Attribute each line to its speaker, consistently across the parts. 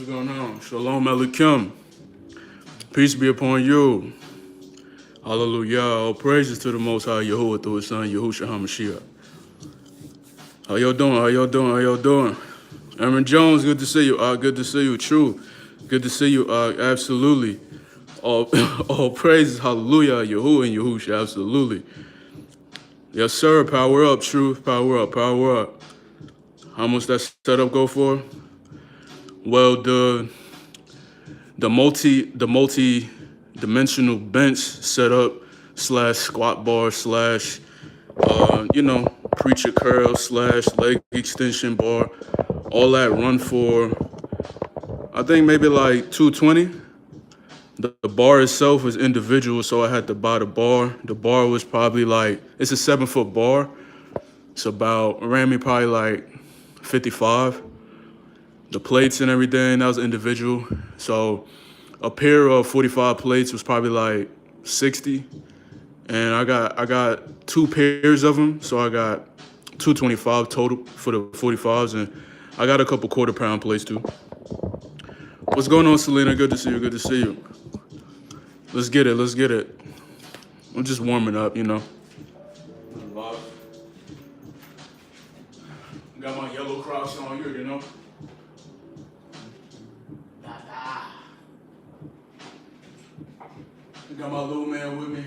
Speaker 1: what's going on? Shalom Aleichem. Peace be upon you. Hallelujah. All praises to the Most High Yahuwah through His Son, Yahushua HaMashiach. How y'all doing? How y'all doing? How y'all doing? Aaron Jones, good to see you. Good to see you. True. Good to see you. Absolutely. All, all praises. Hallelujah. Yahuwah and Yahushua. Absolutely. Yes, sir. Power up. Truth. Power up. Power up. How much that setup go for? Well, the multi-dimensional bench setup slash squat bar slash preacher curl slash leg extension bar, all that run for I think maybe like 220. The bar itself is individual, so I had to buy the bar. The bar was probably like, it's a 7-foot bar. It's about, ran me probably like 55. The plates and everything, that was individual. So a pair of 45 plates was probably like 60. And I got 2 pairs of them, so I got 225 total for the 45s, and I got a couple quarter-pound plates too. What's going on, Selena? Good to see you. Good to see you. Let's get it. Let's get it. I'm just warming up, Got my yellow Crocs on here, Got my little man with me.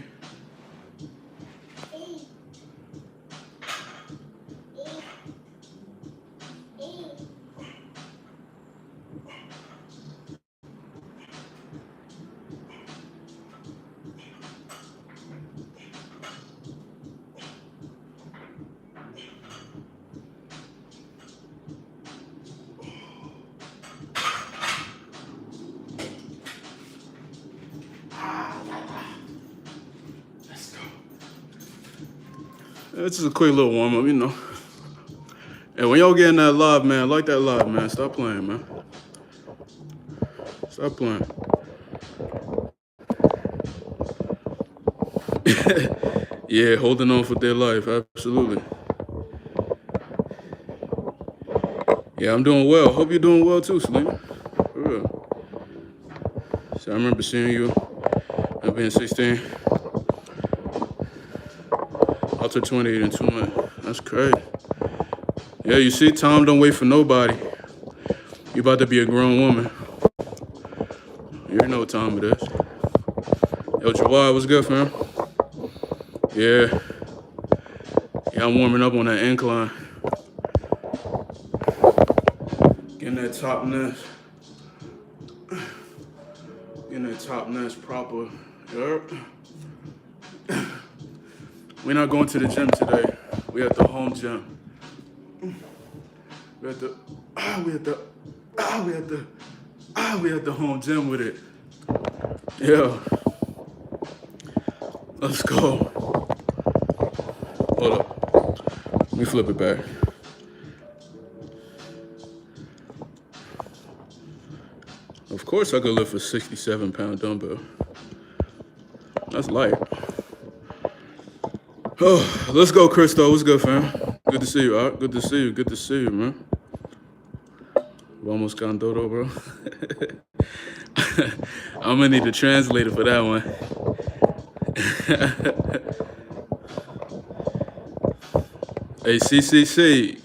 Speaker 1: This is a quick little warm up, And when y'all getting that live, man, like that live, man. Stop playing, man. Stop playing. Yeah, holding on for dear life, absolutely. Yeah, I'm doing well. Hope you're doing well too, Selena. For real. So I remember seeing you at being 16. I'll turn 28 in 2 months. That's crazy. Yeah, you see, time don't wait for nobody. You about to be a grown woman. You already know what time it is. Yo, Jawad, what's good, fam? Yeah. Yeah, I'm warming up on that incline. Getting that top nest. Getting that top nest proper. Yup. We're not going to the gym today. We at the home gym. We at the home gym with it. Yeah. Let's go. Hold up. Let me flip it back. Of course I could lift a 67-pound dumbbell. That's light. Oh, let's go, Christo. What's good, fam? Good to see you, Art. Good to see you. Good to see you, man. Vamos con todo, bro. I'm gonna need a translator for that one. Hey, CCC,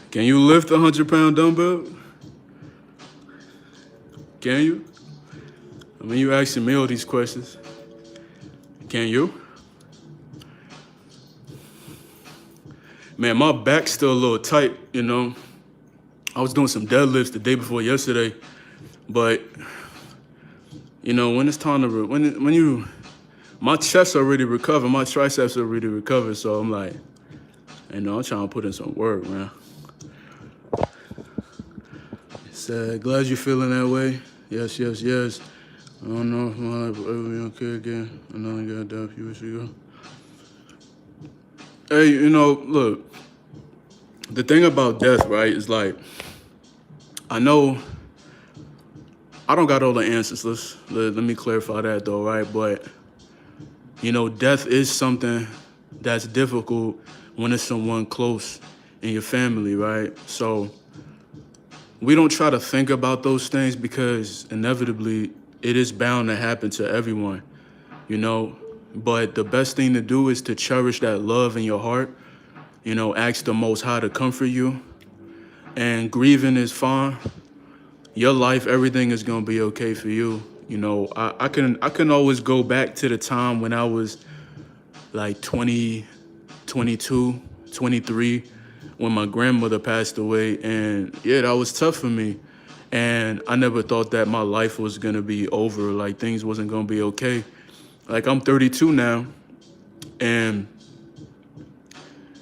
Speaker 1: can you lift a 100-pound dumbbell? Can you? I mean, you asking me all these questions. Can you? Man, my back's still a little tight, I was doing some deadlifts the day before yesterday, but, when it's time to, my chest already recovered, my triceps already recovered, so I'm like, I'm trying to put in some work, man. Sad, glad you're feeling that way. Yes, yes, yes. I don't know if my life will ever be okay again. I only got that a few weeks ago. Hey, look, the thing about death, right, is like, I know I don't got all the answers. Let me clarify that though, right? But, death is something that's difficult when it's someone close in your family, right? So we don't try to think about those things because inevitably it is bound to happen to everyone, you know. But the best thing to do is to cherish that love in your heart, you know, ask the Most High to comfort you. And grieving is fine. Your life, everything is gonna be okay for you. You know, I can always go back to the time when I was like 20, 22, 23, when my grandmother passed away. And yeah, that was tough for me. And I never thought that my life was gonna be over, like things wasn't gonna be okay. Like I'm 32 now, and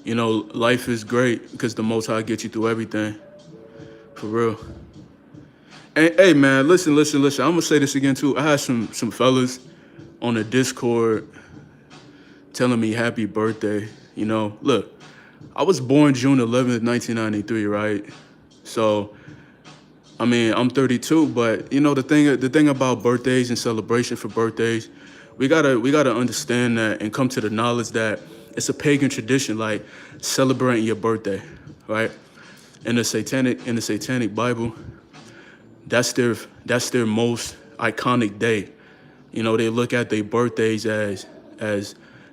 Speaker 1: you know, life is great because the Most High gets you through everything, for real. And hey, man, listen. I'm gonna say this again too. I had some fellas on the Discord telling me happy birthday. You know, look, I was born June 11th, 1993, right? So, I mean, I'm 32, but you know the thing about birthdays and celebration for birthdays, we gotta understand that and come to the knowledge that it's a pagan tradition, like celebrating your birthday, right? In the satanic Bible, that's their most iconic day. You know, they look at their birthdays as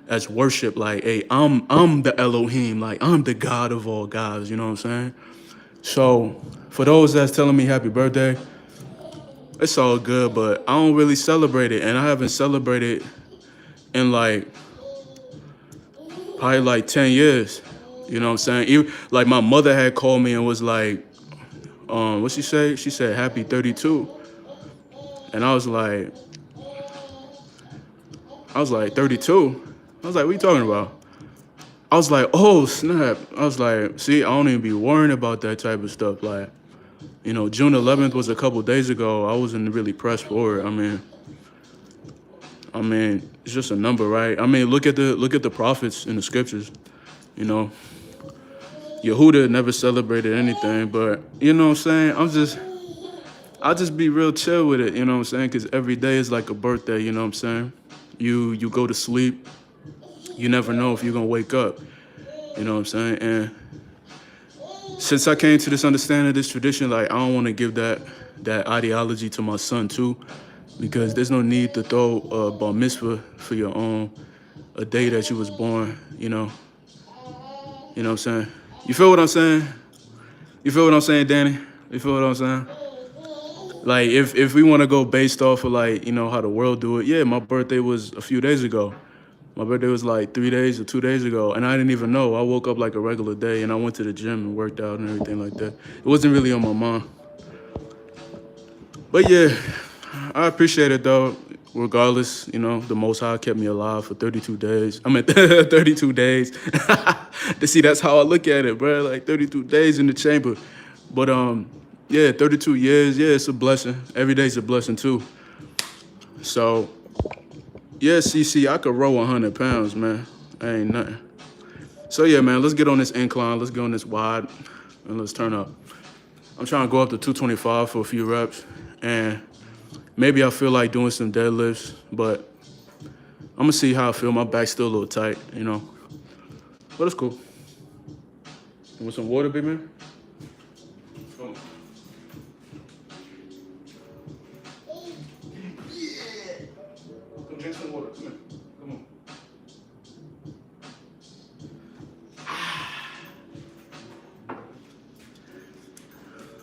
Speaker 1: as worship, like, hey, I'm the Elohim, like I'm the God of all gods, you know what I'm saying? So for those that's telling me happy birthday, it's all good, but I don't really celebrate it. And I haven't celebrated in like probably like 10 years. You know what I'm saying? Like my mother had called me and was like, what she say? She said happy 32. And I was like 32. I was like, what you talking about? I was like, oh snap. I was like, see, I don't even be worrying about that type of stuff. Like, you know, June 11th was a couple days ago. I wasn't really pressed for it. I mean, it's just a number, right? I mean, look at the prophets in the scriptures. You know, Yehuda never celebrated anything, but you know what I'm saying. I'll just be real chill with it. You know what I'm saying? Because every day is like a birthday. You know what I'm saying? You go to sleep. You never know if you're gonna wake up. You know what I'm saying? And since I came to this understanding, this tradition, like I don't want to give that ideology to my son too, because there's no need to throw a bar mitzvah for your own, a day that you was born. You know what I'm saying? You feel what I'm saying? You feel what I'm saying, Danny? You feel what I'm saying? Like if we want to go based off of like, you know, how the world do it, yeah, my birthday was a few days ago. My birthday was like 3 days or 2 days ago, and I didn't even know. I woke up like a regular day, and I went to the gym and worked out and everything like that. It wasn't really on my mind. But yeah, I appreciate it though. Regardless, you know, the Most High kept me alive for 32 days. I mean, 32 days. To see, that's how I look at it, bro. Like 32 days in the chamber. But yeah, 32 years. Yeah, it's a blessing. Every day's a blessing too. So yeah, CC, I could row 100 pounds, man. Ain't nothing. So yeah, man, let's get on this incline. Let's go on this wide, and let's turn up. I'm trying to go up to 225 for a few reps, and maybe I feel like doing some deadlifts, but I'm gonna see how I feel. My back's still a little tight, you know. But it's cool. You want some water, big man? Come on. Come drink some water. Come here. Come on.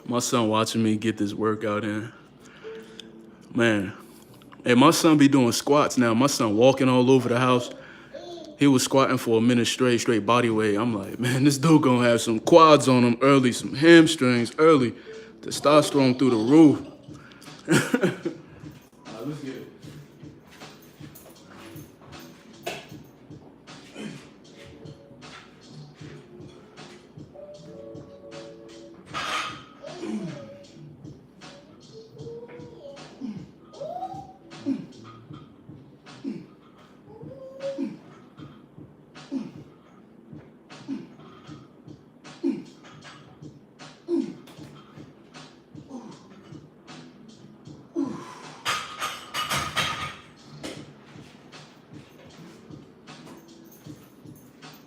Speaker 1: My son watching me get this workout in. Man. Hey, my son be doing squats now. My son walking all over the house. He was squatting for a minute straight body weight. I'm like, man, this dude gonna have some quads on him early, some hamstrings early, testosterone through the roof. Let's get it.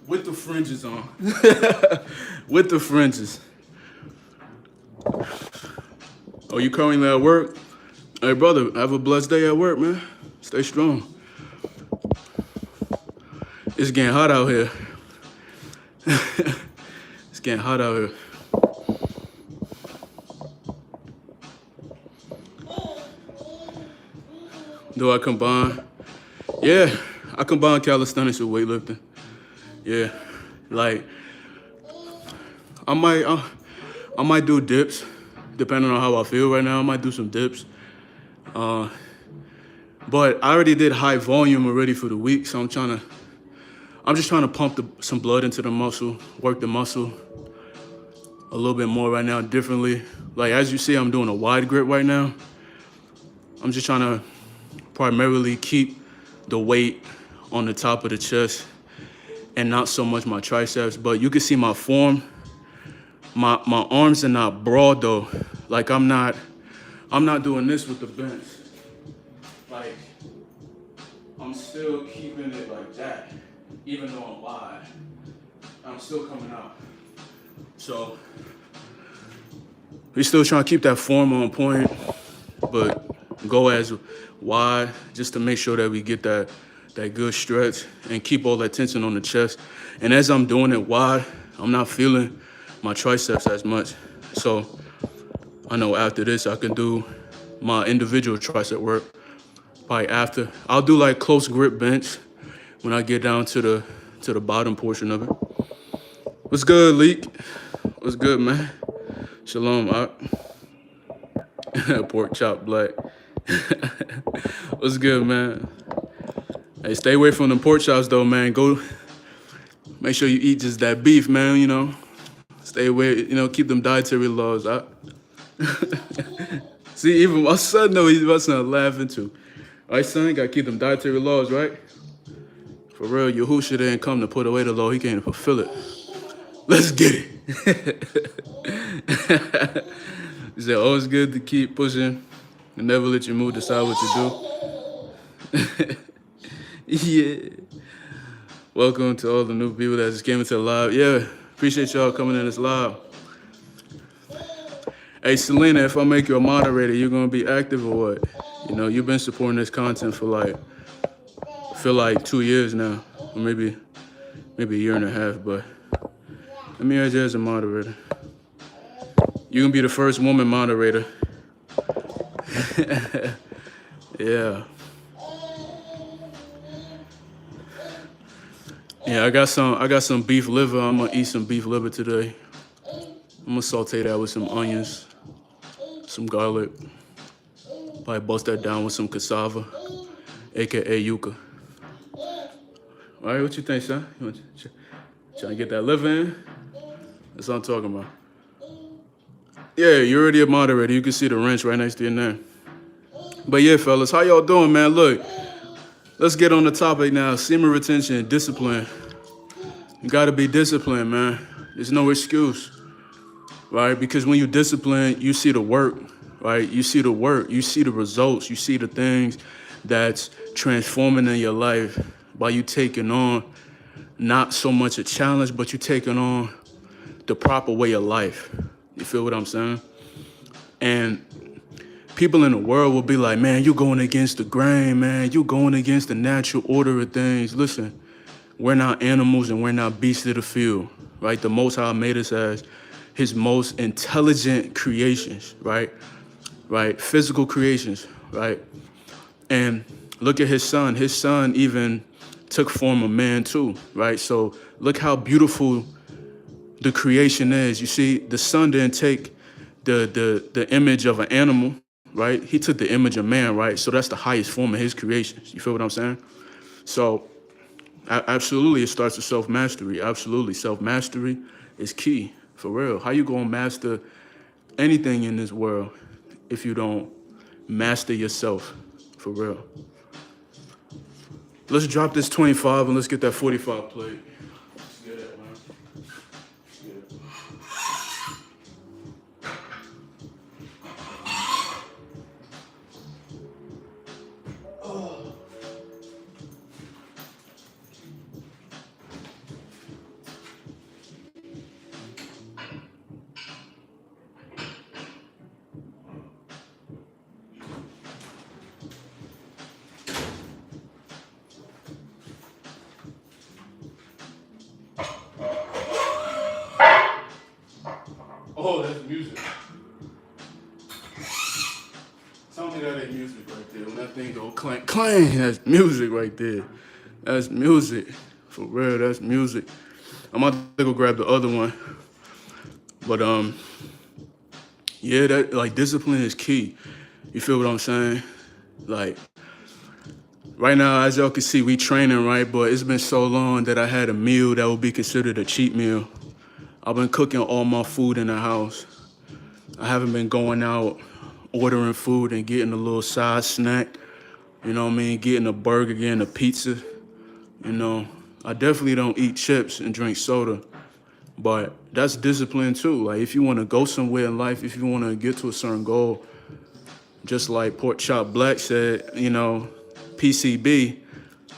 Speaker 1: With the fringes on. With the fringes. Oh, you currently at work? Hey, brother, have a blessed day at work, man. Stay strong. It's getting hot out here. It's getting hot out here. Do I combine? Yeah, I combine calisthenics with weightlifting. Yeah, like I might, I might do dips, depending on how I feel right now. I might do some dips. But I already did high volume already for the week, so I'm just trying to pump some blood into the muscle, work the muscle a little bit more right now, differently. Like as you see, I'm doing a wide grip right now. I'm just trying to primarily keep the weight on the top of the chest and not so much my triceps. But you can see my form. My arms are not broad though. Like I'm not doing this with the bench. Like I'm still keeping it like that, even though I'm wide. I'm still coming out. So we still trying to keep that form on point, but go as wide just to make sure that we get that good stretch and keep all that tension on the chest. And as I'm doing it wide, I'm not feeling my triceps as much. So I know after this I can do my individual tricep work. Probably after. I'll do like close grip bench when I get down to the bottom portion of it. What's good, Leak? What's good, man? Shalom, pork chop black. What's good, man? Hey, stay away from the pork chops though, man. Go make sure you eat just that beef, man, you know. Stay away, you know, keep them dietary laws. See, even my son know my son laughing too. All right, son, gotta keep them dietary laws, right? For real, Yahusha didn't come to put away the law, he came to fulfill it. Let's get it. He said, oh, it's good to keep pushing and never let your mood decide what you do. Yeah. Welcome to all the new people that just came into the live. Yeah, appreciate y'all coming in this live. Hey, Selena, if I make you a moderator, you're gonna be active or what? You know, you've been supporting this content for I feel like 2 years now, or maybe a year and a half, but let me add you as a moderator. You can be the first woman moderator. Yeah. Yeah, I got some beef liver. I'm gonna eat some beef liver today. I'm gonna saute that with some onions, some garlic. Probably bust that down with some cassava, aka yuca. All right, what you think, son? You trying to get that liver in? That's what I'm talking about. Yeah, you're already a moderator. You can see the wrench right next to your name. But yeah, fellas, how y'all doing, man? Look, let's get on the topic now. Semen retention and discipline. You gotta be disciplined, man. There's no excuse, right? Because when you discipline, you see the work, right? You see the work, you see the results, you see the things that's transforming in your life by you taking on not so much a challenge, but you taking on the proper way of life. You feel what I'm saying? And people in the world will be like, man, you going against the grain, man. You going against the natural order of things. Listen, we're not animals and we're not beasts of the field, right? The Most High made us as his most intelligent creations, right? Right? Physical creations, right? And look at his son. His son even took form of man too, right? So look how beautiful the creation is. You see, the son didn't take the image of an animal, right? He took the image of man, right? So that's the highest form of his creations. You feel what I'm saying? So absolutely, it starts with self-mastery. Absolutely, self-mastery is key, for real. How you gonna master anything in this world if you don't master yourself, for real? Let's drop this 25 and let's get that 45 plate. Let's get it, man. Let's get it. Oh, that's music. Tell me that ain't music right there. When that thing go clank, clang, that's music right there. That's music. For real, that's music. I'm about to go grab the other one. But yeah, that like discipline is key. You feel what I'm saying? Like right now, as y'all can see, we training, right? But it's been so long that I had a meal that would be considered a cheat meal. I've been cooking all my food in the house. I haven't been going out ordering food and getting a little side snack. You know what I mean? Getting a burger, getting a pizza. You know, I definitely don't eat chips and drink soda. But that's discipline too. Like if you want to go somewhere in life, if you want to get to a certain goal, just like Pork Chop Black said, you know, PCB,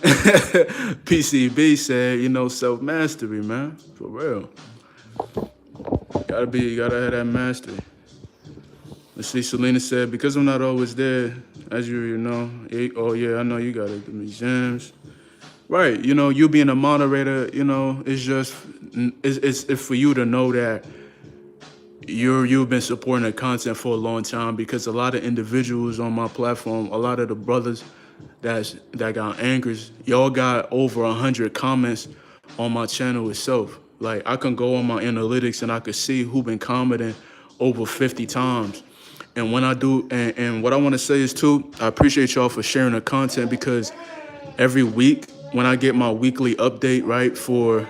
Speaker 1: PCB said, you know, self-mastery, man, for real. You gotta have that mastery. Let's see, Selena said, because I'm not always there, as you know, oh yeah, I know you gotta give me gems. Right, you know, you being a moderator, you know, it's for you to know that you've been supporting the content for a long time, because a lot of individuals on my platform, a lot of the brothers that got anchors, y'all got over 100 comments on my channel itself. Like I can go on my analytics and I could see who been commenting over 50 times. And when I do, and what I want to say is too, I appreciate y'all for sharing the content, because every week when I get my weekly update, right, for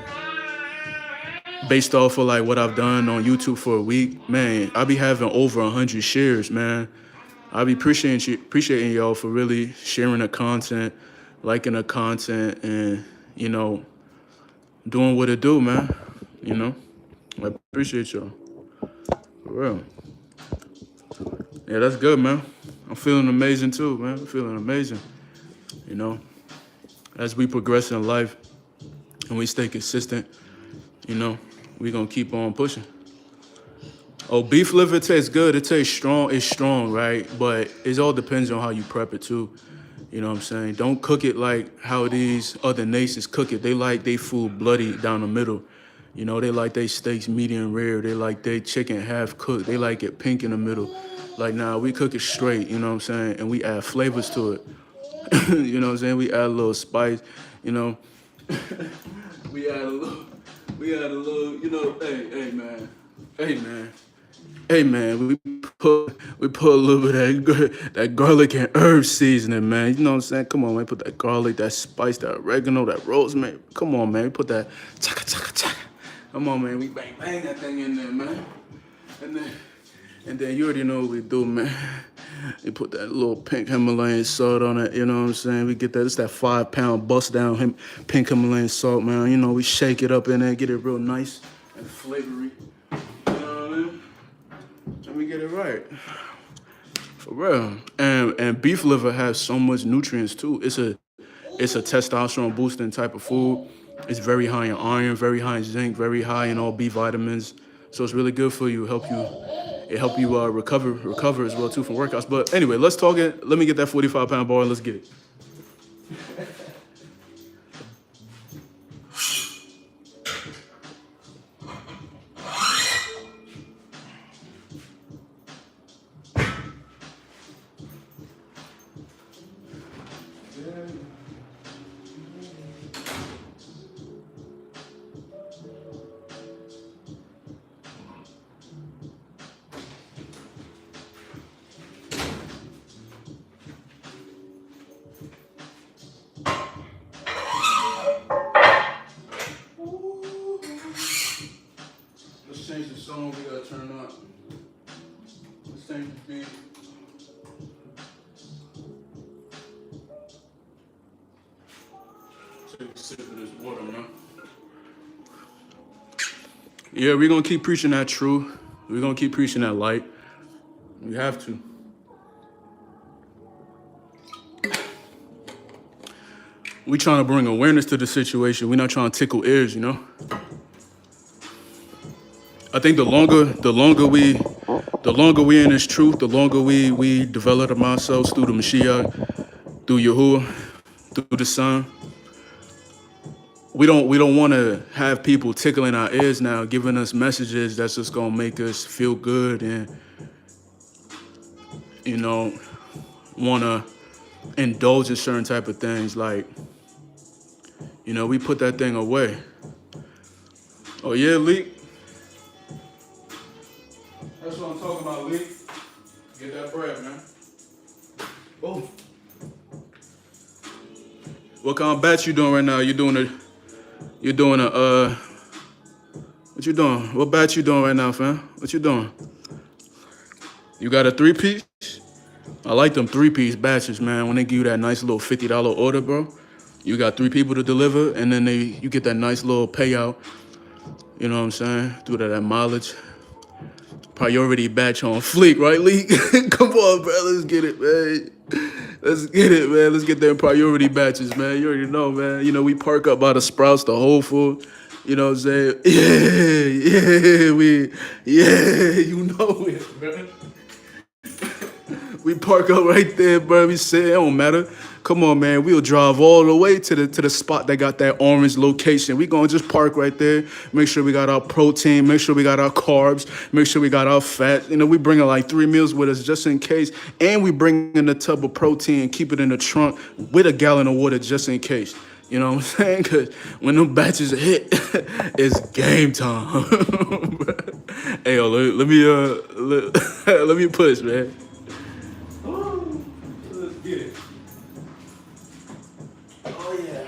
Speaker 1: based off of like what I've done on YouTube for a week, man, I be having over 100 shares, man. I be appreciating y'all for really sharing the content, liking the content, and you know, doing what it do, man. You know, I appreciate y'all for real. Yeah, that's good, man. I'm feeling amazing too, man. I'm feeling amazing. You know, as we progress in life and we stay consistent, you know, we gonna keep on pushing. Oh, beef liver tastes good. It tastes strong. It's strong, right? But it all depends on how you prep it too. You know what I'm saying? Don't cook it like how these other nations cook it. They like their food bloody down the middle. You know, they like their steaks medium rare. They like their chicken half cooked. They like it pink in the middle. Like, nah, we cook it straight, you know what I'm saying? And we add flavors to it. You know what I'm saying? We add a little spice, you know. we add a little, you know, hey, man. Hey, man. Hey man, we put a little bit of that garlic and herb seasoning, man. You know what I'm saying? Come on, man. Put that garlic, that spice, that oregano, that rosemary. Come on, man. We put that chaka chaka chaka. Come on, man. We bang that thing in there, man. And then you already know what we do, man. You put that little pink Himalayan salt on it. You know what I'm saying? We get that. It's that 5-pound bust down pink Himalayan salt, man. You know, we shake it up in there, get it real nice and flavory. We get it right, for real. And beef liver has so much nutrients too. It's a testosterone boosting type of food. It's very high in iron, very high in zinc, very high in all B vitamins. So it's really good for you. It help you recover as well too from workouts. But anyway, let's talk it. Let me get that 45-pound bar and let's get it. Change the song, we gotta turn up. Let's change the beat. Take a sip of this water, man. Yeah, we're gonna keep preaching that truth. We're gonna keep preaching that light. We have to. We trying to bring awareness to the situation. We're not trying to tickle ears, you know? I think the longer we in this truth, the longer we develop ourselves through the Mashiach, through Yahuwah, through the Son, we don't want to have people tickling our ears now, giving us messages that's just gonna make us feel good and you know want to indulge in certain type of things. Like we put that thing away. Oh yeah, leak. That's what I'm talking about, leak. Get that bread, man. Oh. What kind of batch you doing right now? You're doing what you doing? What batch you doing right now, fam? What you doing? You got a 3-piece? I like them 3-piece batches, man. When they give you that nice little $50 order, bro. You got 3 people to deliver, and then you get that nice little payout. You know what I'm saying? Through that mileage. Priority batch on fleek, right, Leak? Come on, bro. Let's get it, man. Let's get it, man. Let's get them priority batches, man. You already know, man. We park up by the Sprouts, the Whole Food. You know what I'm saying? You know it, bro. We park up right there, bro. We say it don't matter. Come on, man. We'll drive all the way to the spot that got that orange location. We gonna just park right there. Make sure we got our protein. Make sure we got our carbs. Make sure we got our fat. We bringing like 3 meals with us just in case. And we bring in a tub of protein and keep it in the trunk with a gallon of water just in case. You know what I'm saying? Because when them batches hit, it's game time. Hey, yo, let me push, man. Let's get it. Oh, yeah.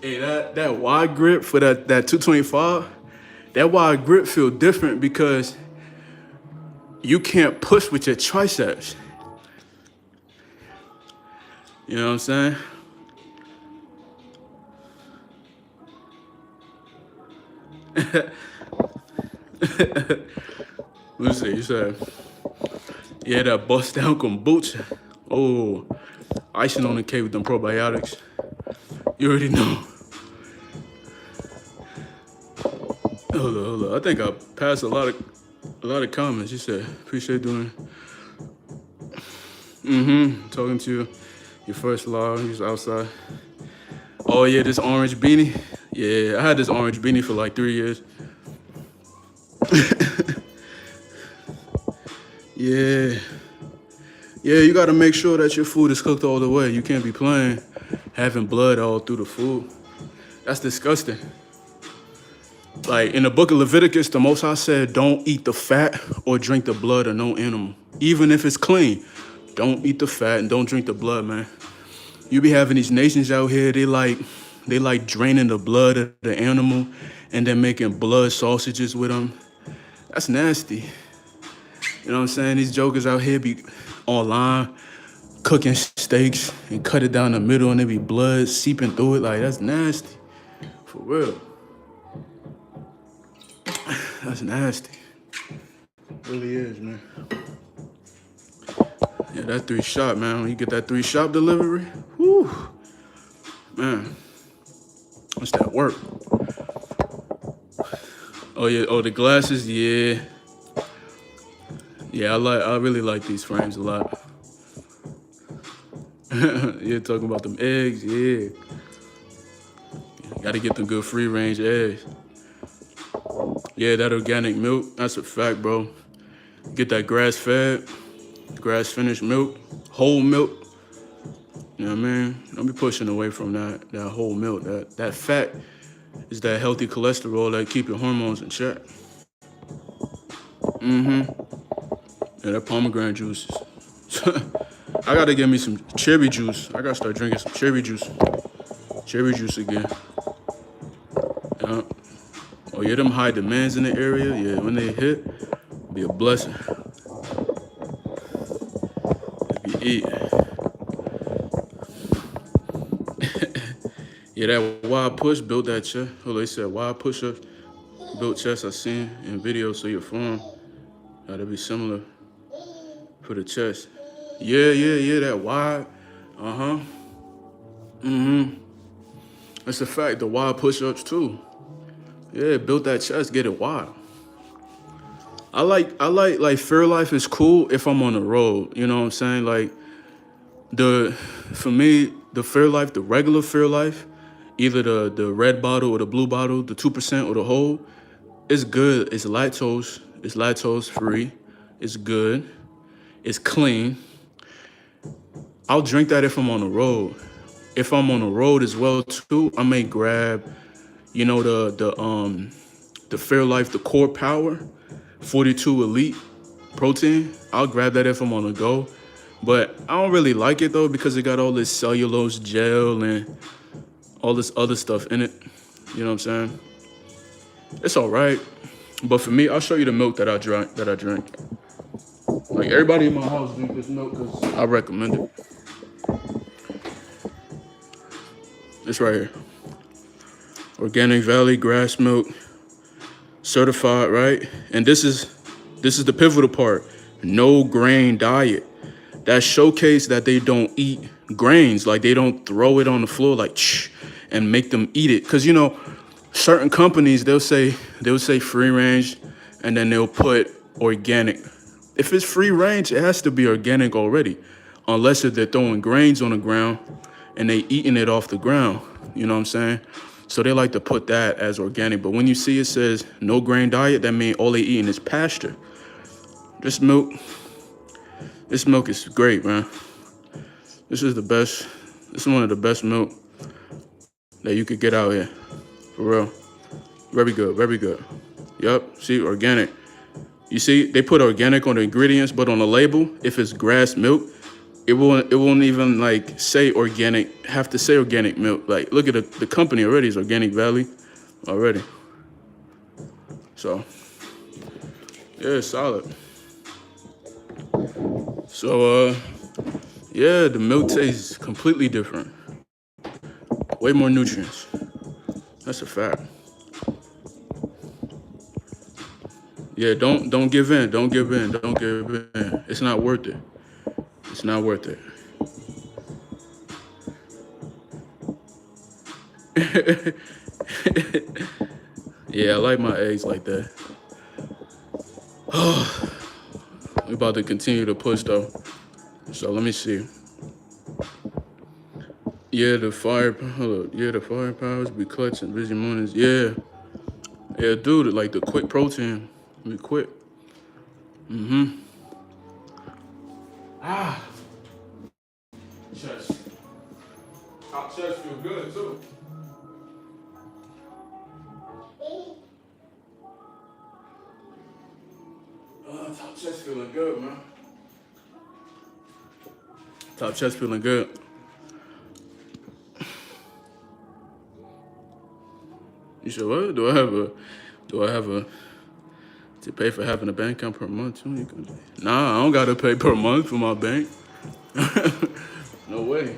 Speaker 1: Hey, that wide grip for that 225, that wide grip feel different because you can't push with your triceps. You know what I'm saying? Let's see, you said, yeah, that bust down kombucha. Oh, icing on the cake with them probiotics. You already know. Hold on. I think I passed a lot of comments. You said, appreciate doing. Talking to your first law. He was outside. Oh yeah, this orange beanie. Yeah, I had this orange beanie for like 3 years. Yeah. Yeah, you gotta make sure that your food is cooked all the way. You can't be playing having blood all through the food. That's disgusting. Like in the book of Leviticus, the Most High said, don't eat the fat or drink the blood of no animal. Even if it's clean, don't eat the fat and don't drink the blood, man. You be having these nations out here, they like draining the blood of the animal and then making blood sausages with them. That's nasty. You know what I'm saying? These jokers out here be online cooking steaks and cut it down the middle and there be blood seeping through it. Like, that's nasty. For real. That's nasty. It really is, man. Yeah, that 3-shot, man. When you get that 3-shot delivery, whew, man. What's that work? Oh yeah, the glasses, yeah. Yeah, I really like these frames a lot. You're talking about them eggs, yeah. Gotta get them good free range eggs. Yeah, that organic milk, that's a fact, bro. Get that grass-fed, grass-finished milk, whole milk. You know what I mean? Don't be pushing away from that whole milk. That fat is that healthy cholesterol that keep your hormones in check. Yeah, that pomegranate juice. I gotta get me some cherry juice. I gotta start drinking some cherry juice. Cherry juice again. Yeah. Oh yeah, them high demands in the area. Yeah, when they hit, be a blessing. If you eat. Yeah, that wide push built that chest. Oh, they said wide push ups built chest. I seen in videos, so your form gotta be similar for the chest. Yeah, that wide. Uh-huh. Mm-hmm. That's a fact. The wide push-ups too. Yeah, build that chest, get it wide. I like Fair Life is cool if I'm on the road. You know what I'm saying? Like the for me, the Fair Life, the regular Fair Life, either the red bottle or the blue bottle, the 2% or the whole, it's good. It's lactose free. It's good. It's clean. I'll drink that if I'm on the road. If I'm on the road as well too, I may grab, you know, the Fairlife, the Core Power, 42 Elite protein. I'll grab that if I'm on the go. But I don't really like it though because it got all this cellulose gel and all this other stuff in it. You know what I'm saying? It's all right. But for me, I'll show you the milk that I drank. Like everybody in my house drink this milk because I recommend it. It's right here. Organic Valley grass milk, certified, right? And this is the pivotal part. No grain diet. That showcase that they don't eat grains, like they don't throw it on the floor like and make them eat it. Cause you know, certain companies they'll say free range and then they'll put organic. If it's free range, it has to be organic already. Unless if they're throwing grains on the ground and they eating it off the ground. You know what I'm saying? So they like to put that as organic. But when you see it says no grain diet, that means all they eating is pasture. This milk, this milk is great, man. This is the best. This is one of the best milk that you could get out here. For real. Very good, very good. Yup, see, organic. You see, they put organic on the ingredients, but on the label, if it's grass milk, it won't even like say organic, have to say organic milk. Like, look at the company already is Organic Valley already. So, yeah, it's solid. So, yeah, the milk tastes completely different. Way more nutrients. That's a fact. Yeah, don't give in. Don't give in. Don't give in. It's not worth it. It's not worth it. Yeah, I like my eggs like that. We about to continue to push though. So let me see. Yeah, hold up. Yeah, the firepowers be clutch and busy mornings. Yeah, dude, like the quick protein. Be quick. Chest. Top chest feel good too. Top chest feeling good, man. Top chest feeling good. You said what? Do I have a to pay for having a bank account per month too? Nah, I don't gotta pay per month for my bank. No way.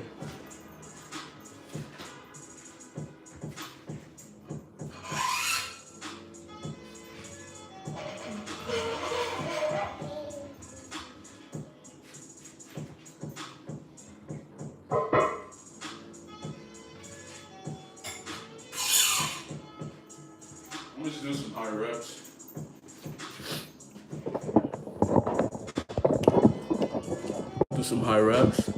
Speaker 1: I'm just do some high reps. Do some high reps.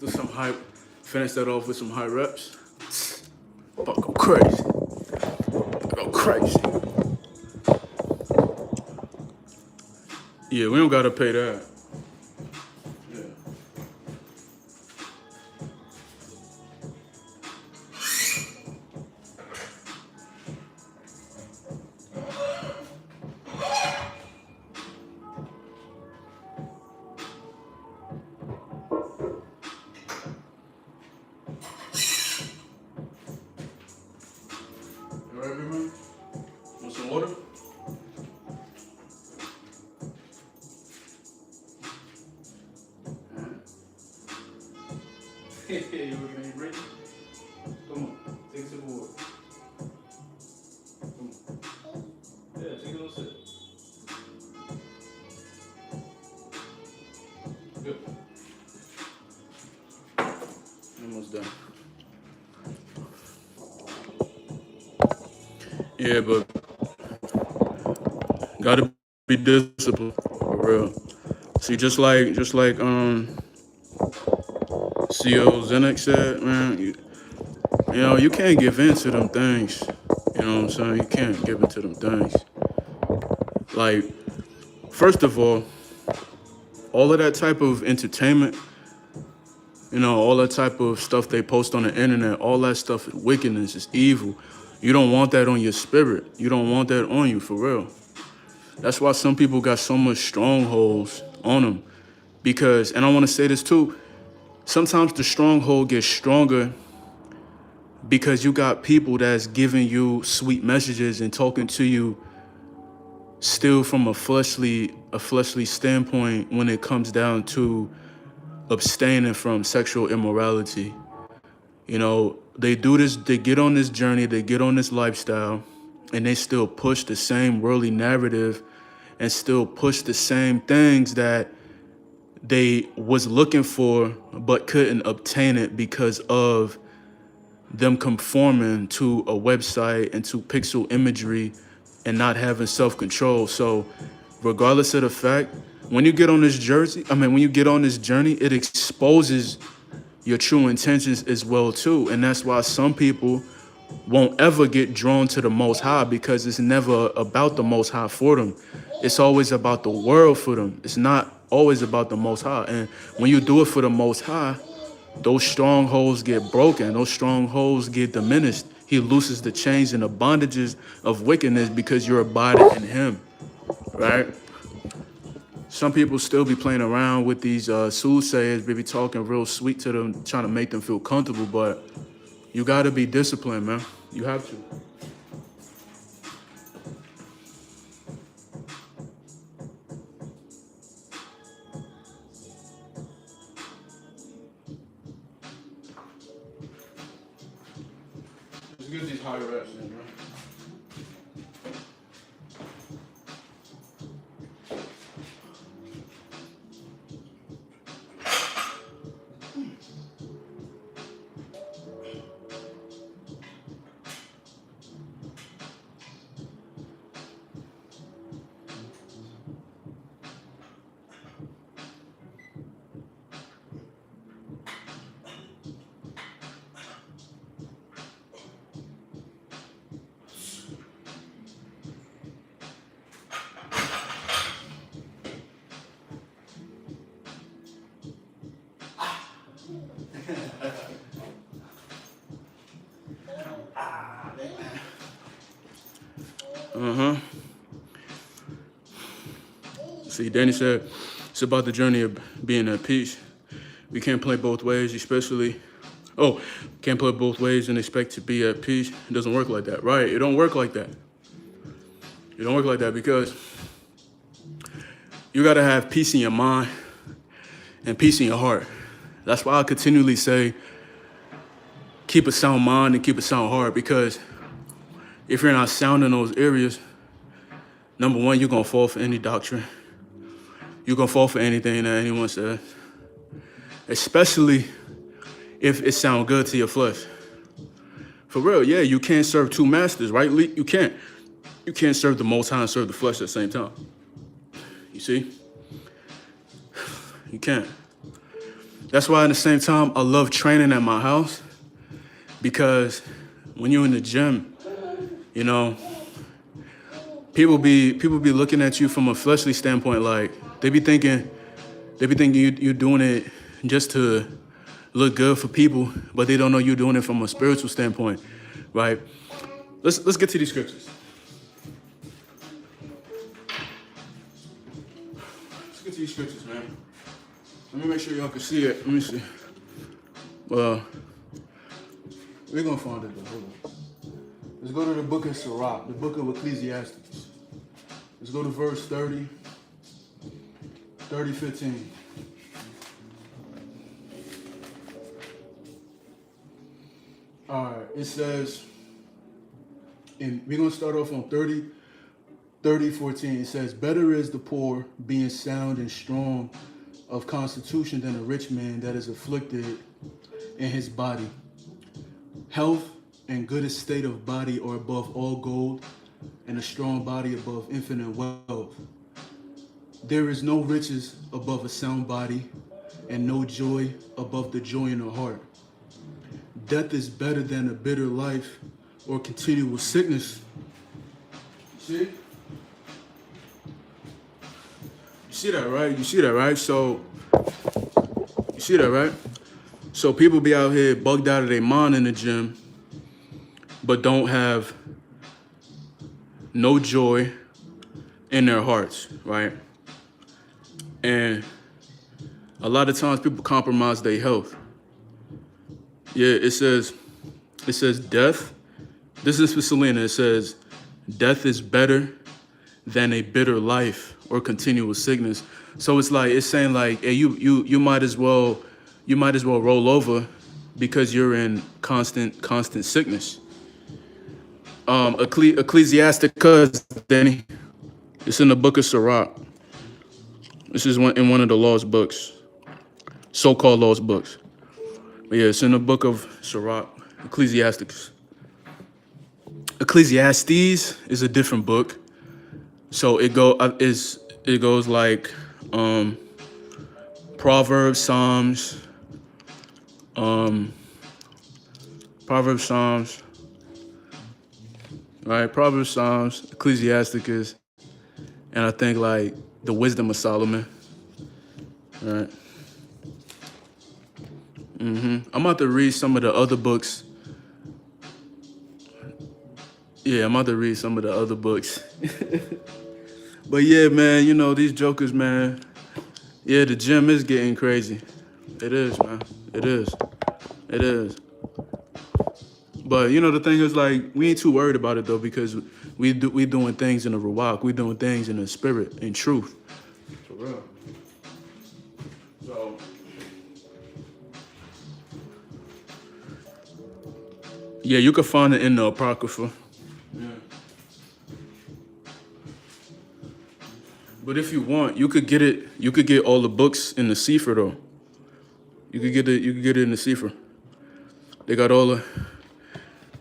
Speaker 1: Do some high. Finish that off with some high reps. Fuck, go crazy. Go crazy. Yeah, we don't gotta pay that. Yeah. You alright, big man? Want some water? almost done. Yeah, but gotta be disciplined for real. See, just like CO Zenek said, man, you know, you can't give in to them things. You know what I'm saying? You can't give in to them things. Like, first of all of that type of entertainment, you know, all that type of stuff they post on the internet, all that stuff is wickedness, is evil. You don't want that on your spirit. You don't want that on you, for real. That's why some people got so much strongholds on them. Because, and I want to say this too, sometimes the stronghold gets stronger because you got people that's giving you sweet messages and talking to you still from a fleshly standpoint when it comes down to abstaining from sexual immorality. You know, they do this, they get on this journey, they get on this lifestyle, and they still push the same worldly narrative and still push the same things that they was looking for but couldn't obtain it because of them conforming to a website and to pixel imagery and not having self-control. So regardless of the fact, when you get on this when you get on this journey, it exposes your true intentions as well too. And that's why some people won't ever get drawn to the Most High, because it's never about the Most High for them. It's always about the world for them. It's not always about the Most High. And when you do it for the Most High, those strongholds get broken. Those strongholds get diminished. He looses the chains and the bondages of wickedness because you're abiding in him, right? Some people still be playing around with these soothsayers, they be talking real sweet to them, trying to make them feel comfortable, but you gotta be disciplined, man. You have to. Let's get these high reps in, man. See, Danny said it's about the journey of being at peace. We can't play both ways, can't play both ways and expect to be at peace. It doesn't work like that, right? It don't work like that. It don't work like that because you gotta have peace in your mind and peace in your heart. That's why I continually say, keep a sound mind and keep a sound heart, because if you're not sound in those areas, number one, you're gonna fall for any doctrine. You're gonna fall for anything that anyone says, especially if it sounds good to your flesh. For real, yeah, you can't serve two masters, right? You can't. You can't serve the Most High and serve the flesh at the same time. You see? You can't. That's why at the same time, I love training at my house, because when you're in the gym, you know, people be looking at you from a fleshly standpoint, like they be thinking you're doing it just to look good for people, but they don't know you're doing it from a spiritual standpoint, right? Let's get to these scriptures. Let's get to these scriptures, man. Let me make sure y'all can see it. Let me see. Well, we're gonna find it though. Hold on. Let's go to the book of Sirach, the book of Ecclesiastes. Let's go to verse 30, 15. All right, it says, and we're going to start off on 30, 14. It says, better is the poor being sound and strong of constitution than a rich man that is afflicted in his body. Health and good estate of body are above all gold, and a strong body above infinite wealth. There is no riches above a sound body, and no joy above the joy in the heart. Death is better than a bitter life or continual sickness. See? You see that, right? You see that, right? You see that, right? So people be out here bugged out of their mind in the gym, but don't have no joy in their hearts, right? And a lot of times people compromise their health. Yeah, it says death. This is for Selena. It says death is better than a bitter life or continual sickness. So it's saying like, hey, you might as well roll over because you're in constant sickness. Ecclesiasticus, Danny. It's in the book of Sirach. This is in one of the lost books, so-called lost books. But yeah, it's in the book of Sirach, Ecclesiasticus. Ecclesiastes is a different book. So it goes like Proverbs, Psalms, right? Proverbs, Psalms, Ecclesiasticus, and I think like the Wisdom of Solomon, right? I'm about to read some of the other books. Yeah, I'm about to read some of the other books. But yeah, man, you know, these jokers, man. Yeah, the gym is getting crazy. It is, man. It is. It is. But you know, the thing is, like, we ain't too worried about it though, because we doing things in the ruach. We doing things in the spirit, in truth. For real. So yeah, you can find it in the Apocrypha. Yeah. But if you want, you could get it. You could get all the books in the Sefer though. You could get it in the Sefer. They got all of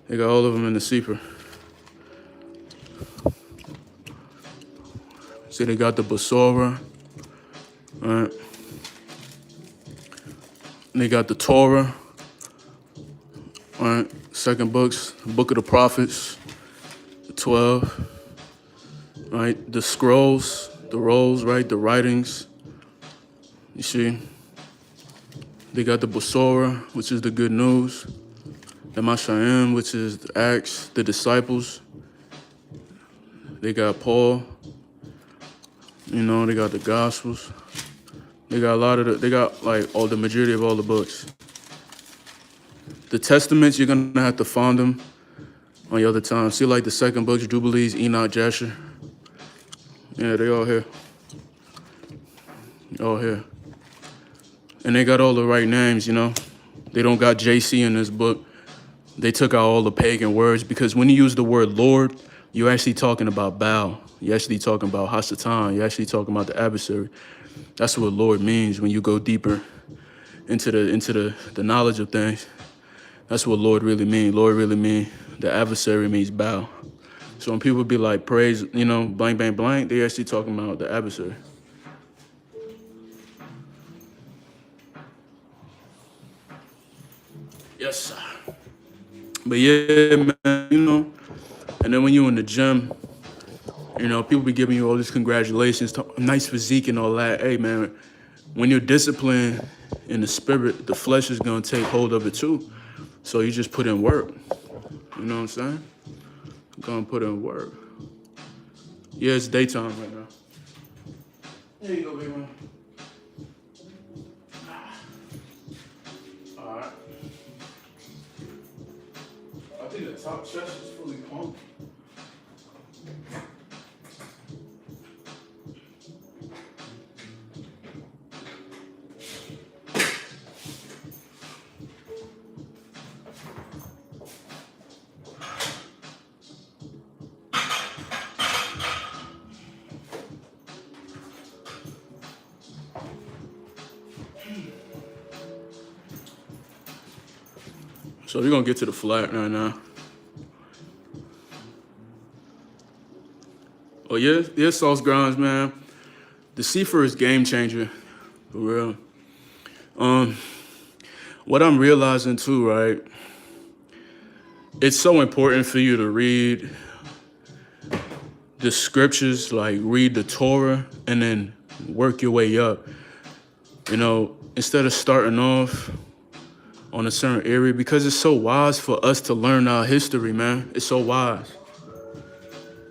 Speaker 1: them in the Sefer. See, they got the Basora, right? And they got the Torah, right? Second books, Book of the Prophets, the 12, right? The scrolls, the rolls, right? The writings. You see, they got the Basora, which is the good news. The Mashayim, which is the Acts, the disciples. They got Paul. You know, they got the Gospels. They got they got like the majority of all the books. The Testaments, you're gonna have to find them on your other time. See, like the second books, Jubilees, Enoch, Jasher. Yeah, they all here. All here. And they got all the right names, you know. They don't got JC in this book. They took out all the pagan words, because when you use the word Lord, you're actually talking about Baal. You're actually talking about Hasatan. You're actually talking about the adversary. That's what Lord means when you go deeper into the knowledge of things. That's what Lord really means. Lord really means the adversary means Baal. So when people be like, praise, you know, blank, blank, blank, they actually talking about the adversary. Yes, sir. But yeah, man, you know, and then when you're in the gym, you know, people be giving you all these congratulations, nice physique and all that. Hey, man, when you're disciplined in the spirit, the flesh is going to take hold of it too. So you just put in work. You know what I'm saying? Going to put in work. Yeah, it's daytime right now. There you go, big man. All right. I think the top chest is fully pumped. So we're gonna get to the flat right now. Oh yeah, Sauce Grimes, man. The Cipher is game changer, for real. What I'm realizing too, right? It's so important for you to read the scriptures, like read the Torah, and then work your way up. You know, instead of starting off on a certain area, because it's so wise for us to learn our history, man. It's so wise.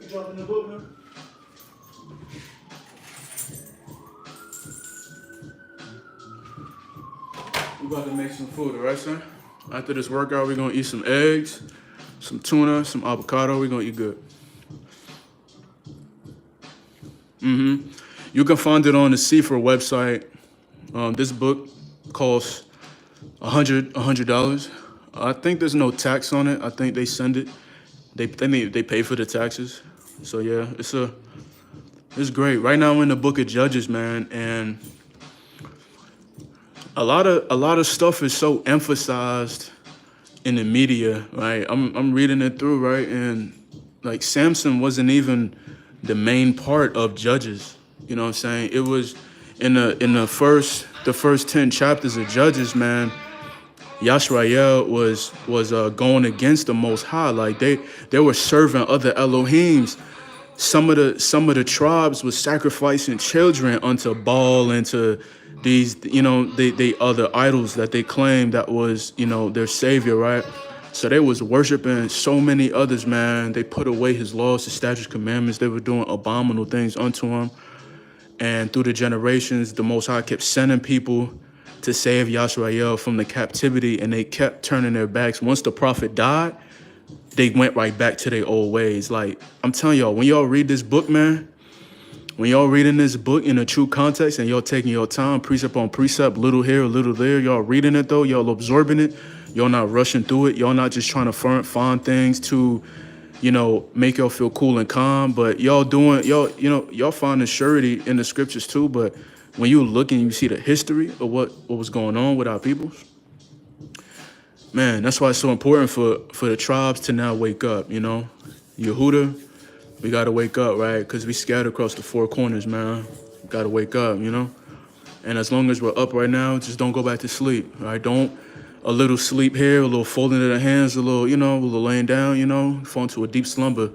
Speaker 1: You dropping the book, man? We about to make some food, all right, son? After this workout, we're gonna eat some eggs, some tuna, some avocado. We're gonna eat good. You can find it on the Sefer website. This book costs $100. I think there's no tax on it. I think they send it. They pay for the taxes. So yeah, it's great. Right now we're in the book of Judges, man, and a lot of stuff is so emphasized in the media, right? I'm reading it through, right, and like Samson wasn't even the main part of Judges. You know what I'm saying? It was in the first 10 chapters of Judges, man. Yashrael was going against the Most High. Like they were serving other Elohims. Some of the tribes was sacrificing children unto Baal and to these, they other idols that they claimed that was, their savior, right? So they was worshiping so many others, man. They put away his laws, his statutes, commandments. They were doing abominable things unto him. And through the generations, the Most High kept sending people to save Yashrael from the captivity, and they kept turning their backs. Once the prophet died, they went right back to their old ways. Like, I'm telling y'all, when y'all read this book, man, when y'all reading this book in a true context and y'all taking your time, precept on precept, little here, a little there, y'all reading it though, y'all absorbing it, y'all not rushing through it, y'all not just trying to find things to, make y'all feel cool and calm, but y'all find the surety in the scriptures too, but when you look and you see the history of what was going on with our peoples, man, that's why it's so important for the tribes to now wake up, Yehuda, we got to wake up, right? Because we scattered across the four corners, man. Got to wake up, And as long as we're up right now, just don't go back to sleep, right? Don't a little sleep here, a little folding of the hands, a little, a little laying down, fall into a deep slumber.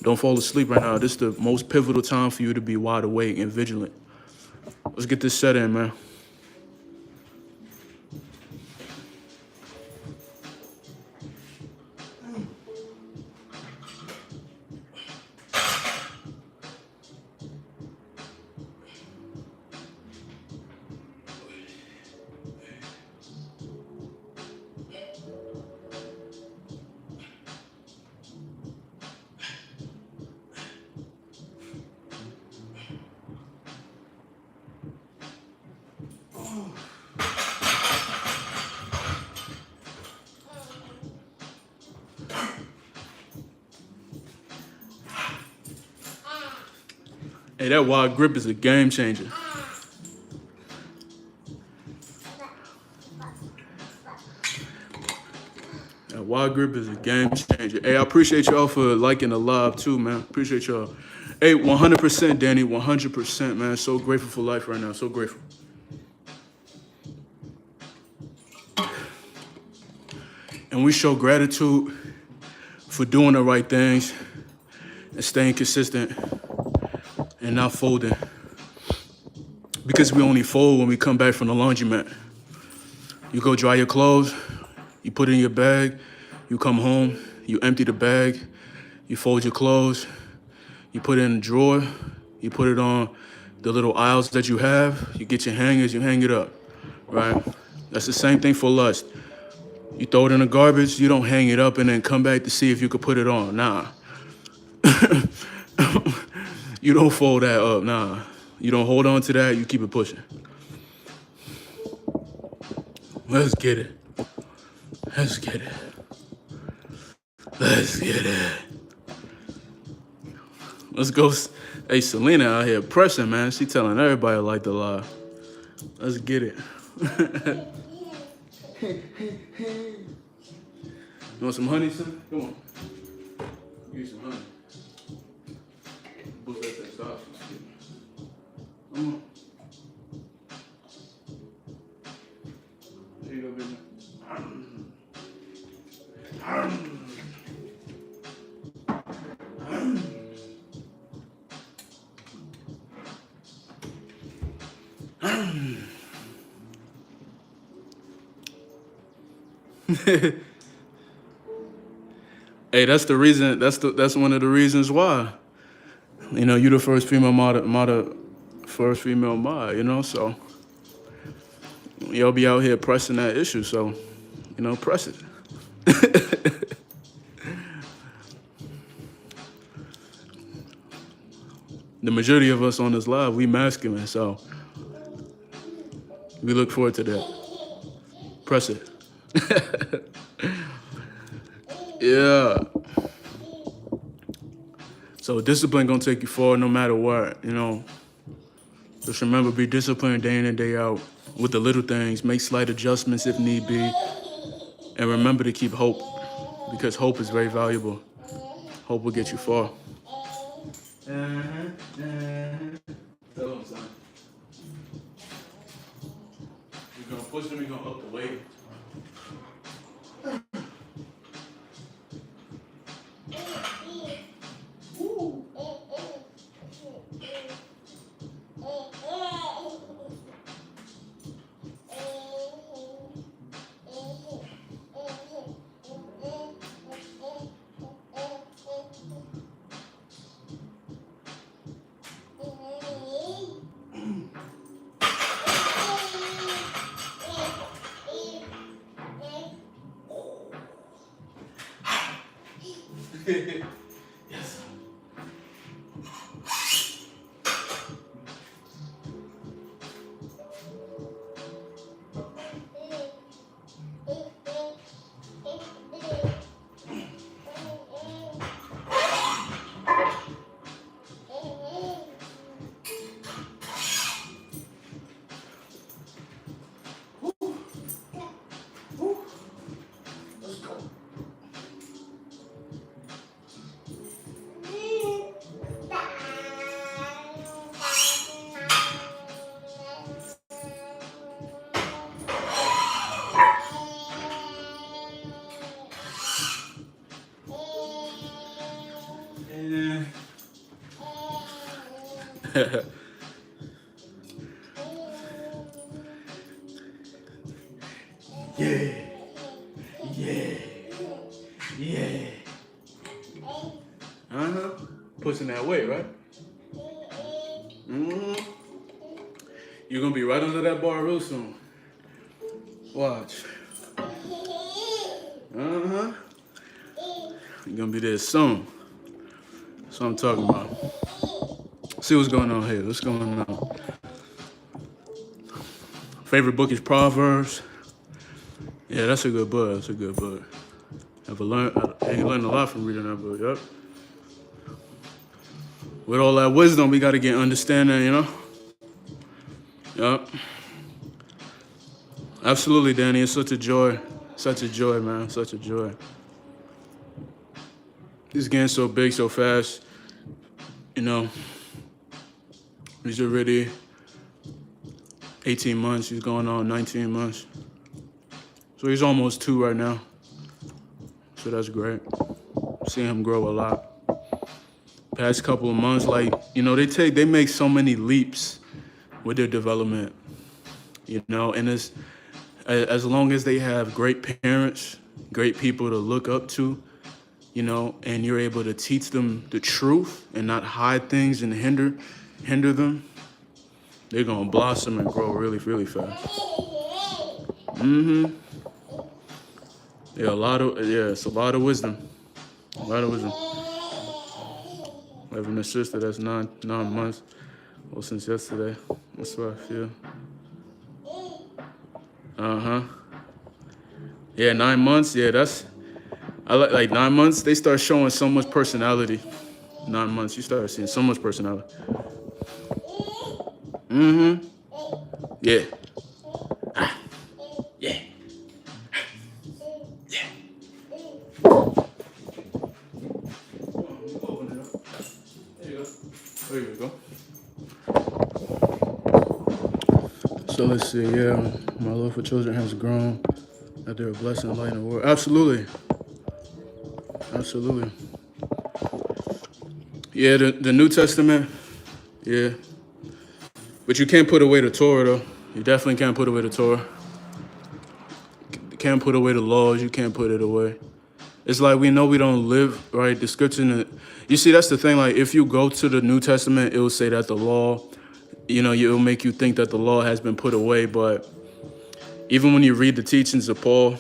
Speaker 1: Don't fall asleep right now. This is the most pivotal time for you to be wide awake and vigilant. Let's get this set in, man. Hey, that wide grip is a game changer. That wide grip is a game changer. Hey, I appreciate y'all for liking the live too, man. Appreciate y'all. Hey, 100%, Danny, 100%, man. So grateful for life right now. So grateful. And we show gratitude for doing the right things and staying consistent and not folding. Because we only fold when we come back from the laundromat. You go dry your clothes, you put it in your bag, you come home, you empty the bag, you fold your clothes, you put it in the drawer, you put it on the little aisles that you have, you get your hangers, you hang it up, right? That's the same thing for lust. You throw it in the garbage, you don't hang it up and then come back to see if you could put it on. Nah. You don't fold that up, nah. You don't hold on to that, you keep it pushing. Let's get it. Let's get it. Let's get it. Let's go. Hey, Selena out here pressing, man. She telling everybody like the lie. Let's get it. You want some honey, son? Come on. Give you some honey. Boost that testosterone. Come on. Here you go, baby. Hey, that's the reason. That's one of the reasons why. You know, you the first female first female mod. You know, so y'all be out here pressing that issue. So, you know, press it. The majority of us on this live, we masculine, so we look forward to that. Press it. Yeah. So discipline gonna take you forward no matter what, you know. Just remember, be disciplined day in and day out with the little things. Make slight adjustments if need be. And remember to keep hope, because hope is very valuable. Hope will get you far. Tell him, son. We're gonna push them, we're gonna up the weight. Yes. Let's go. Yeah. Yeah. Yeah. Pushing that weight, right? You're gonna be right under that bar real soon. Watch. You're gonna be there soon. That's what I'm talking about. See what's going on here. What's going on? Favorite book is Proverbs. Yeah, that's a good book. That's a good book. You learned a lot from reading that book. Yep. With all that wisdom, we got to get understanding, you know? Yep. Absolutely, Danny. It's such a joy. Such a joy, man. Such a joy. It's getting so big so fast. You know, he's already 18 months. He's going on 19 months. So he's almost 2 right now. So that's great. Seeing him grow a lot. Past couple of months, like, you know, they make so many leaps with their development, you know, and as long as they have great parents, great people to look up to, you know, and you're able to teach them the truth and not hide things and hinder them, they're gonna blossom and grow really, really fast. Yeah, it's a lot of wisdom. A lot of wisdom. Having a sister that's 9 months, well, since yesterday. That's what I feel. Yeah, 9 months. Yeah, I like 9 months. They start showing so much personality. 9 months, you start seeing so much personality. Yeah. Yeah. Yeah. There you go. So let's see. Yeah, my love for children has grown. That they're a blessing, light in the world. Absolutely, absolutely. Yeah, the New Testament. Yeah, but you can't put away the Torah though. You definitely can't put away the Torah. You can't put away the laws. You can't put it away. It's like we know we don't live right. The scripture, you see, that's the thing. Like if you go to the New Testament, it will say that the law, it'll make you think that the law has been put away. But even when you read the teachings of Paul,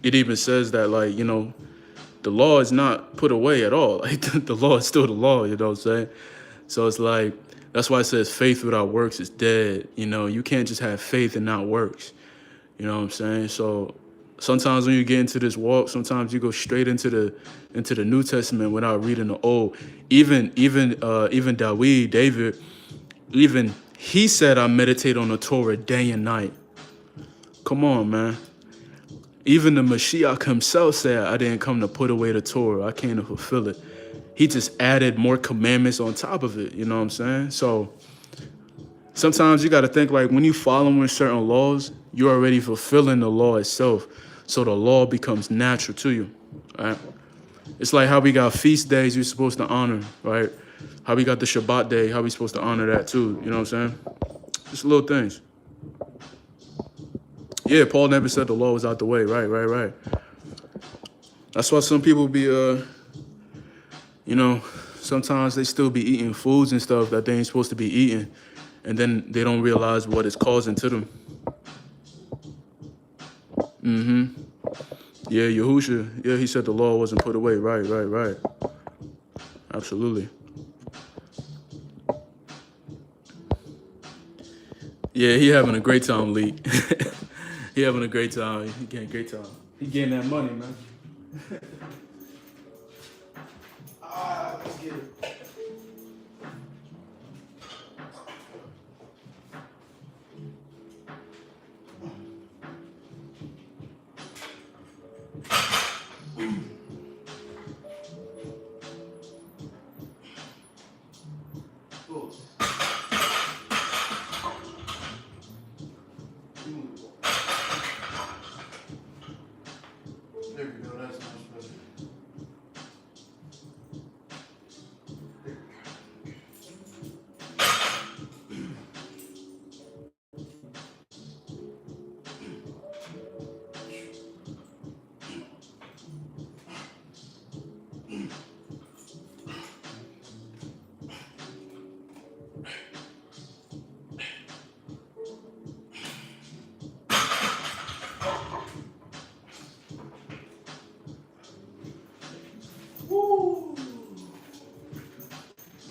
Speaker 1: it even says that like, the law is not put away at all. Like the law is still the law, you know what I'm saying? So it's like, that's why it says faith without works is dead. You can't just have faith and not works. You know what I'm saying? So sometimes when you get into this walk, sometimes you go straight into the New Testament without reading the Old. Even David, even he said, I meditate on the Torah day and night. Come on, man. Even the Mashiach himself said, I didn't come to put away the Torah. I came to fulfill it. He just added more commandments on top of it. You know what I'm saying? So sometimes you got to think like when you following certain laws, you're already fulfilling the law itself. So the law becomes natural to you, right? It's like how we got feast days you're supposed to honor, right? How we got the Shabbat day, how we supposed to honor that too. You know what I'm saying? Just little things. Yeah, Paul never said the law was out the way. Right. That's why some people be, sometimes they still be eating foods and stuff that they ain't supposed to be eating. And then they don't realize what it's causing to them. Yeah, Yahusha. Yeah, he said the law wasn't put away. Right. Absolutely. Yeah, he having a great time, Lee. He having a great time. He getting a great time. He getting that money, man. Let's get it. There we go, that's much better.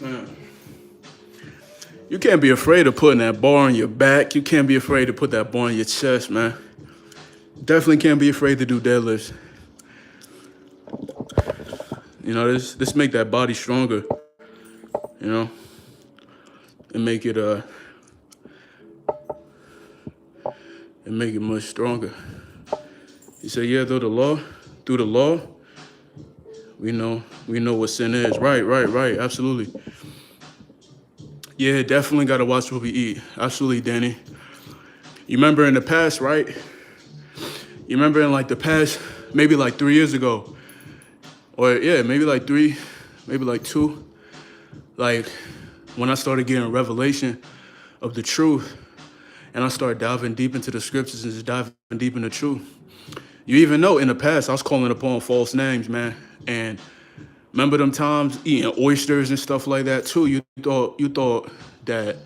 Speaker 1: Man. You can't be afraid of putting that bar on your back. You can't be afraid to put that bar on your chest, man. Definitely can't be afraid to do deadlifts. This make that body stronger. And make it much stronger. He said, yeah, through the law, we know what sin is. Right. Absolutely. Yeah, definitely got to watch what we eat. Absolutely, Danny. You remember in the past, right? You remember in like the past, maybe like 3 years ago, or yeah, maybe like 3, maybe like 2, like when I started getting a revelation of the truth and I started diving deep into the scriptures and just diving deep into the truth. You even know in the past, I was calling upon false names, man. And remember them times eating oysters and stuff like that too? You thought that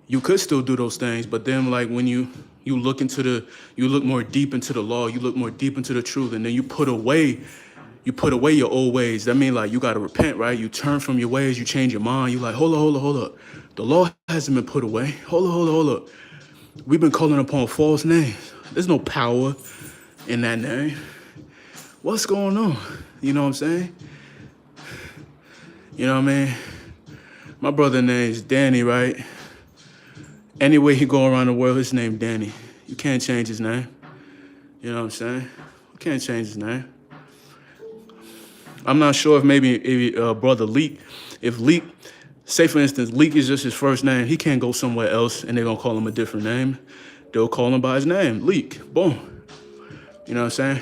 Speaker 1: you could still do those things, but then like when you look more deep into the law, you look more deep into the truth, and then you put away your old ways. That means like you gotta repent, right? You turn from your ways, you change your mind. You like, hold up. The law hasn't been put away. Hold up. We've been calling upon false names. There's no power in that name. What's going on? You know what I'm saying? You know what I mean? My brother name's Danny, right? Anyway he go around the world, his name Danny. You can't change his name. You know what I'm saying? You can't change his name. I'm not sure if maybe brother Leak, if Leak Say for instance, Leak is just his first name. He can't go somewhere else and they're gonna call him a different name. They'll call him by his name, Leak. Boom. You know what I'm saying?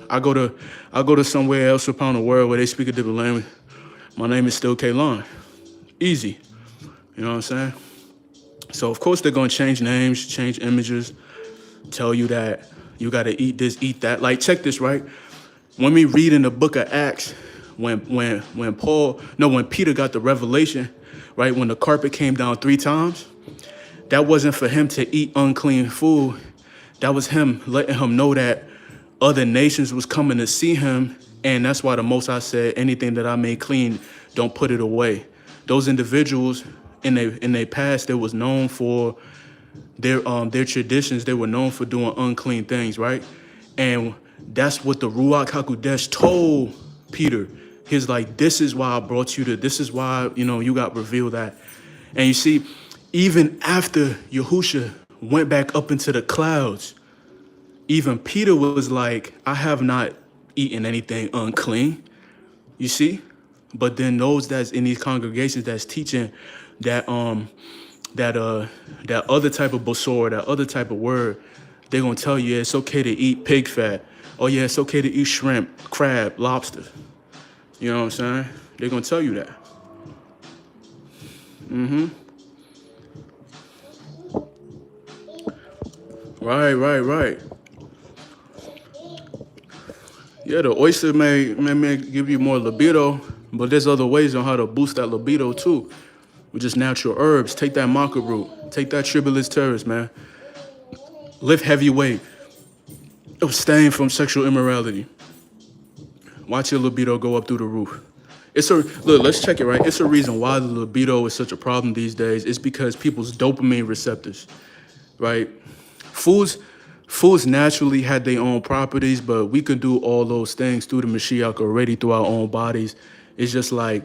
Speaker 1: I go to somewhere else upon the world where they speak a different language. My name is still Kalon. Easy. You know what I'm saying? So of course they're gonna change names, change images, tell you that you gotta eat this, eat that. Like check this, right? When we read in the book of Acts, when Peter got the revelation, right? When the carpet came down 3 times, that wasn't for him to eat unclean food. That was him letting him know that other nations was coming to see him. And that's why the Most High said, anything that I made clean, don't put it away. Those individuals in their past, they was known for their traditions. They were known for doing unclean things, right? And that's what the Ruach HaKodesh told Peter. He's like, this is why I brought you to, this is why, you got revealed that. And you see, even after Yahusha went back up into the clouds, even Peter was like, I have not eaten anything unclean, you see? But then those that's in these congregations that's teaching that that other type of basor, that other type of word, they're gonna tell you, yeah, it's okay to eat pig fat. Oh yeah, it's okay to eat shrimp, crab, lobster. You know what I'm saying? They're gonna tell you that. Right. Yeah, the oyster may give you more libido, but there's other ways on how to boost that libido too. With just natural herbs. Take that maca root. Take that tribulus terris, man. Lift heavy weight. Abstain from sexual immorality. Watch your libido go up through the roof. Look, let's check it, right? It's a reason why the libido is such a problem these days. It's because people's dopamine receptors, right? Foods naturally had their own properties, but we could do all those things through the Mashiach already through our own bodies. It's just like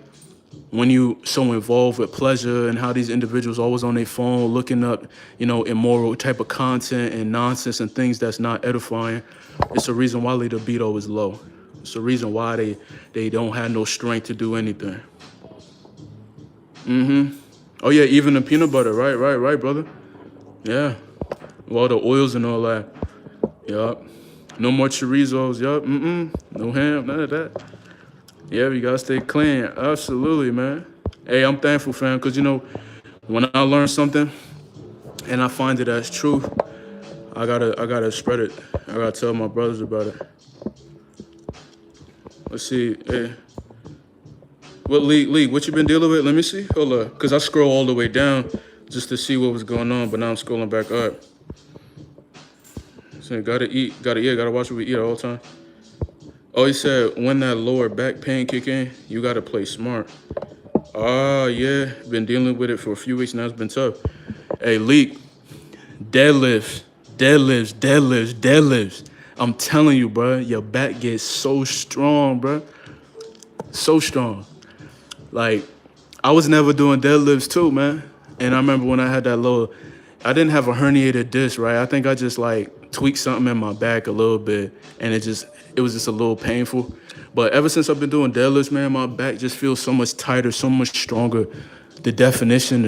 Speaker 1: when you so involved with pleasure and how these individuals always on their phone looking up, immoral type of content and nonsense and things that's not edifying. It's a reason why their libido is low. It's a reason why they don't have no strength to do anything. Oh yeah, even the peanut butter, right, brother. Yeah. All the oils and all that. Yup. No more chorizos. Yup. No ham. None of that. Yeah, we gotta stay clean. Absolutely, man. Hey, I'm thankful, fam, because when I learn something and I find it as truth, I gotta spread it. I gotta tell my brothers about it. Let's see. Hey. What Lee, what you been dealing with? Let me see. Hold up. Cause I scroll all the way down just to see what was going on, but now I'm scrolling back up. So gotta watch what we eat all the time. Oh, he said when that lower back pain kick in, you gotta play smart. Yeah, been dealing with it for a few weeks now. It's been tough. Hey, Leak, deadlifts. I'm telling you, bro, your back gets so strong, bro. So strong. Like, I was never doing deadlifts too, man. And I remember when I had I didn't have a herniated disc, right? I think I just tweaked something in my back a little bit, and it was just a little painful. But ever since I've been doing deadlifts, man, my back just feels so much tighter, so much stronger. The definition,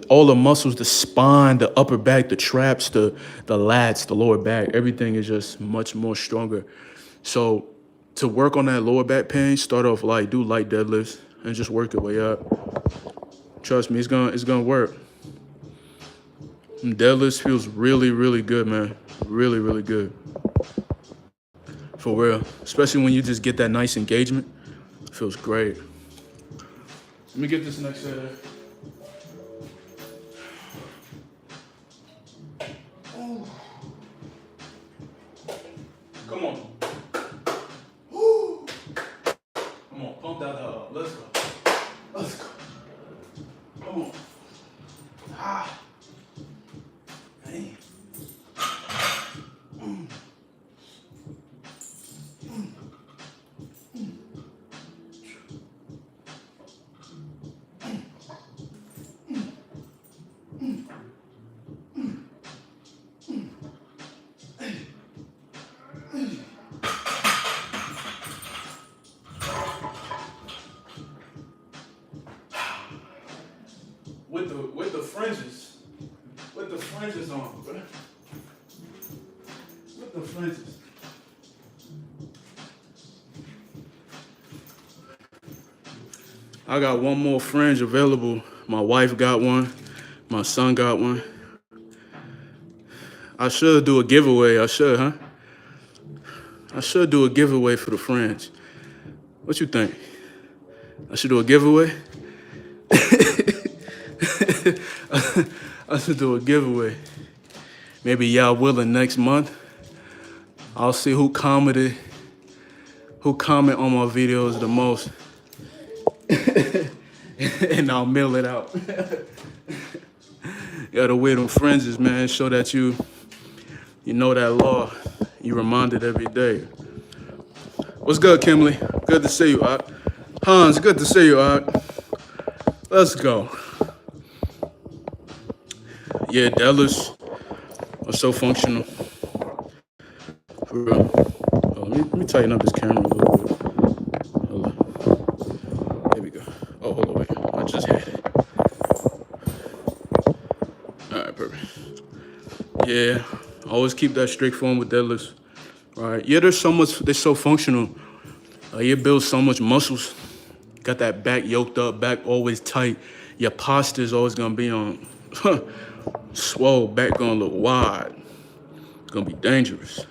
Speaker 1: all the muscles, the spine, the upper back, the traps, the lats, the lower back, everything is just much more stronger. So to work on that lower back pain, start off do light deadlifts and just work your way up. Trust me, it's gonna work. And deadlifts feels really, really good, man. Really, really good. For real. Especially when you just get that nice engagement. It feels great. Let me get this next set. Come on. Woo. Come on, pump that up. Let's go. Come on. Hey. fringes. With the fringes on, bro. With the fringes. I got one more fringe available. My wife got one. My son got one. I should do a giveaway. I should, huh? I should do a giveaway for the fringe. What you think? I should do a giveaway? I should do a giveaway. Maybe y'all willing next month. I'll see who comment on my videos the most. And I'll mail it out. You gotta wear them fringes, man. Show that you know that law. You reminded every day. What's good, Kimley? Good to see you, Art. Hans, good to see you, Art. Let's go. Yeah, Dallas are so functional. For real. Oh, let me tighten up this camera a little bit. Hold on. There we go. Oh, hold on, wait. I just had it. All right, perfect. Yeah, always keep that strict form with deadlifts. Right? Yeah, they're so functional. You build so much muscles. Got that back yoked up, back always tight. Your posture is always gonna be on swole, back gonna look wide. It's gonna be dangerous.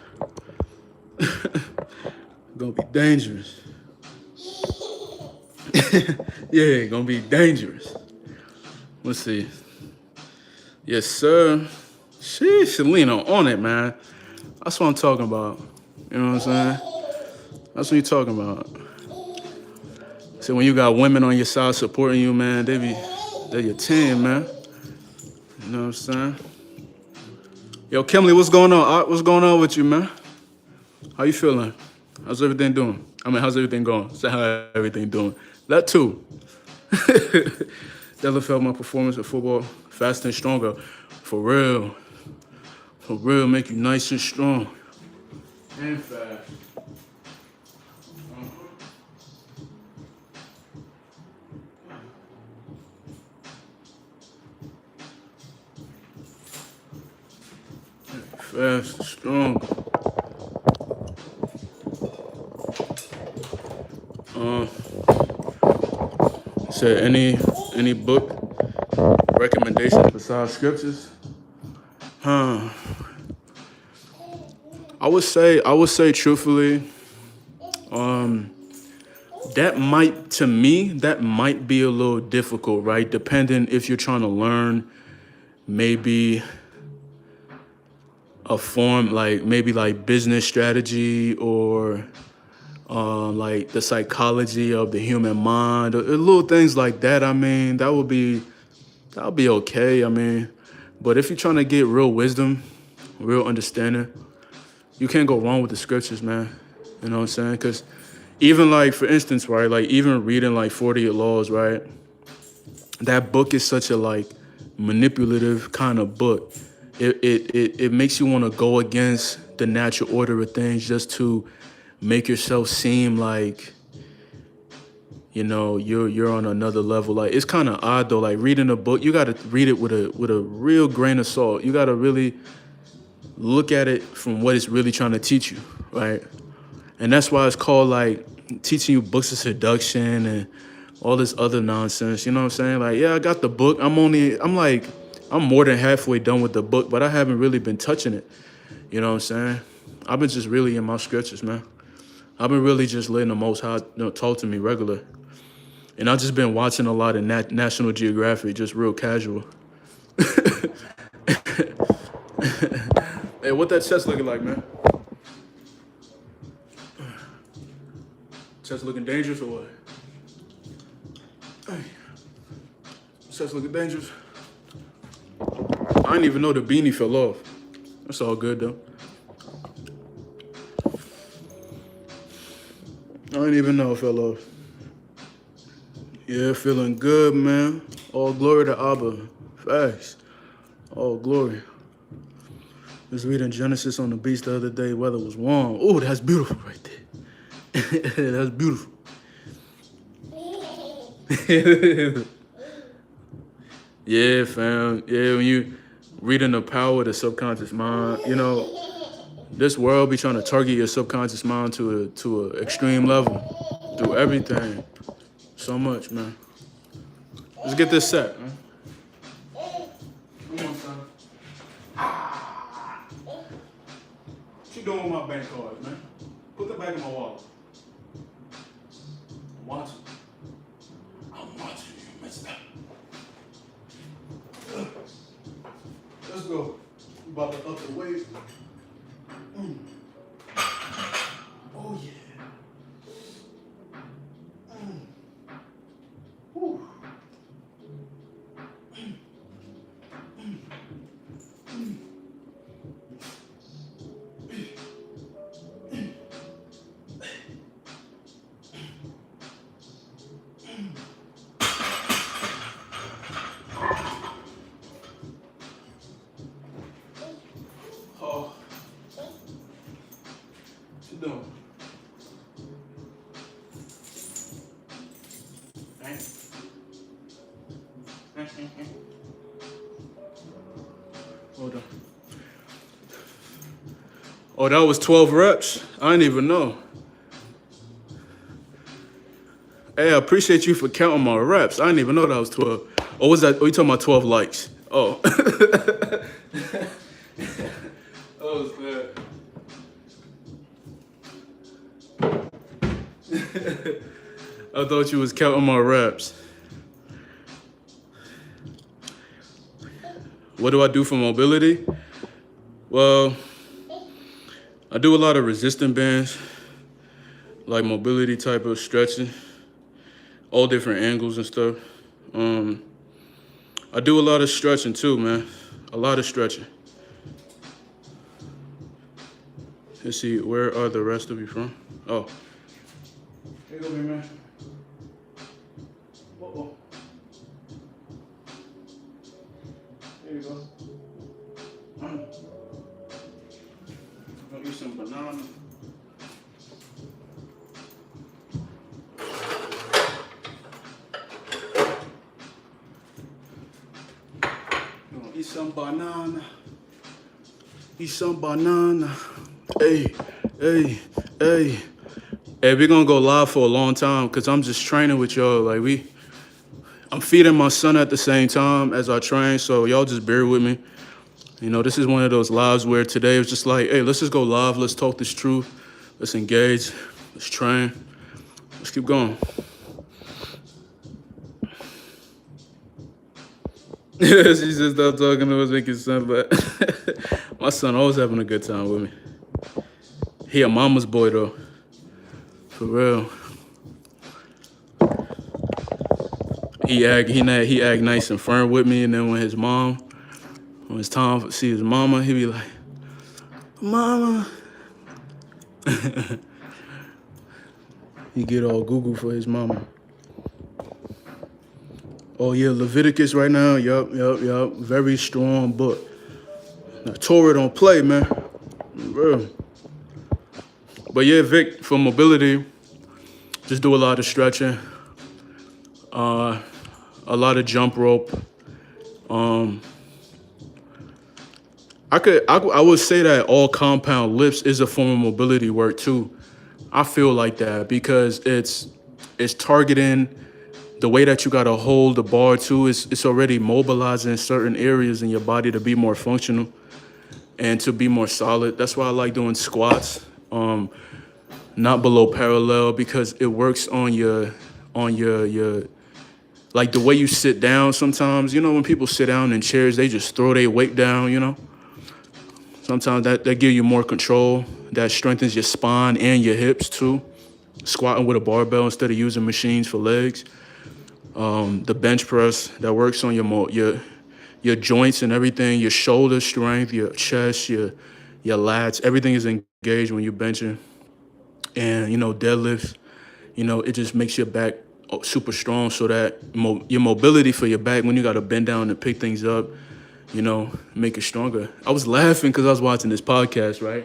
Speaker 1: Gonna be dangerous. Yeah, gonna be dangerous. Let's see. Yes, sir. Sheesh, Selena on it, man. That's what I'm talking about. You know what I'm saying? That's what you're talking about. So when you got women on your side supporting you, man, they're your team, man. You know what I'm saying? Yo, Kimley, what's going on? What's going on with you, man? How you feeling? How's everything doing? How's everything going? Say how everything doing. That too. Never felt my performance in football faster and stronger. For real. For real, make you nice and strong. And fast. Fast, strong. Said any book recommendations besides scriptures? I would say truthfully, that might be a little difficult, right? Depending if you're trying to learn maybe a form like business strategy or like the psychology of the human mind, or little things like that. That would be okay. But if you're trying to get real wisdom, real understanding, you can't go wrong with the scriptures, man. You know what I'm saying? Because even for instance, right, even reading 48 Laws, right? That book is such a manipulative kind of book. It makes you want to go against the natural order of things just to make yourself seem like, you're on another level. It's kind of odd though. Reading a book, you got to read it with a real grain of salt. You got to really look at it from what it's really trying to teach you, right? And that's why it's called teaching you books of seduction and all this other nonsense. You know what I'm saying? Yeah, I got the book. I'm more than halfway done with the book, but I haven't really been touching it. You know what I'm saying? I've been just really in my scriptures, man. I've been really just letting the Most High talk to me regular. And I've just been watching a lot of National Geographic, just real casual. Hey, what that chest looking like, man? Chest looking dangerous or what? Hey, chest looking dangerous? I didn't even know the beanie fell off. That's all good, though. I didn't even know it fell off. Yeah, feeling good, man. All glory to Abba. Facts. All glory. Was reading Genesis on the beach the other day. Weather was warm. Oh, that's beautiful right there. That's beautiful. Yeah, fam. Yeah, when you reading the power of the subconscious mind, this world be trying to target your subconscious mind to a extreme level through everything. So much, man. Let's get this set, man. Come on, son. What you doing with my bank cards, man? Put them back in my wallet. I'm watching. I'm watching you, mister. Let's go. We about to up the weight. Oh, yeah. Whew. Oh, what you doing? Hold on. Oh, that was 12 reps? I didn't even know. Hey, I appreciate you for counting my reps. I didn't even know that was 12. Or was that? Oh, you talking about 12 likes? Oh. That was good. I thought you was counting my reps. What do I do for mobility? Well, I do a lot of resistant bands, like mobility type of stretching, all different angles and stuff. I do a lot of stretching too, man. A lot of stretching. Let's see, where are the rest of you from? Oh. Here you go, man. Uh-oh. There you go. Gonna eat some banana. Gonna eat some banana. Eat some banana. Hey, hey, hey. Hey, we're gonna go live for a long time because I'm just training with y'all. Like I'm feeding my son at the same time as I train, so y'all just bear with me. This is one of those lives where today it's just like, hey, let's just go live. Let's talk this truth. Let's engage. Let's train. Let's keep going. She just stopped talking to us, making son, but my son always having a good time with me. He a mama's boy though, for real. He act nice and firm with me, and then when it's time to see his mama, he be like, "Mama." He get all Google for his mama. Oh yeah, Leviticus right now. Yup. Very strong book. Now Torah don't play, man. Real. But yeah, Vic, for mobility, just do a lot of stretching. A lot of jump rope. I would say that all compound lifts is a form of mobility work too. I feel like that because it's targeting the way that you gotta hold the bar too. It's already mobilizing certain areas in your body to be more functional and to be more solid. That's why I like doing squats, not below parallel, because it works on your like the way you sit down sometimes. When people sit down in chairs, they just throw their weight down. Sometimes that gives you more control. That strengthens your spine and your hips too. Squatting with a barbell instead of using machines for legs. The bench press that works on your joints and everything, your shoulder strength, your chest, your lats. Everything is engaged when you're benching. And deadlifts. It just makes your back super strong, so that your mobility for your back when you got to bend down and pick things up, make it stronger. I was laughing because I was watching this podcast, right?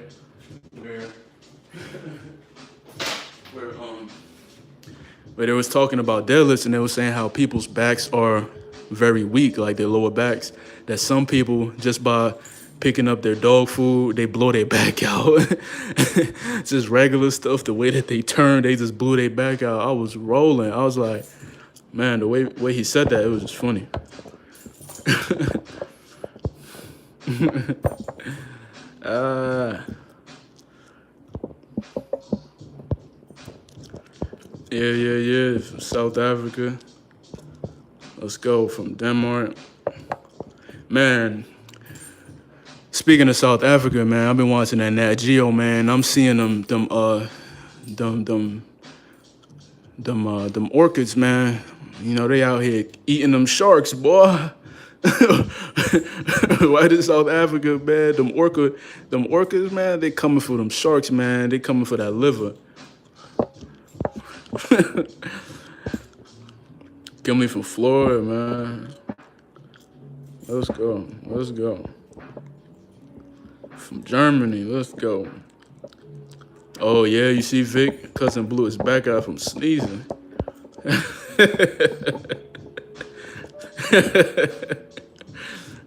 Speaker 1: Where they was talking about deadlifts, and they were saying how people's backs are very weak, like their lower backs, that some people just by picking up their dog food, they blow their back out. Just regular stuff, the way that they turn, they just blew their back out. I was rolling. I was like, man, the way he said that, it was just funny. Yeah. From South Africa. Let's go from Denmark. Man, speaking of South Africa, man, I've been watching that Nat Geo, man. I'm seeing them orchids, man. You know, they out here eating them sharks, boy. Right in South Africa, man. Them orchids, man, they coming for them sharks, man. They coming for that liver. Coming from Florida, man. Let's go. From Germany, let's go. Oh yeah, you see Vic, cousin blew his back out from sneezing.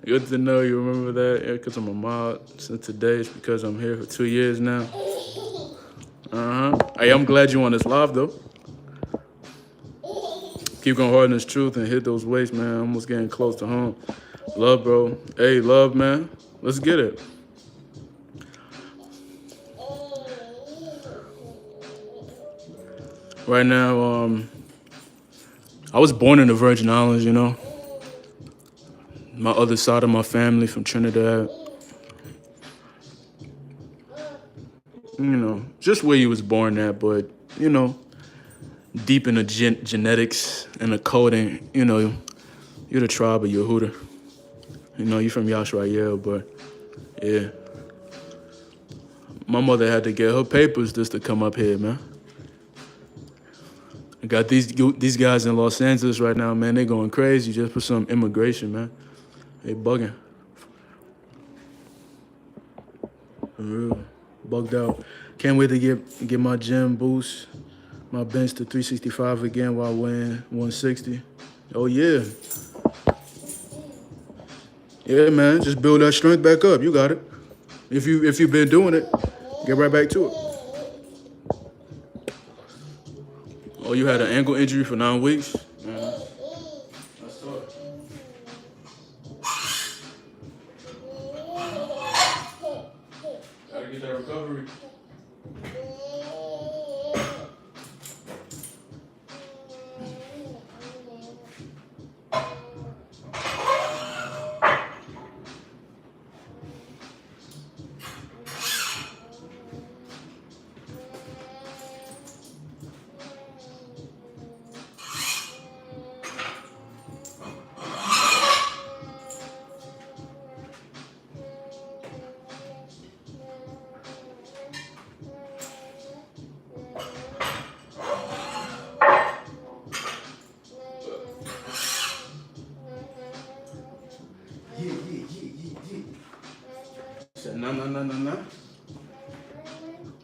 Speaker 1: Good to know you remember that. Yeah, because I'm a mod since today. It's because I'm here for 2 years now. Hey, I'm glad you on this live though. Keep going hard in this truth and hit those weights, man. Almost getting close to home. Love, bro. Hey, love, man. Let's get it. Right now, I was born in the Virgin Islands, you know. My other side of my family from Trinidad. You know, just where you was born at, but, you know, deep in the genetics and the coding, you know, you're the tribe of Yehuda. You know, you're from Yashrael, but yeah. My mother had to get her papers just to come up here, man. I got these guys in Los Angeles right now, man. They going crazy just for some immigration, man. They bugging. For real. Bugged out. Can't wait to get my gym boost, my bench to 365 again while weighing 160. Oh yeah. Yeah, man. Just build that strength back up. You got it. If you've been doing it, get right back to it. Oh, you had an ankle injury for 9 weeks? Man, that's tough. Gotta get that recovery. Said na. Banana.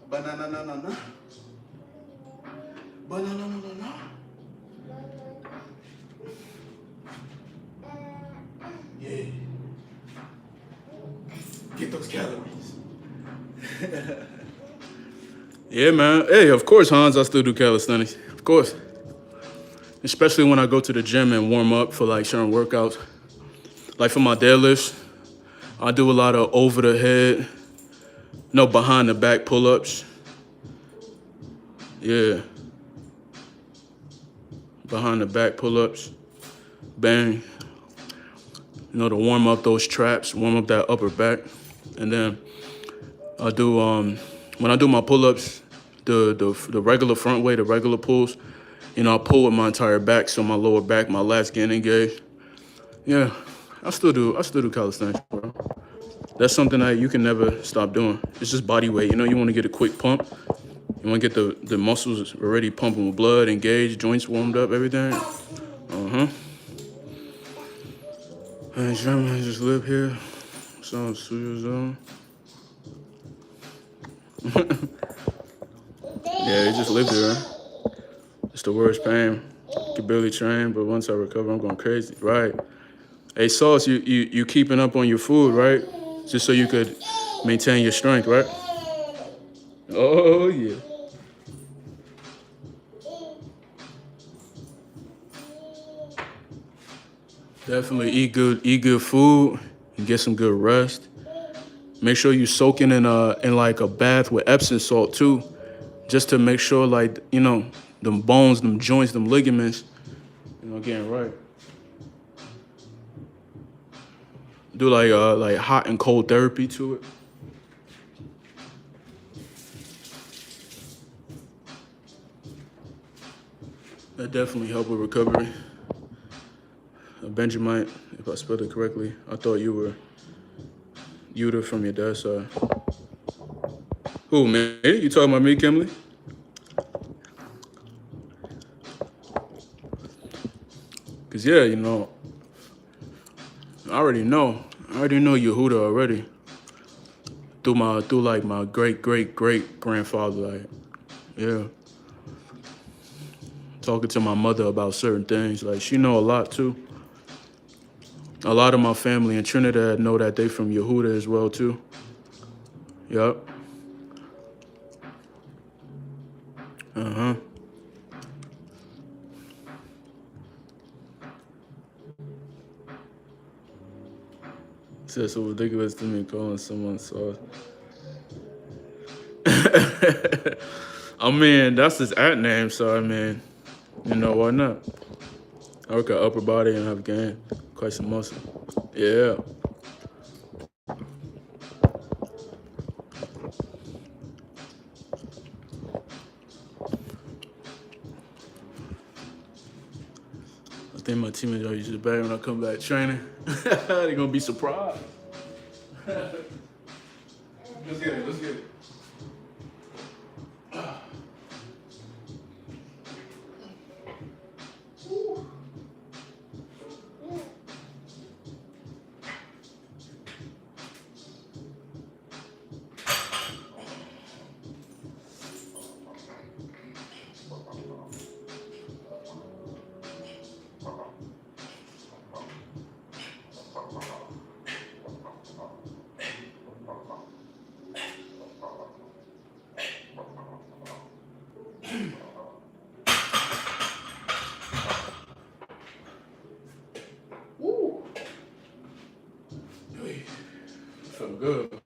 Speaker 1: Banana. Yeah. Get those calories. Yeah, man. Hey, of course, Hans, I still do calisthenics. Of course. Especially when I go to the gym and warm up for like certain workouts. Like for my deadlifts, I do a lot of over the head, behind the back pull-ups. Yeah. Behind the back pull-ups. Bang. To warm up those traps, warm up that upper back. And then I do, when I do my pull-ups, the regular front way, the regular pulls, I pull with my entire back so my lower back, my lats getting engaged. Yeah, I still do calisthenics, bro. That's something that you can never stop doing. It's just body weight. You want to get a quick pump. You want to get the muscles already pumping with blood, engaged, joints warmed up, everything. And I just live here. So 2 years old. Yeah, he just lived here. It's the worst pain. Can barely train, but once I recover, I'm going crazy. Right. Hey, Sauce, you keeping up on your food, right? Just so you could maintain your strength, right? Oh yeah. Definitely eat good food, and get some good rest. Make sure you soaking in like a bath with Epsom salt too, just to make sure like them bones, them joints, them ligaments, getting right. Do like hot and cold therapy to it. That definitely help with recovery. Benjamin, if I spelled it correctly, I thought you were Yuta from your dad's side. Who, man? You talking about me, Kimberly? Cause yeah, I already know. I already know Yehuda already. Through like my great grandfather, like, yeah. Talking to my mother about certain things. Like she know a lot too. A lot of my family in Trinidad know that they from Yehuda as well too. Yup. Uh-huh. It's just so ridiculous to me calling someone sauce. I mean, that's his at name, so I mean, why not? I work at upper body and have gained quite some muscle. Yeah. I think my teammates are usually better when I come back training. They're gonna be surprised. Let's get it. Let's get it. Woo. Felt good.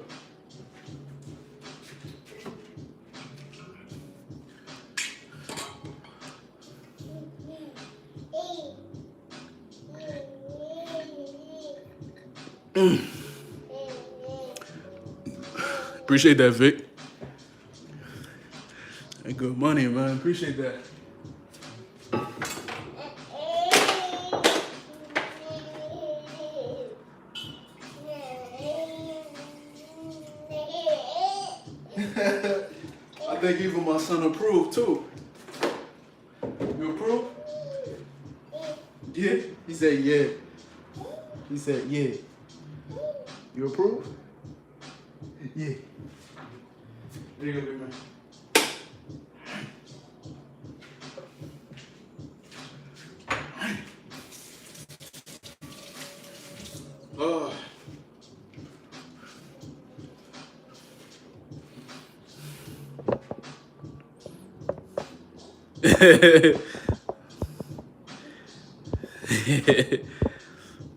Speaker 1: Appreciate that, Vic. Hey, good money, man. Appreciate that. I think even my son approved too. You approve? Yeah. He said yeah. He said yeah. You approve? Yeah. There you go, big man. Oh.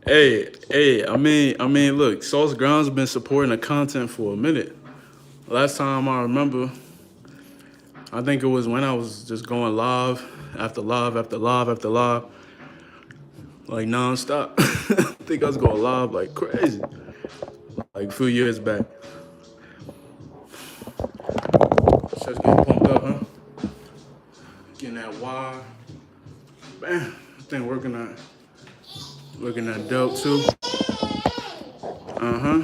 Speaker 1: Hey, look, Sauce Ground's been supporting the content for a minute. Last time I remember, I think it was when I was just going live after live after live after live, like nonstop. I think I was going live like crazy, like a few years back. Just getting pumped up, huh? Getting that wire. Bam. I think working that delt too. Uh-huh.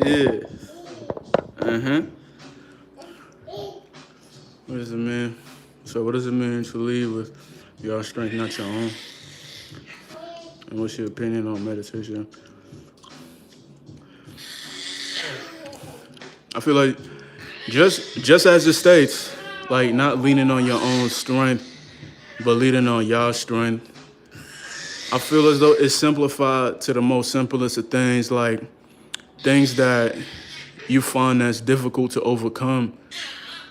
Speaker 1: Yeah. Uh-huh. What does it mean? So what does it mean to lead with Your strength, not your own. And what's your opinion on meditation? I feel like just as it states, like not leaning on your own strength, but leaning on Yah's strength. I feel as though it's simplified to the most simplest of things, like things that you find that's difficult to overcome,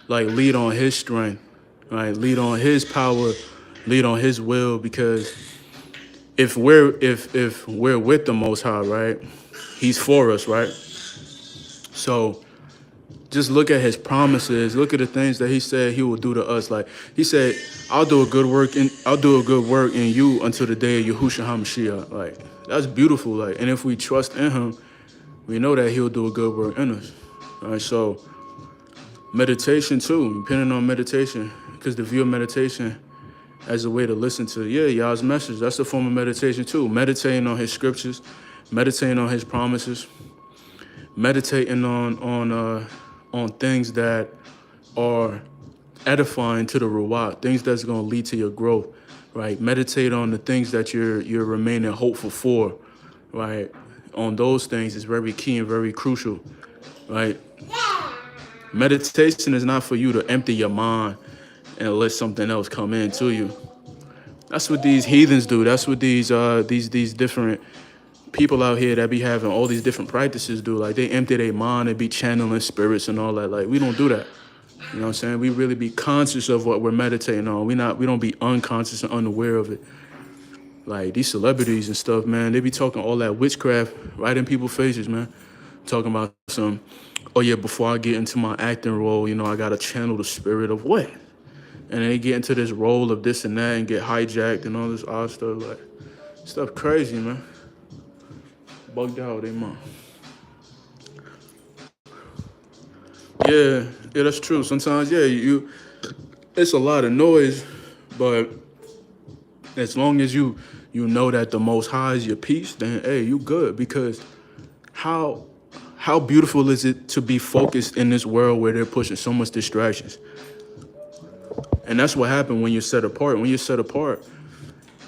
Speaker 1: like lead on his strength, right? Lead on his power, lead on his will, because if we're with the Most High, right, he's for us, right? So just look at his promises. Look at the things that he said he will do to us. Like he said, I'll do a good work in you until the day of Yahushua HaMashiach. Like that's beautiful. Like, and if we trust in him, we know that he'll do a good work in us. All right. So meditation too, depending on meditation, because the view of meditation as a way to listen to Yah's message. That's a form of meditation too. Meditating on his scriptures, meditating on his promises, meditating on things that are edifying to the ruach, things that's going to lead to your growth, right? Meditate on the things that you're remaining hopeful for, right? On those things is very key and very crucial, right? Meditation is not for you to empty your mind and let something else come into you. That's what these heathens do. That's what these different people out here that be having all these different practices do. Like they empty their mind and be channeling spirits and all that. Like we don't do that. You know what I'm saying? We really be conscious of what we're meditating on. We don't be unconscious and unaware of it. Like these celebrities and stuff, man, they be talking all that witchcraft right in people's faces, man. Talking about some, oh yeah, before I get into my acting role, I gotta channel the spirit of what? And then they get into this role of this and that and get hijacked and all this odd stuff. Like stuff crazy, man. Bugged out, they mom. Yeah, that's true. Sometimes, it's a lot of noise, but as long as you know that the Most High is your peace, then hey, you good. Because how beautiful is it to be focused in this world where they're pushing so much distractions? And that's what happened when you're set apart. When you're set apart,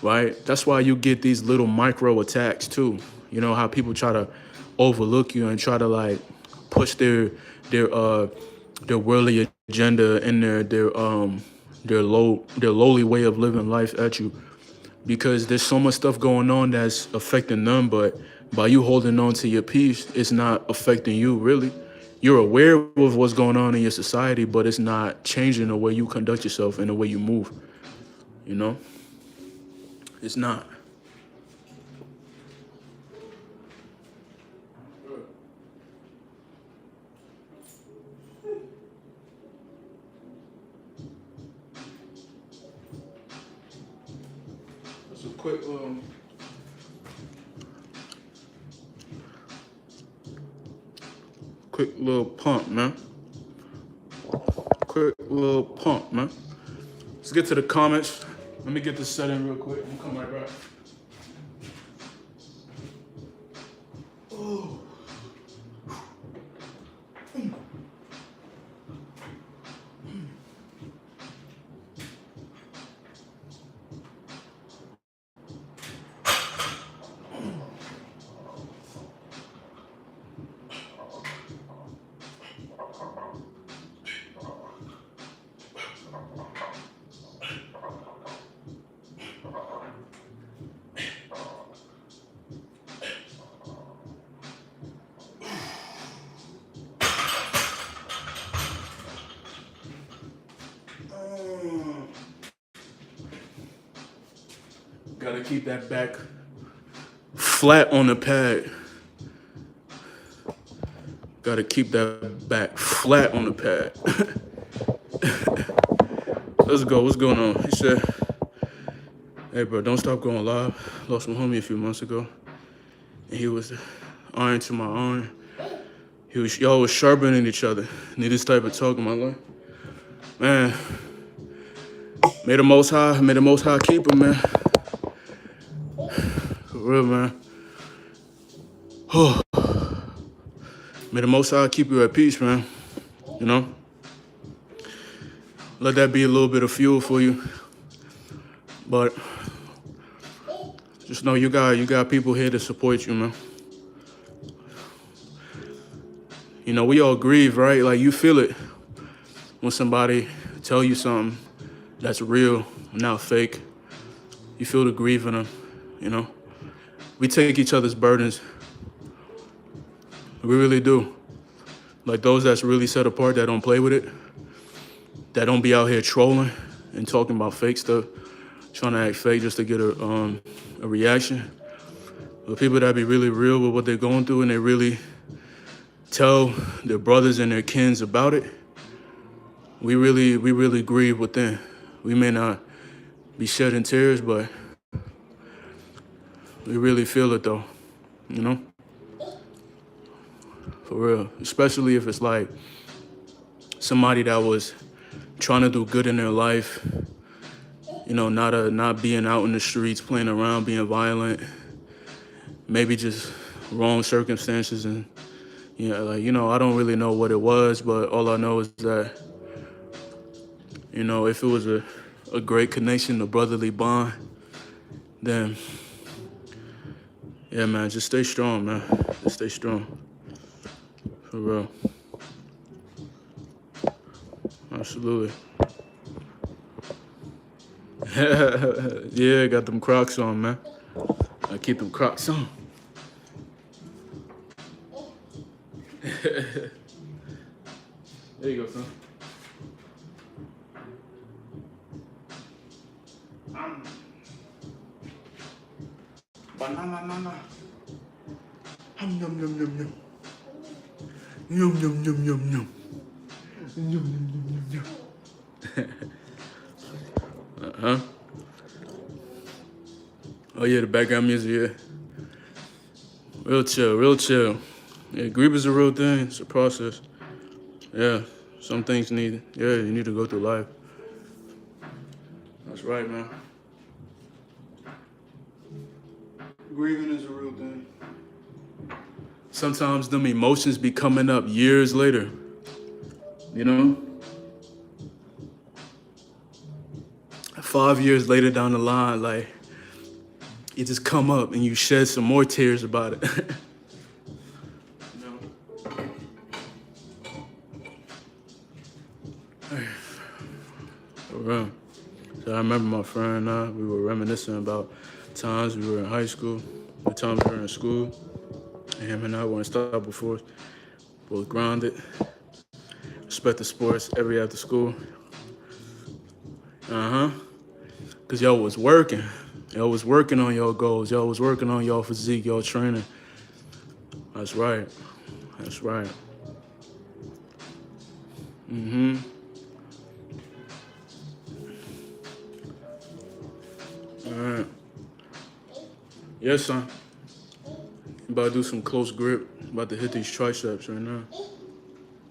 Speaker 1: right? That's why you get these little micro attacks too. You know how people try to overlook you and try to like push their worldly agenda and their lowly way of living life at you, because there's so much stuff going on that's affecting them, but by you holding on to your peace, it's not affecting you really. You're aware of what's going on in your society, but it's not changing the way you conduct yourself and the way you move. It's not. That's a quick little pump, man. Quick little pump, man. Let's get to the comments. Let me get this set in real quick. I'm gonna come right back. Oh. Gotta keep that back flat on the pad. Gotta keep that back flat on the pad. Let's go. What's going on? He said, hey, bro, don't stop going live. Lost my homie a few months ago. And he was iron to my iron. Y'all was sharpening each other. Need this type of talk in my life. Man, may the Most High keep him, man. For real, man. May the Most High keep you at peace, man. Let that be a little bit of fuel for you. But just know you got people here to support you, man. You know, we all grieve, right? Like, you feel it when somebody tell you something that's real, not fake. You feel the grief in them, you know? We take each other's burdens. We really do. Like, those that's really set apart, that don't play with it, that don't be out here trolling and talking about fake stuff, trying to act fake just to get a reaction. The people that be really real with what they're going through and they really tell their brothers and their kins about it, we really grieve within. We may not be shedding tears, but we really feel it though, you know? For real. Especially if it's like somebody that was trying to do good in their life, you know, not being out in the streets, playing around, being violent, maybe just wrong circumstances. And, you know, like, you know, I don't really know what it was, but all I know is that, you know, if it was a great connection, a brotherly bond, then, yeah, man, just stay strong, man. Just stay strong. For real. Absolutely. Yeah, got them Crocs on, man. I keep them Crocs on. There you go, son. Banana. Yum yum yum yum yum. Yum yum yum yum yum. Yum yum yum yum yum. Uh-huh. Oh yeah, the background music, yeah. Real chill, real chill. Yeah, grief is a real thing. It's a process. Yeah, some things you need to go through life. That's right, man. Grieving is a real thing. Sometimes them emotions be coming up years later, you know? 5 years later down the line, like, it just come up and you shed some more tears about it. You know? For real. So I remember my friend and I, we were reminiscing about times we were in high school, the times we were in school. And him and I weren't stop before, both grounded, respect the sports every after school. Cause y'all was working. Y'all was working on y'all goals. Y'all was working on y'all physique, y'all training. That's right. That's right. All right. Yes, son. About to do some close grip. About to hit these triceps right now.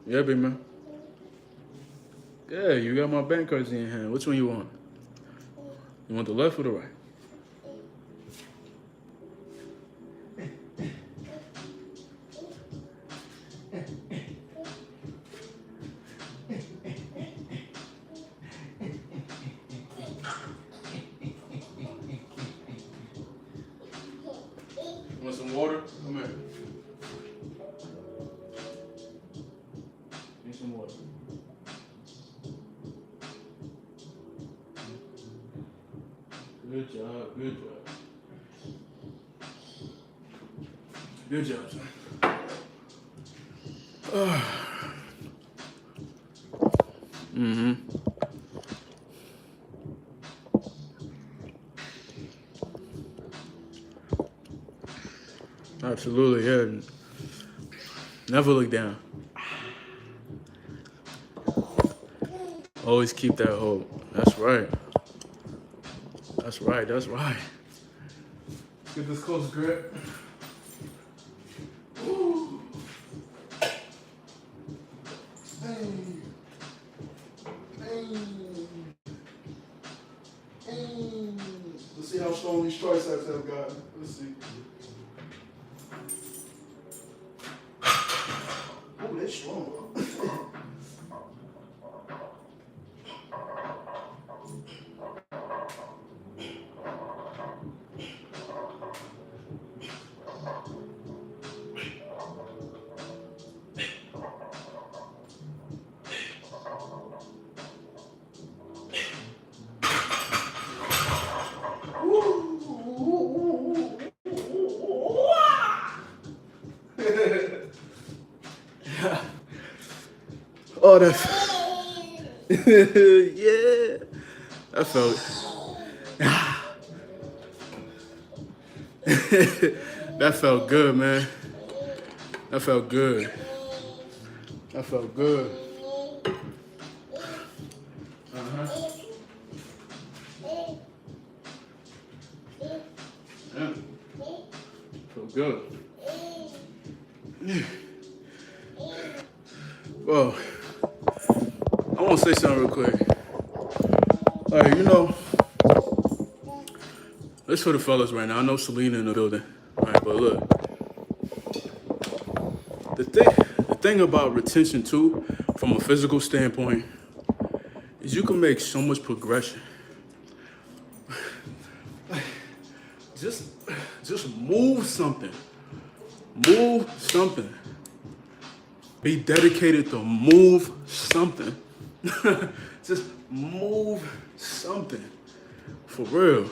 Speaker 1: Yeah, big man. Yeah, you got my bank cards in your hand. Which one you want? You want the left or the right? You want some water? Come here. Need some water. Good job, good job. Good job, son. Absolutely, yeah. Never look down. Always keep that hope. That's right. That's right, that's right. Let's get this close grip. Ooh. Hey. Let's see how strong these triceps have gotten. Let's see. Oh, they're strong. Oh, that. Yeah. That felt. That felt good, man. That felt good. That felt good. Uh-huh. Yeah. Felt good. Well, I want to say something real quick. Like, this for the fellas right now. I know Selena in the building. All right, but look, the thing, the thing about retention too, from a physical standpoint, is you can make so much progression. Just, just move something. Move something. Be dedicated to move something. Just move something. For real.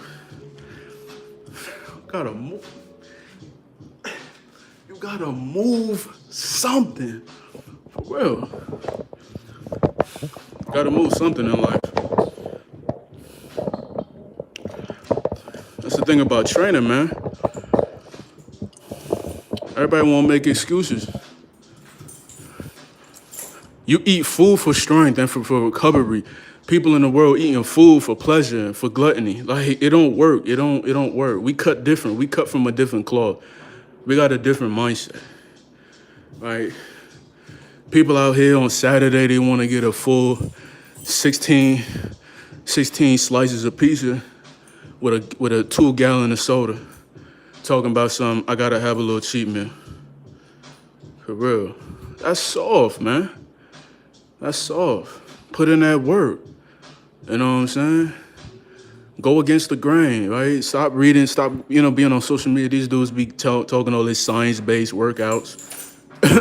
Speaker 1: Gotta move. You gotta move something. For real. Gotta move something in life. That's the thing about training, man. Everybody wanna make excuses. You eat food for strength and for recovery. People in the world eating food for pleasure, for gluttony. Like, it don't work. It don't work. We cut different. We cut from a different cloth. We got a different mindset. Right? People out here on Saturday, they want to get a full 16 slices of pizza with a 2-gallon of soda. Talking about something, I gotta have a little cheat meal. For real. That's soft, man. That's soft. Put in that work. You know what I'm saying? Go against the grain, right? Stop reading, stop, being on social media. These dudes be talking all this science-based workouts.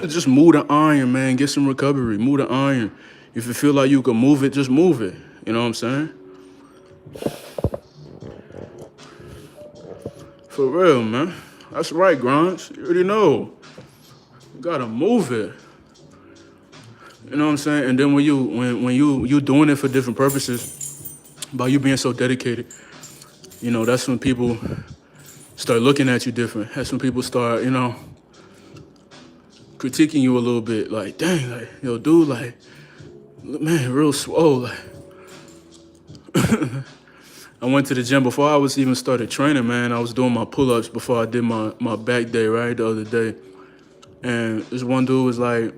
Speaker 1: Just move the iron, man. Get some recovery. Move the iron. If you feel like you can move it, just move it. You know what I'm saying? For real, man. That's right, Grimes. You already know. You gotta move it. You know what I'm saying? And then when you doing it for different purposes, by you being so dedicated, that's when people start looking at you different. That's when people start, critiquing you a little bit. Like, dang, like, yo, dude, like, man, real swole. Like, I went to the gym before I was even started training, man. I was doing my pull-ups before I did my back day, right, the other day. And this one dude was like,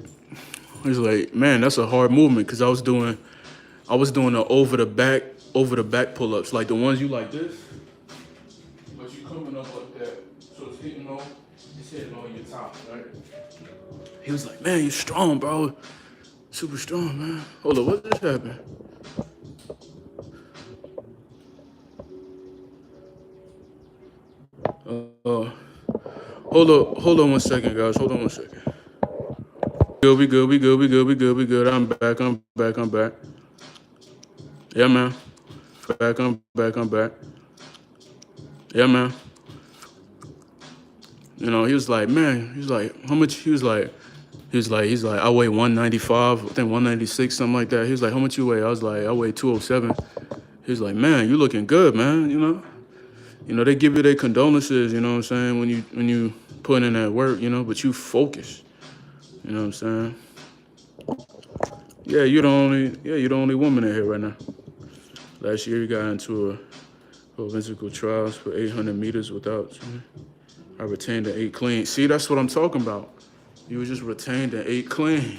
Speaker 1: man, that's a hard movement, because I was doing the over the back pull-ups, like the ones you like this, but you coming up like that, so it's hitting on your top, right? He was like, man, you strong, bro, super strong, man. Hold on, what just happened? Hold on 1 second, guys. Hold on 1 second. We good. I'm back. Yeah, man. I'm back. Yeah, man. He was like, man, how much? He's like, I weigh 195, I think 196, something like that. He was like, how much you weigh? I was like, I weigh 207. He was like, man, you looking good, man, they give you their condolences, you know what I'm saying, when you put in that work, but you focus, you know what I'm saying? Yeah, you're the only woman in here right now. Last year you got into a Olympic trials for 800 meters without, I retained an 8 clean. See, that's what I'm talking about. You just retained an 8 clean.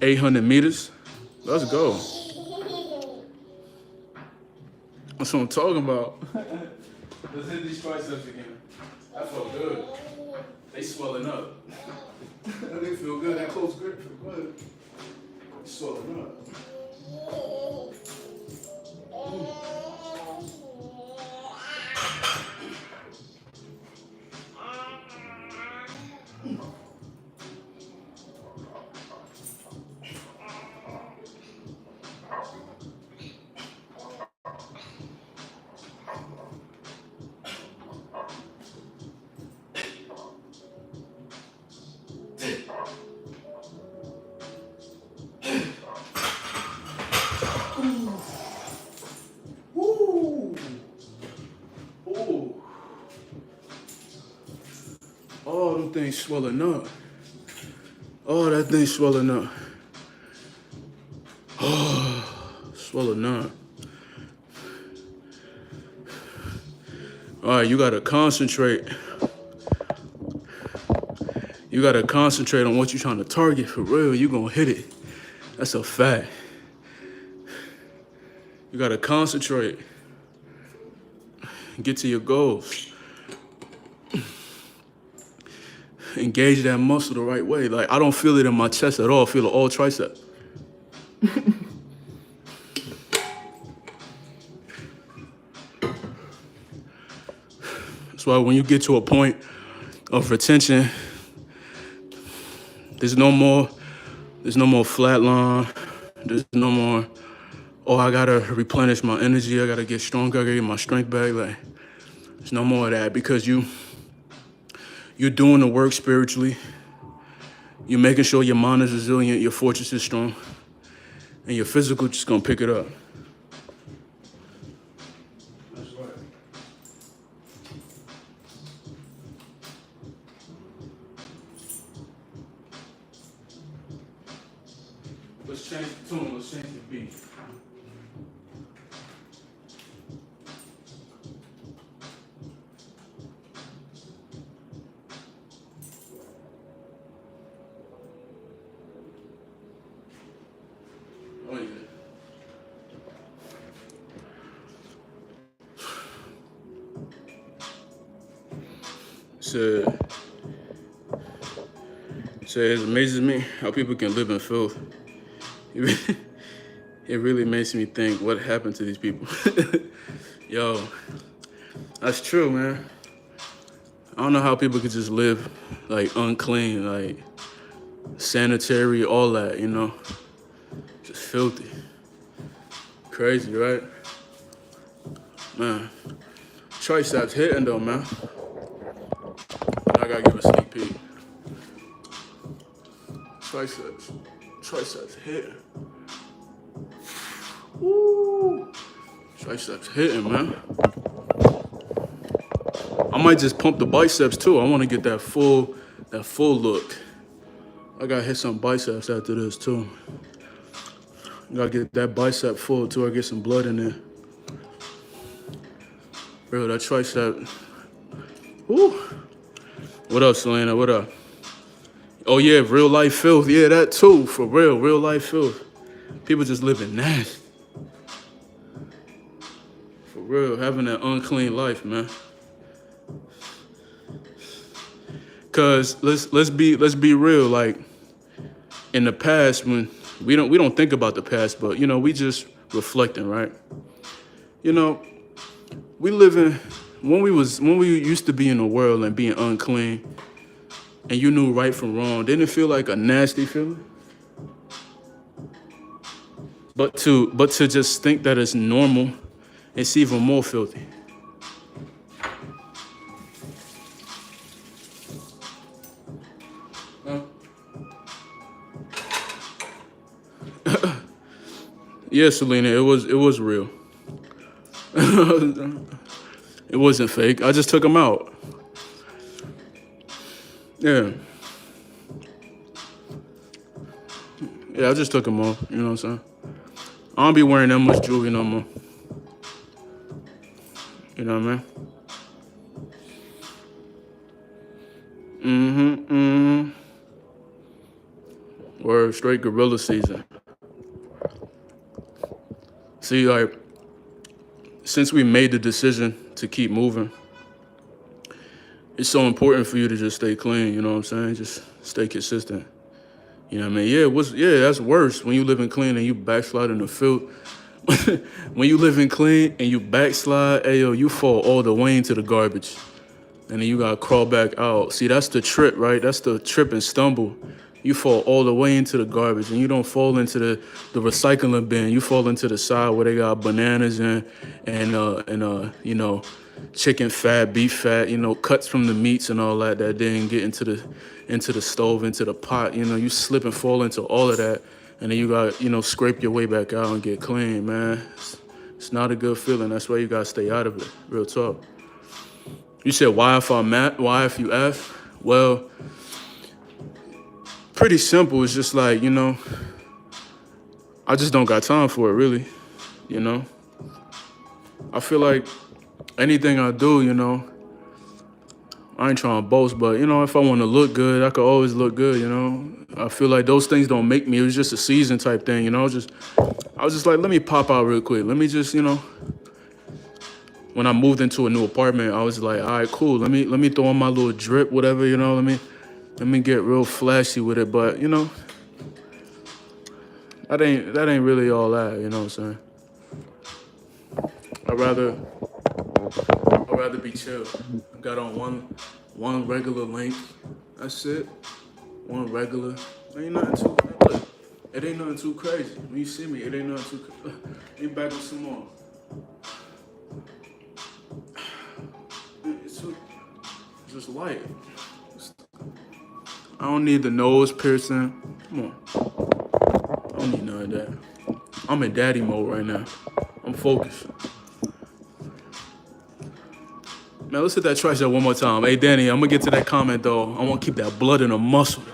Speaker 1: 800 meters. Let's go. That's what I'm talking about. Let's hit these triceps again. That felt good. They swelling up. They feel good. That close grip feel good. They swelling up. whole thing swelling up. Oh, that thing swelling up. Oh, swelling up. All right, you gotta concentrate. You gotta concentrate on what you're trying to target for real. You gonna hit it. That's a fact. You gotta concentrate. Get to your goals. Engage that muscle the right way. Like, I don't feel it in my chest at all. I feel it all tricep. That's why when you get to a point of retention, there's no more flat line. There's no more, oh, I gotta replenish my energy. I gotta get stronger. I gotta get my strength back. Like, there's no more of that because you're doing the work spiritually. You're making sure your mind is resilient, your fortress is strong, and your physical just gonna pick it up. That's right. Let's change the tune, let's change the beat. Oh yeah. So it amazes me how people can live in filth. It really makes me think, what happened to these people? Yo, that's true, man. I don't know how people could just live like unclean, like sanitary, all that, you know? Just filthy. Crazy, right? Man, triceps hitting though, man. I gotta give a sneak peek. Triceps hitting. Woo! Triceps hitting, man. I might just pump the biceps too. I want to get that full look. I gotta hit some biceps after this too. I gotta get that bicep full too. I get some blood in there. Bro, that tricep. Woo! What up, Selena? What up? Oh yeah, real life filth. Yeah, that too. For real life filth. People just living nasty. For real, having that unclean life, man. Cause let's be real. Like in the past, when we don't think about the past, but you know, we just reflecting, right? You know, we living when we used to be in the world and being unclean, and you knew right from wrong. Didn't it feel like a nasty feeling? But to just think that it's normal, it's even more filthy. Huh? Yeah, Selena, it was real. It wasn't fake. I just took them out. Yeah. Yeah, I just took them off. You know what I'm saying? I don't be wearing that much jewelry no more. You know what I mean? We're straight gorilla season. See, like, since we made the decision to keep moving, it's so important for you to just stay clean, you know what I'm saying? Just stay consistent. You know what I mean? Yeah, that's worse when you living clean and you backslide in the filth. When you living clean and you backslide, ayo, you fall all the way into the garbage. And then you gotta crawl back out. See, that's the trip, right? That's the trip and stumble. You fall all the way into the garbage, and you don't fall into the recycling bin. You fall into the side where they got bananas and you know, chicken fat, beef fat, you know, cuts from the meats and all that didn't get into the stove, into the pot. You know, you slip and fall into all of that, and then you got, you know, scrape your way back out and get clean, man. It's not a good feeling. That's why you gotta stay out of it. Real talk. You said, why if I'm mad? Why if you F? Well, pretty simple. It's just like, I just don't got time for it, really. You know, I feel like anything I do, I ain't trying to boast, but if I want to look good, I could always look good. I feel like those things don't make me. It was just a season type thing. I was just like, let me pop out real quick. Let me just, when I moved into a new apartment, I was like, all right, cool. Let me throw on my little drip, whatever. Let me get real flashy with it. But that ain't really all that. You know what I'm saying? I'd rather be chill. I got on one regular length. That's it. One regular. Ain't nothing too. Look, it ain't nothing too crazy. When you see me, it ain't nothing too. Let me back with some more. It's just light. I don't need the nose piercing. Come on. I don't need none of that. I'm in daddy mode right now. I'm focused. Man, let's hit that tricep one more time. Hey, Danny, I'm gonna get to that comment though. I want to keep that blood in the muscle though.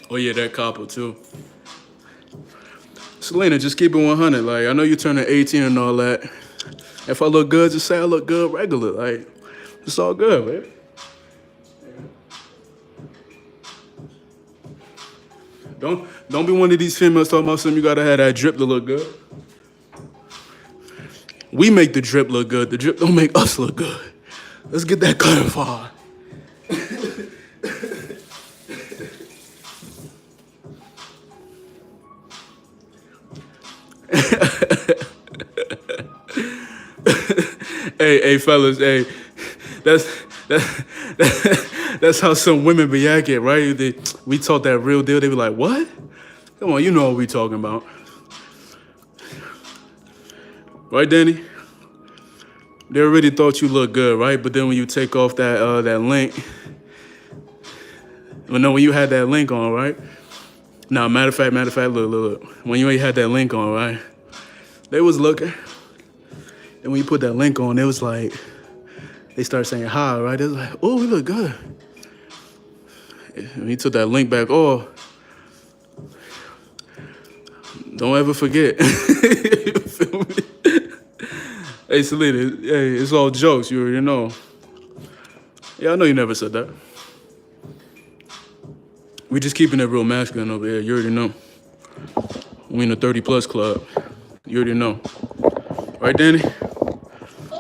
Speaker 1: Oh yeah, that copper too. Selena, just keep it 100. Like, I know you're turning 18 and all that. If I look good, just say I look good regular. Like, it's all good, man. Don't be one of these females talking about something you gotta have that drip to look good. We make the drip look good. The drip don't make us look good. Let's get that clarified. Hey, fellas, hey, that's that's how some women be acting, right? We talk that real deal. They be like, "What? Come on, you know what we talking about, right, Danny?" They already thought you looked good, right? But then when you take off that link, when you had that link on, right? Now, matter of fact, look. When you ain't had that link on, right? They was looking. And when you put that link on, it was like, they started saying hi, right? It was like, oh, we look good. And he took that link back off. Don't ever forget. You feel me? Hey, Selena, hey, it's all jokes. You already know. Yeah, I know you never said that. We just keeping it real masculine over here. You already know. We in the 30+ club. You already know. Right, Danny?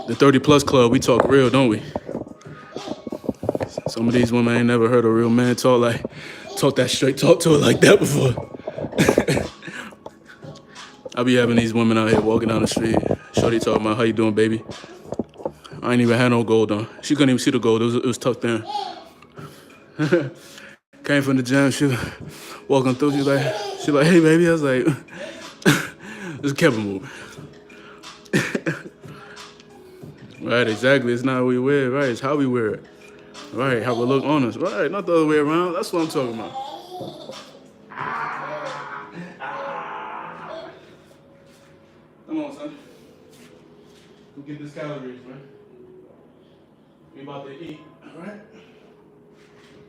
Speaker 1: The 30+ club, we talk real, don't we? Some of these women ain't never heard a real man talk that straight talk to it like that before. I be having these women out here walking down the street. Shorty talking about, how you doing, baby? I ain't even had no gold on. She couldn't even see the gold. It was tucked in. Came from the gym. She walking through. She like, hey, baby. I was like, just kept it moving. Right, exactly. It's not how we wear it, right? It's how we wear it. Right, how we look on us. Right, not the other way around. That's what I'm talking about. Come on, son. Go get this calories, man. We about to eat, all right?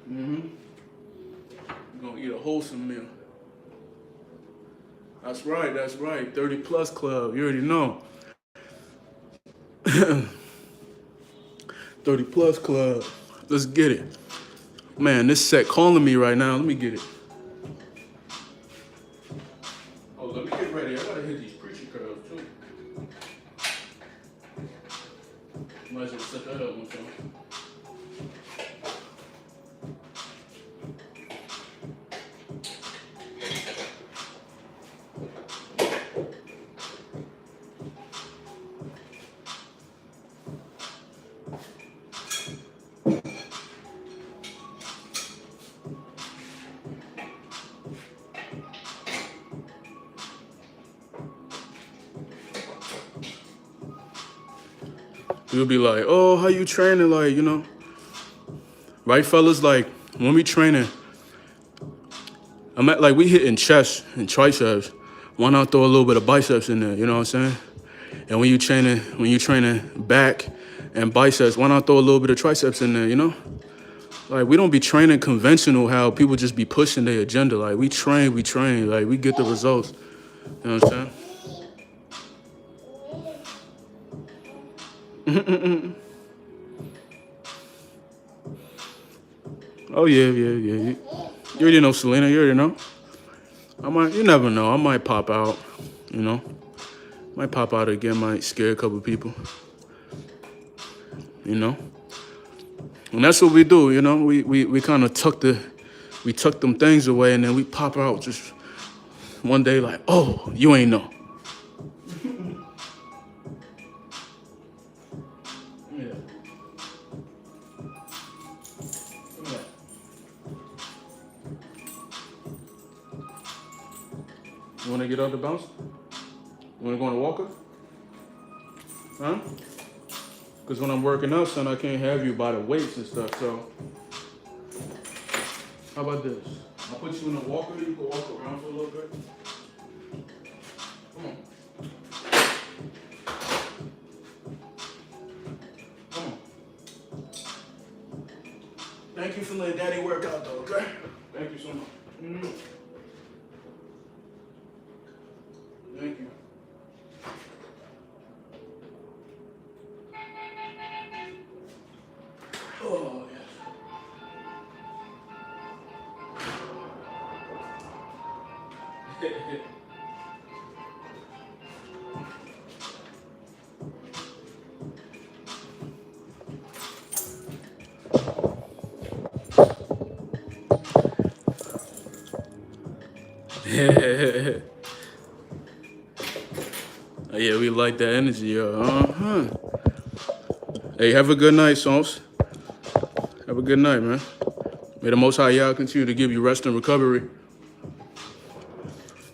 Speaker 1: We're gonna eat a wholesome meal. That's right. 30+ club, you already know. 30+ club. Let's get it. Man, this set calling me right now. Let me get it. Oh, let me get ready. I gotta hit these preacher curls too. Might as well set that up one time. People be like, oh, how you training? Like, right, fellas? Like, when we training, like, we hitting chest and triceps. Why not throw a little bit of biceps in there? You know what I'm saying? And when you training back and biceps, why not throw a little bit of triceps in there? Like, we don't be training conventional how people just be pushing their agenda. Like, we train, like, we get the results. You know what I'm saying? Oh, yeah. You already know, Selena. You already know. You never know. I might pop out, you know. Might pop out again, might scare a couple people. And that's what we do, We kind of tuck them things away, and then we pop out just one day like, oh, you ain't know. Yeah. You want to get up the bounce? You want to go on a walker? Huh? Because when I'm working out, son, I can't have you by the weights and stuff, so. How about this? I'll put you in a walker, you can walk around for a little bit. Come on. Come on. Thank you for letting Daddy work out, though, okay? Thank you so much. Thank you. Oh, yes. Yeah, we like that energy, yo. Hey, have a good night, Sauce. Have a good night, man. May the Most High Yah continue to give you rest and recovery.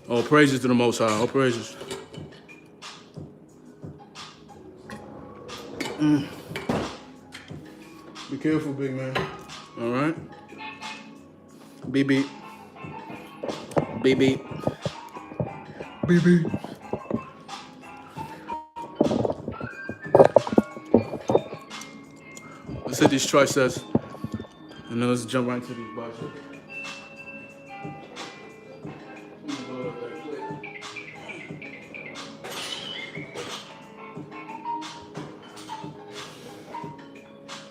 Speaker 1: All praises to the Most High. All praises. Be careful, big man. All right? Beep, beep. Beep, beep. Beep, beep. Let's hit these triceps, and then let's jump right into these biceps.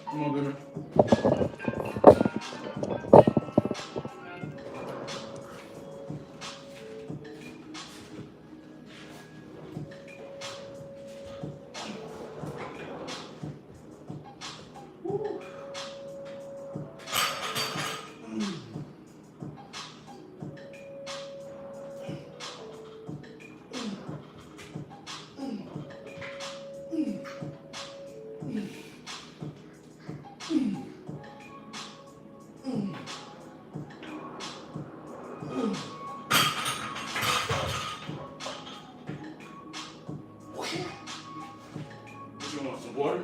Speaker 1: Come on, baby. You want some water?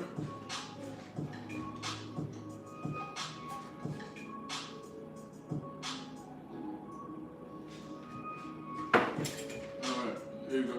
Speaker 1: All right, here you go.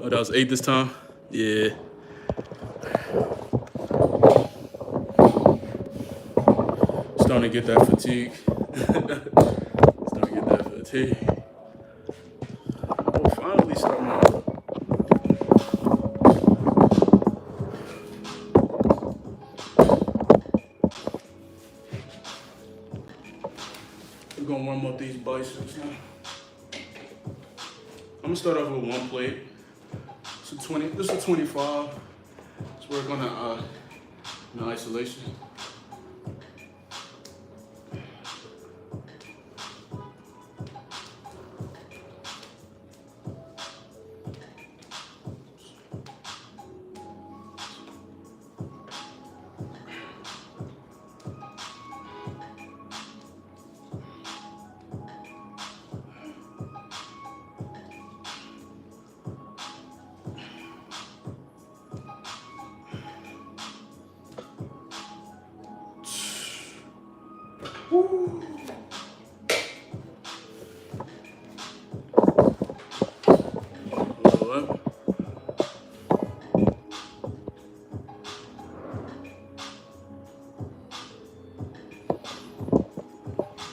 Speaker 1: Oh, that was 8 this time? Yeah. Starting to get that fatigue. Starting to get that fatigue. Oh, finally starting to. We're gonna warm up these biceps now. I'm gonna start off with one plate. This is 25. Let's work on the isolation. Woo. What?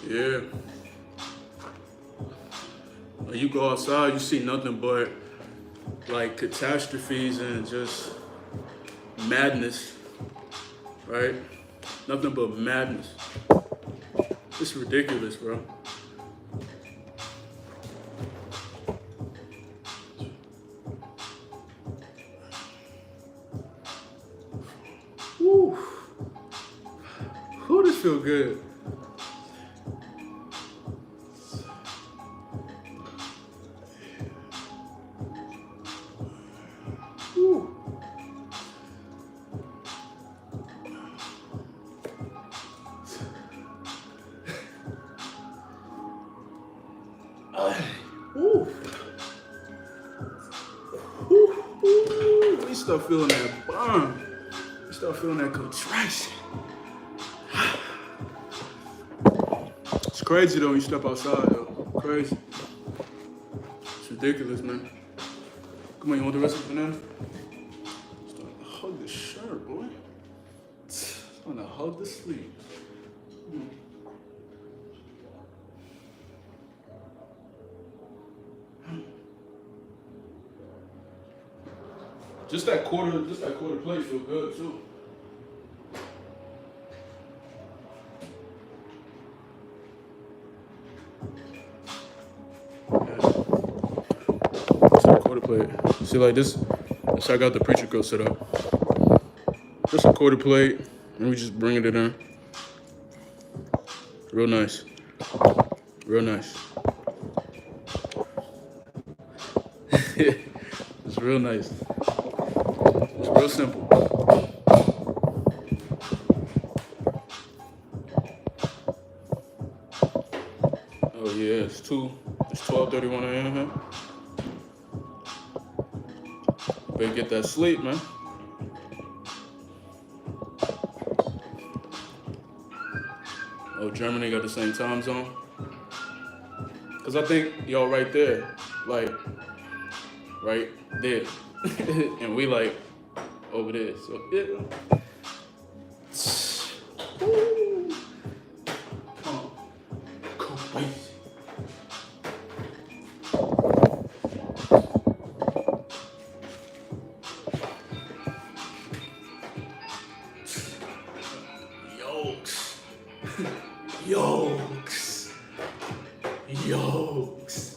Speaker 1: Yeah. When you go outside, you see nothing but like catastrophes and just madness, right? Nothing but madness. It's ridiculous, bro. Woo. Who this feel good? Woo. Woo. Woo. You start feeling that burn. You start feeling that contraction. It's crazy though when you step outside though. Crazy. It's ridiculous, man. Come on, you want the rest of the banana? Starting to hug the shirt, boy. Starting to hug the sleeve. Just that quarter plate feel good too. Just that quarter plate. See, like this. So I got the preacher grill set up. Just a quarter plate, and we just bringing it in. Real nice. Real nice. It's real nice. It's real simple. Oh yeah, it's 12:31 a.m. here. Better get that sleep, man. Oh, Germany got the same time zone? Cause I think y'all right there, like, right there. And we like over there, so yeah. Come on, go crazy. Yokes. Yokes. Yokes.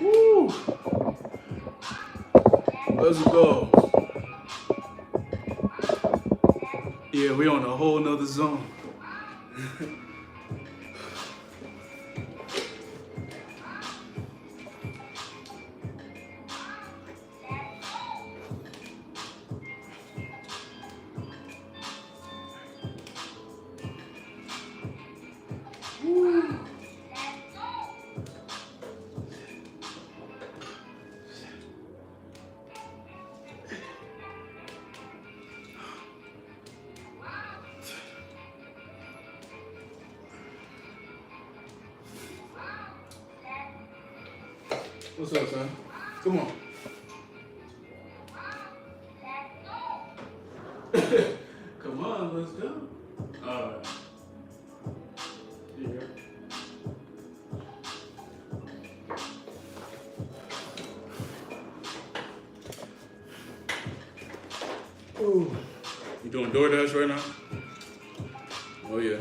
Speaker 1: Woo. Let's go. Yeah, we on a whole nother zone. What's up, son? Come on. Come on, let's go. All right. Here. Ooh. You doing DoorDash right now? Oh, yeah.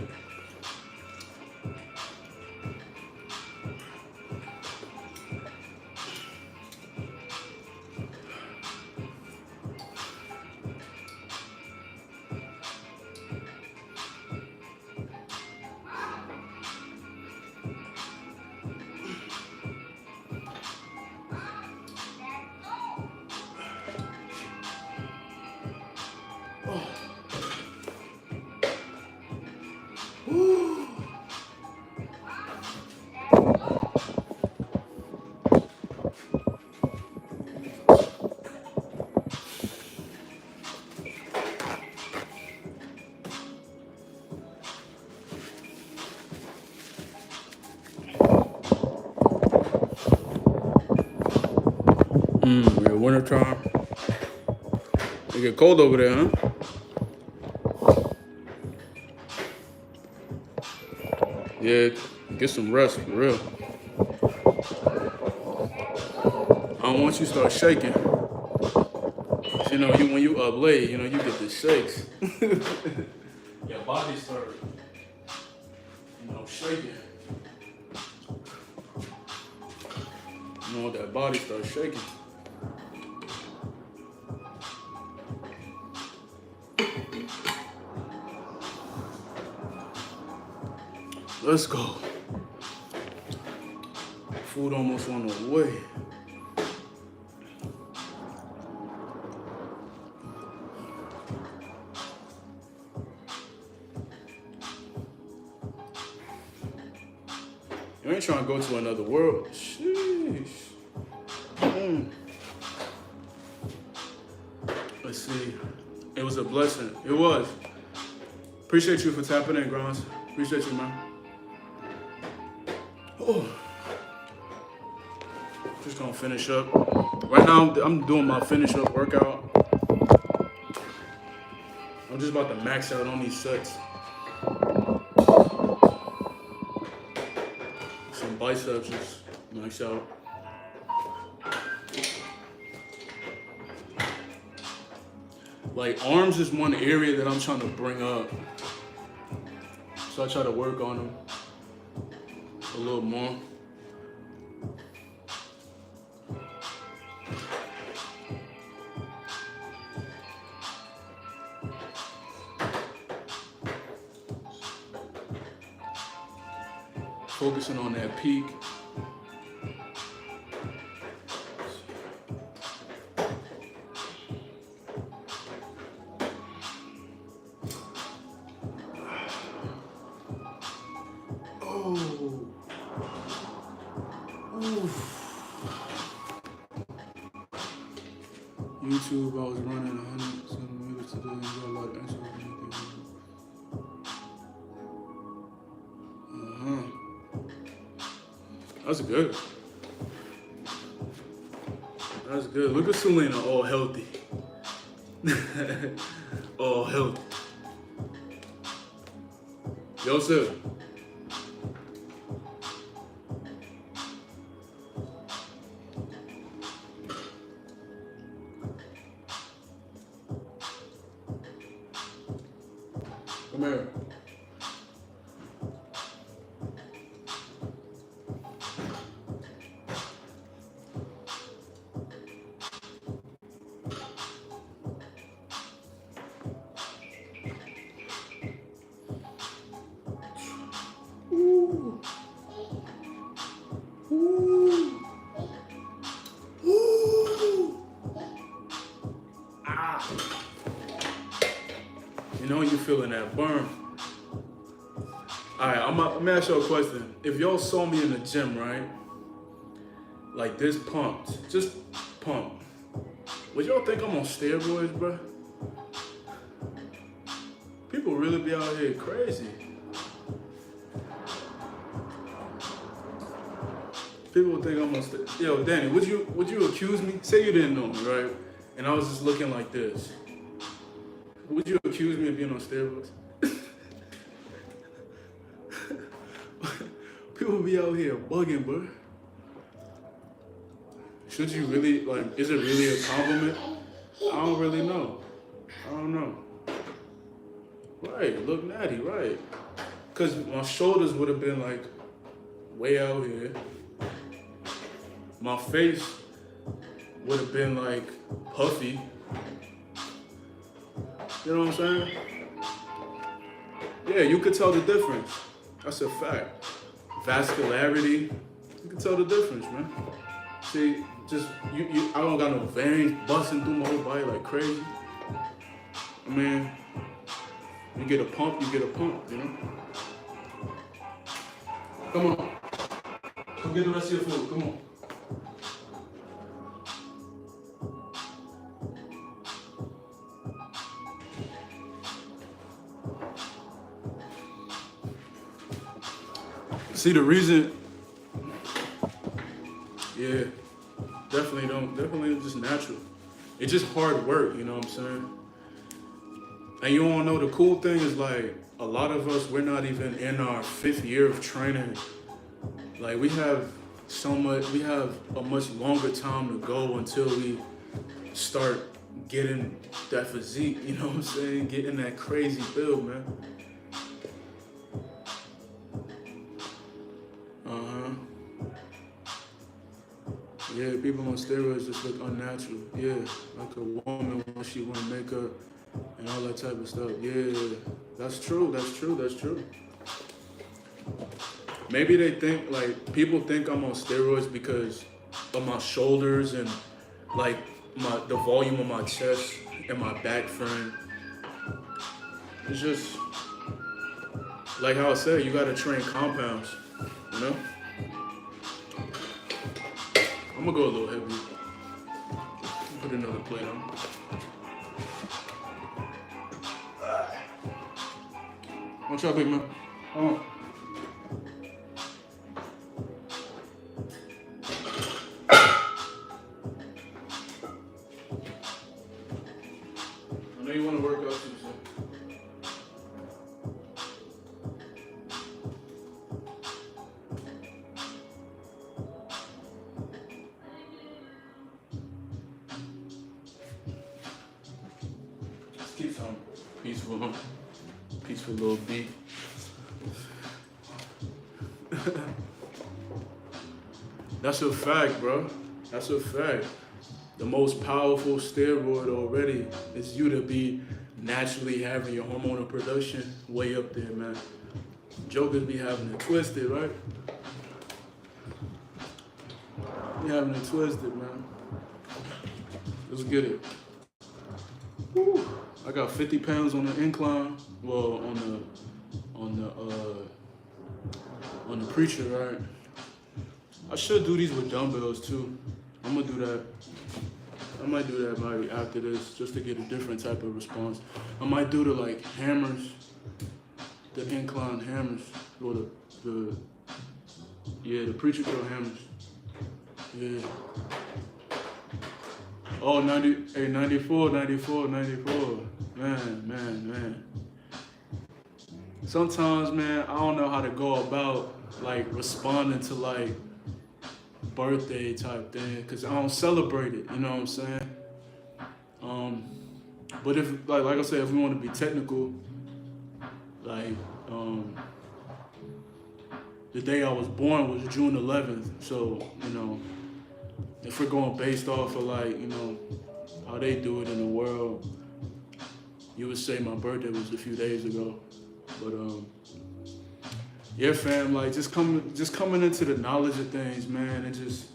Speaker 1: Yeah, winter time. It get cold over there, huh? Yeah, get some rest for real. I don't want you to start shaking. You know, when you up late, you know, you get the shakes. Your body start, shaking. You know, that body starts shaking. Let's go. Food almost on the way. You ain't trying to go to another world. Sheesh. Let's see. It was a blessing. It was. Appreciate you for tapping in, Grons. Appreciate you, man. Oh. Just gonna finish up. Right now, I'm doing my finish up workout. I'm just about to max out on these sets. Some biceps, just max out. Like arms is one area that I'm trying to bring up. So I try to work on them a little more. Focusing on that peak. YouTube, I was running 100 meters today and got a lot of extra. That's good. That's good. Look at Selena, all healthy. All healthy. Yo, sir. Come here. Ooh. Ooh. Ooh. Ah. You know you feeling that burn. All right, I'm gonna ask you a question. If y'all saw me in the gym, right? Like this pumped, just pumped. Would y'all think I'm on steroids, bro? People really be out here crazy. People think I'm on steroids. Yo, Danny, would you accuse me? Say you didn't know me, right? And I was just looking like this. Would you accuse me of being on steroids? People be out here bugging, bro. Should you really, like, is it really a compliment? I don't really know. I don't know. Right, look natty, right. Because my shoulders would have been, like, way out here. My face would have been, like, puffy. You know what I'm saying? Yeah, you could tell the difference. That's a fact. Vascularity, you can tell the difference, man. See, just, I don't got no veins busting through my whole body like crazy. I mean, you get a pump, you know? Come on. Go get the rest of your food, come on. See, the reason, yeah, Definitely just natural. It's just hard work, you know what I'm saying? And you all know the cool thing is like a lot of us, we're not even in our 5th year of training. Like we have a much longer time to go until we start getting that physique, you know what I'm saying? Getting that crazy build, man. Uh-huh. Yeah, people on steroids just look unnatural. Yeah, like a woman when she wear makeup and all that type of stuff. Yeah, that's true. Maybe they think like people think I'm on steroids because of my shoulders and like the volume of my chest and my back frame. It's just like how I said, you gotta train compounds, you know? I'm gonna go a little heavy. Put another plate on. What's up, big man? Come on. I know you want to work out too, so. Let's keep some peaceful little beat. That's a fact, bro. That's a fact. The most powerful steroid already is you to be naturally having your hormonal production way up there, man. Jokers be having it twisted, right? Be having it twisted, man. Let's get it. Woo. I got 50 pounds on the incline. Well, on the preacher, right? I should do these with dumbbells too. I'm gonna do that. I might do that maybe after this, just to get a different type of response. I might do the like hammers, the incline hammers, or the preacher curl hammers. Yeah. Oh, 94. Man. Sometimes, man, I don't know how to go about like responding to like birthday type thing, cause I don't celebrate it. You know what I'm saying? But if like I said, if we want to be technical, like the day I was born was June 11th. So you know, if we're going based off of like how they do it in the world, you would say my birthday was a few days ago. But yeah, fam, like just coming into the knowledge of things, man, and just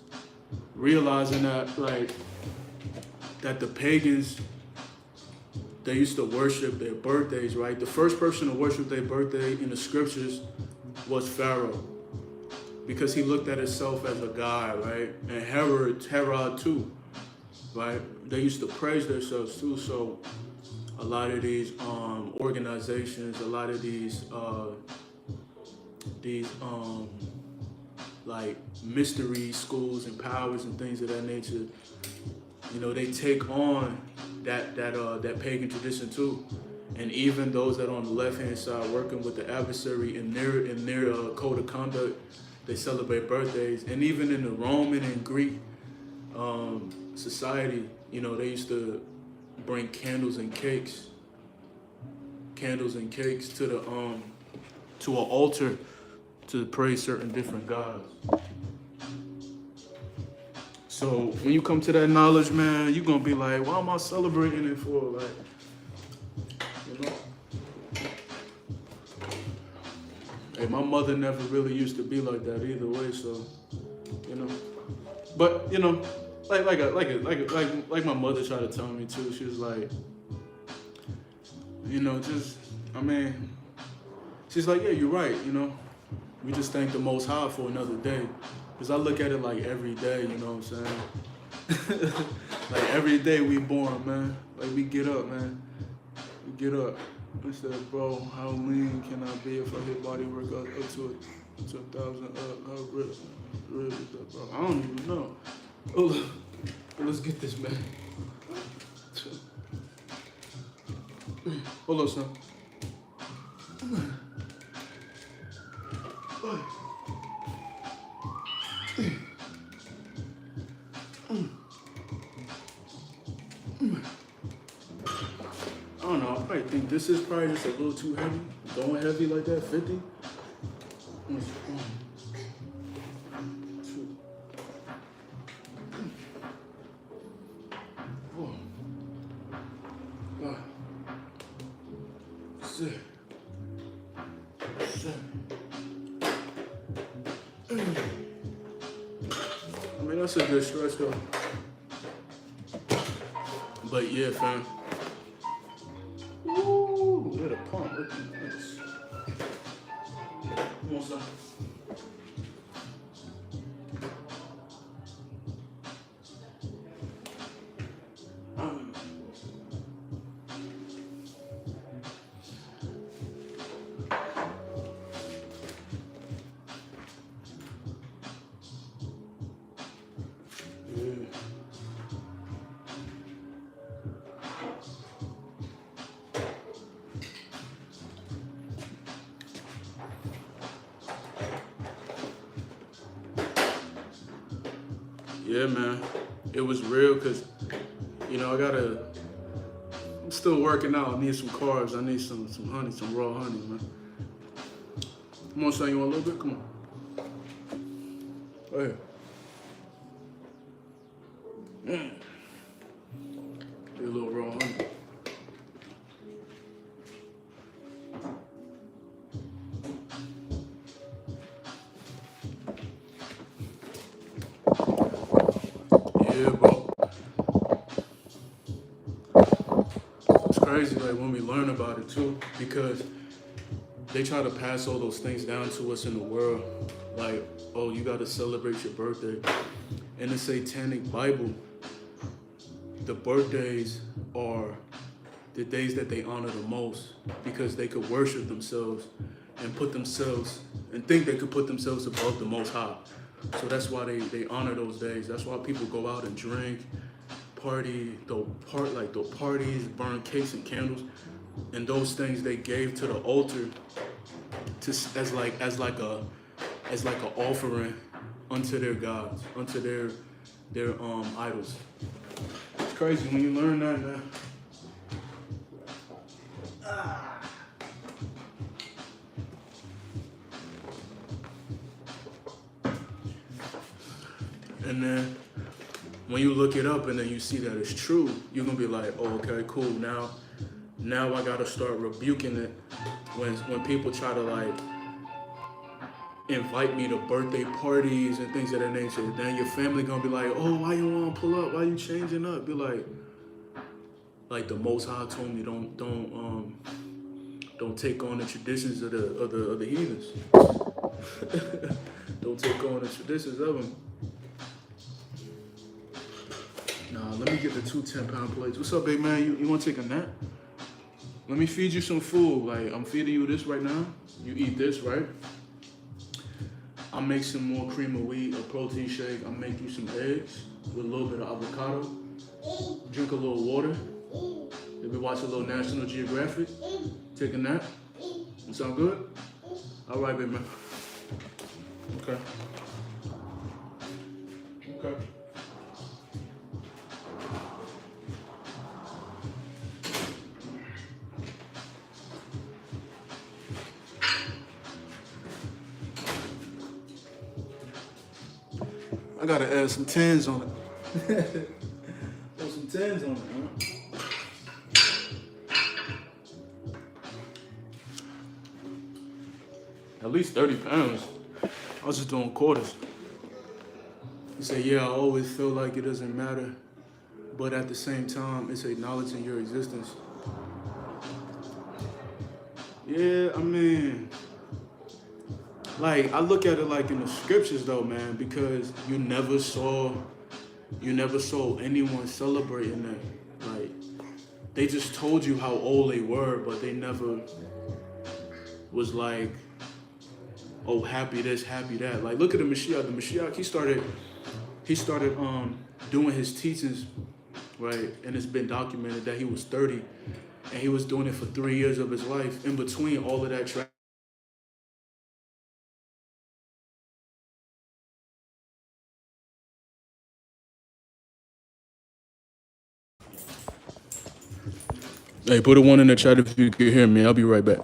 Speaker 1: realizing that that the pagans, they used to worship their birthdays, right? The first person to worship their birthday in the scriptures was Pharaoh, because he looked at himself as a god, right? And Herod too, right? They used to praise themselves too. So a lot of these organizations, a lot of these like mystery schools and powers and things of that nature, they take on that pagan tradition too. And even those that are on the left-hand side working with the adversary in their code of conduct, they celebrate birthdays. And even in the Roman and Greek society, they used to bring candles and cakes to the to an altar to praise certain different gods. So when you come to that knowledge, man, you're gonna be like, why am I celebrating it for? Like, Hey, my mother never really used to be like that either way, so But like my mother tried to tell me too. She was like, she's like, yeah, you're right. We just thank the Most High for another day, because I look at it like every day. You know what I'm saying? Like every day we born, man. Like we get up, man. We get up. I said, bro, how lean can I be if I hit body work up to 1,000 up? How rich is that, bro? I don't even know. Hold on. Let's get this, man. Hold on, son. I don't know, I probably think this is probably just a little too heavy. Going heavy like that, 50. 1, 2, 4, 5, 6, 7. I mean, that's a good stretch though. But yeah, fam. Ooh, look at the pump. Look at this. Come on, son. Yeah, man. It was real because, you know, I'm still working out. I need some carbs. I need some honey, some raw honey, man. Come on, son, you want a little bit? Come on. Go ahead. Get a little raw honey. Yeah, bro. It's crazy, like, when we learn about it, too, because they try to pass all those things down to us in the world. Like, oh, you got to celebrate your birthday. In the Satanic Bible, the birthdays are the days that they honor the most because they could worship themselves and think they could put themselves above the Most High. So that's why they honor those days. That's why people go out and drink, party, throw parties, burn cakes and candles, and those things they gave to the altar as like an offering unto their gods, unto their idols. It's crazy when you learn that, man. And then when you look it up and then you see that it's true, you're gonna be like, oh, okay, cool. Now I gotta start rebuking it when people try to like invite me to birthday parties and things of that nature. Then your family gonna be like, oh, why you wanna pull up? Why you changing up? Be like the Most High told me don't take on the traditions of the heathens. Don't take on the traditions of them. Nah, let me get the 2 10-pound plates. What's up, big man? You want to take a nap? Let me feed you some food. Like, I'm feeding you this right now. You eat this, right? I'll make some more cream of wheat, a protein shake. I'll make you some eggs with a little bit of avocado. Drink a little water. Maybe watch a little National Geographic. Take a nap. You sound good? All right, big man. Okay. Okay. I gotta add some 10s on it. Put some 10s on it, man. At least 30 pounds. I was just doing quarters. You say, yeah, I always feel like it doesn't matter, but at the same time, it's acknowledging your existence. Yeah, I mean, like, I look at it like in the scriptures though, man, because you never saw anyone celebrating that. Like, they just told you how old they were, but they never was like, oh, happy this, happy that. Like, look at the Mashiach. The Mashiach, he started he started doing his teachings, right? And it's been documented that he was 30, and he was doing it for 3 years of his life. In between all of that Hey, put a one in the chat if you can hear me. I'll be right back.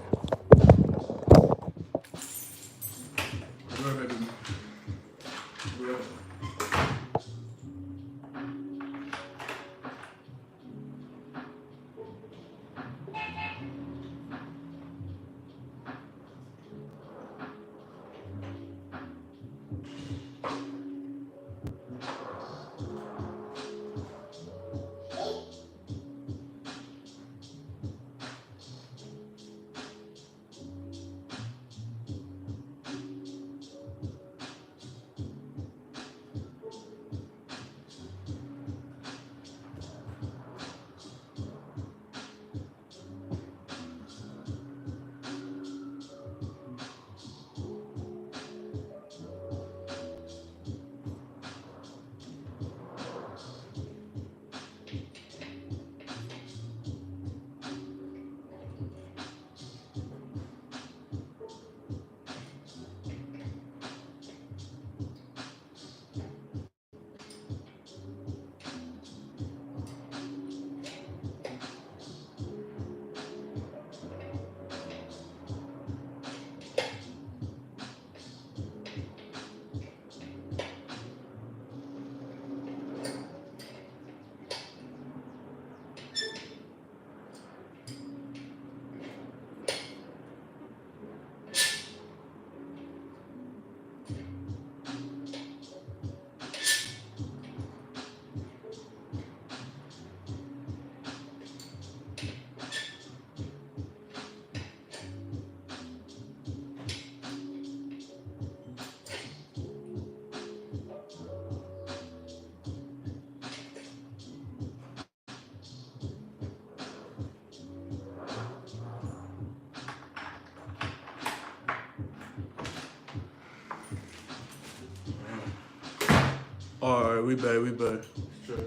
Speaker 1: All right, we back. Sure.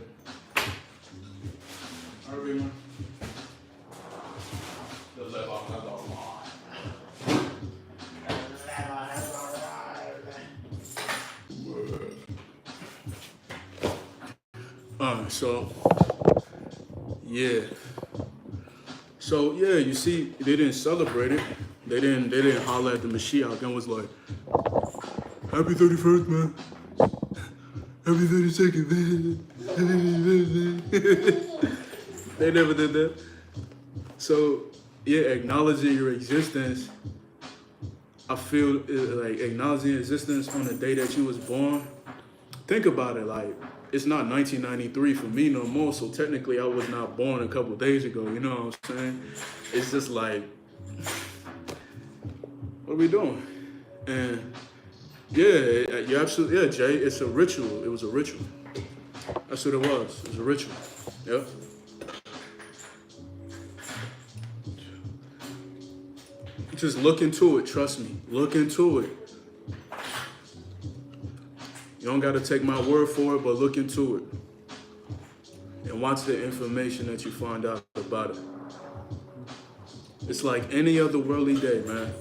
Speaker 1: All right, man. So yeah. So yeah, you see, they didn't celebrate it. They didn't holler at the Mashiach and was like, "Happy 31st, man. Happy 32nd, man." They never did that. So yeah, acknowledging your existence. I feel like acknowledging your existence on the day that you was born. Think about it, like it's not 1993 for me no more. So technically, I was not born a couple days ago. You know what I'm saying? It's just like, what are we doing? And yeah, you're absolutely, yeah, Jay. It's a ritual. It was a ritual. That's what it was. It was a ritual. Yep. Just look into it. Trust me. Look into it. You don't got to take my word for it, but look into it. And watch the information that you find out about it. It's like any other worldly day, man.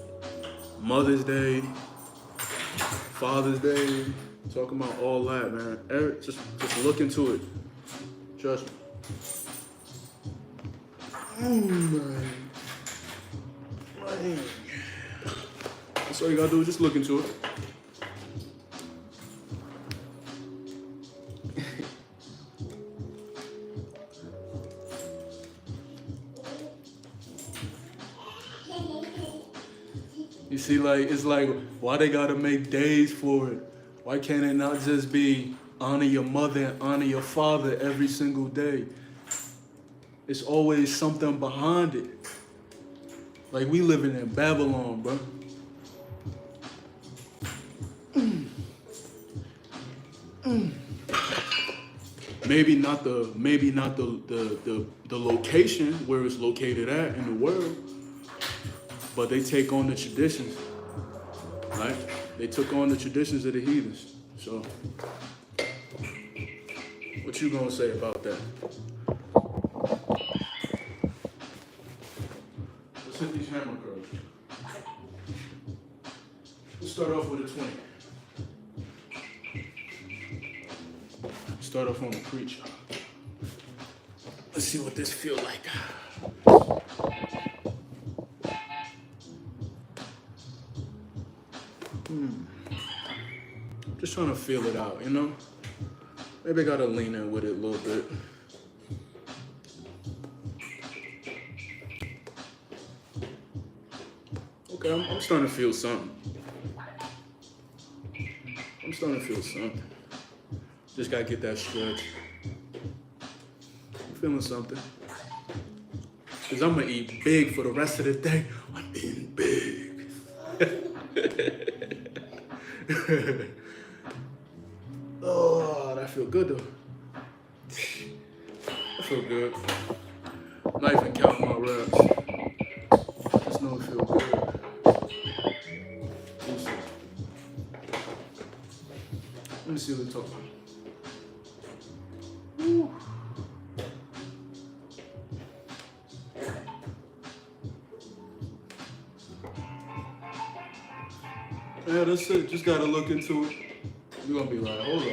Speaker 1: Mother's Day, Father's Day, talking about all that, man. Just look into it. Trust me. Oh, man. That's all you gotta do is just look into it. You see, like, it's like, why they gotta make days for it? Why can't it not just be honor your mother and honor your father every single day? It's always something behind it. Like, we living in Babylon, bro. Maybe not the location where it's located at in the world, but they take on the traditions, right? They took on the traditions of the heathens. So What you gonna say about that? Let's hit these hammer curls. Let's start off with a 20. Start off on the preach. Let's see what this feel like. Just trying to feel it out, you know? Maybe I gotta lean in with it a little bit. Okay, I'm starting to feel something. I'm starting to feel something. Just gotta get that stretch. I'm feeling something. Cause I'm gonna eat big for the rest of the day. I'm eating big. Oh, that feel good though. I feel good. Not even counting my reps. Just know it feel good. Let me see what we're talking about. Yeah, that's it. Just gotta look into it. You're gonna be like, hold up.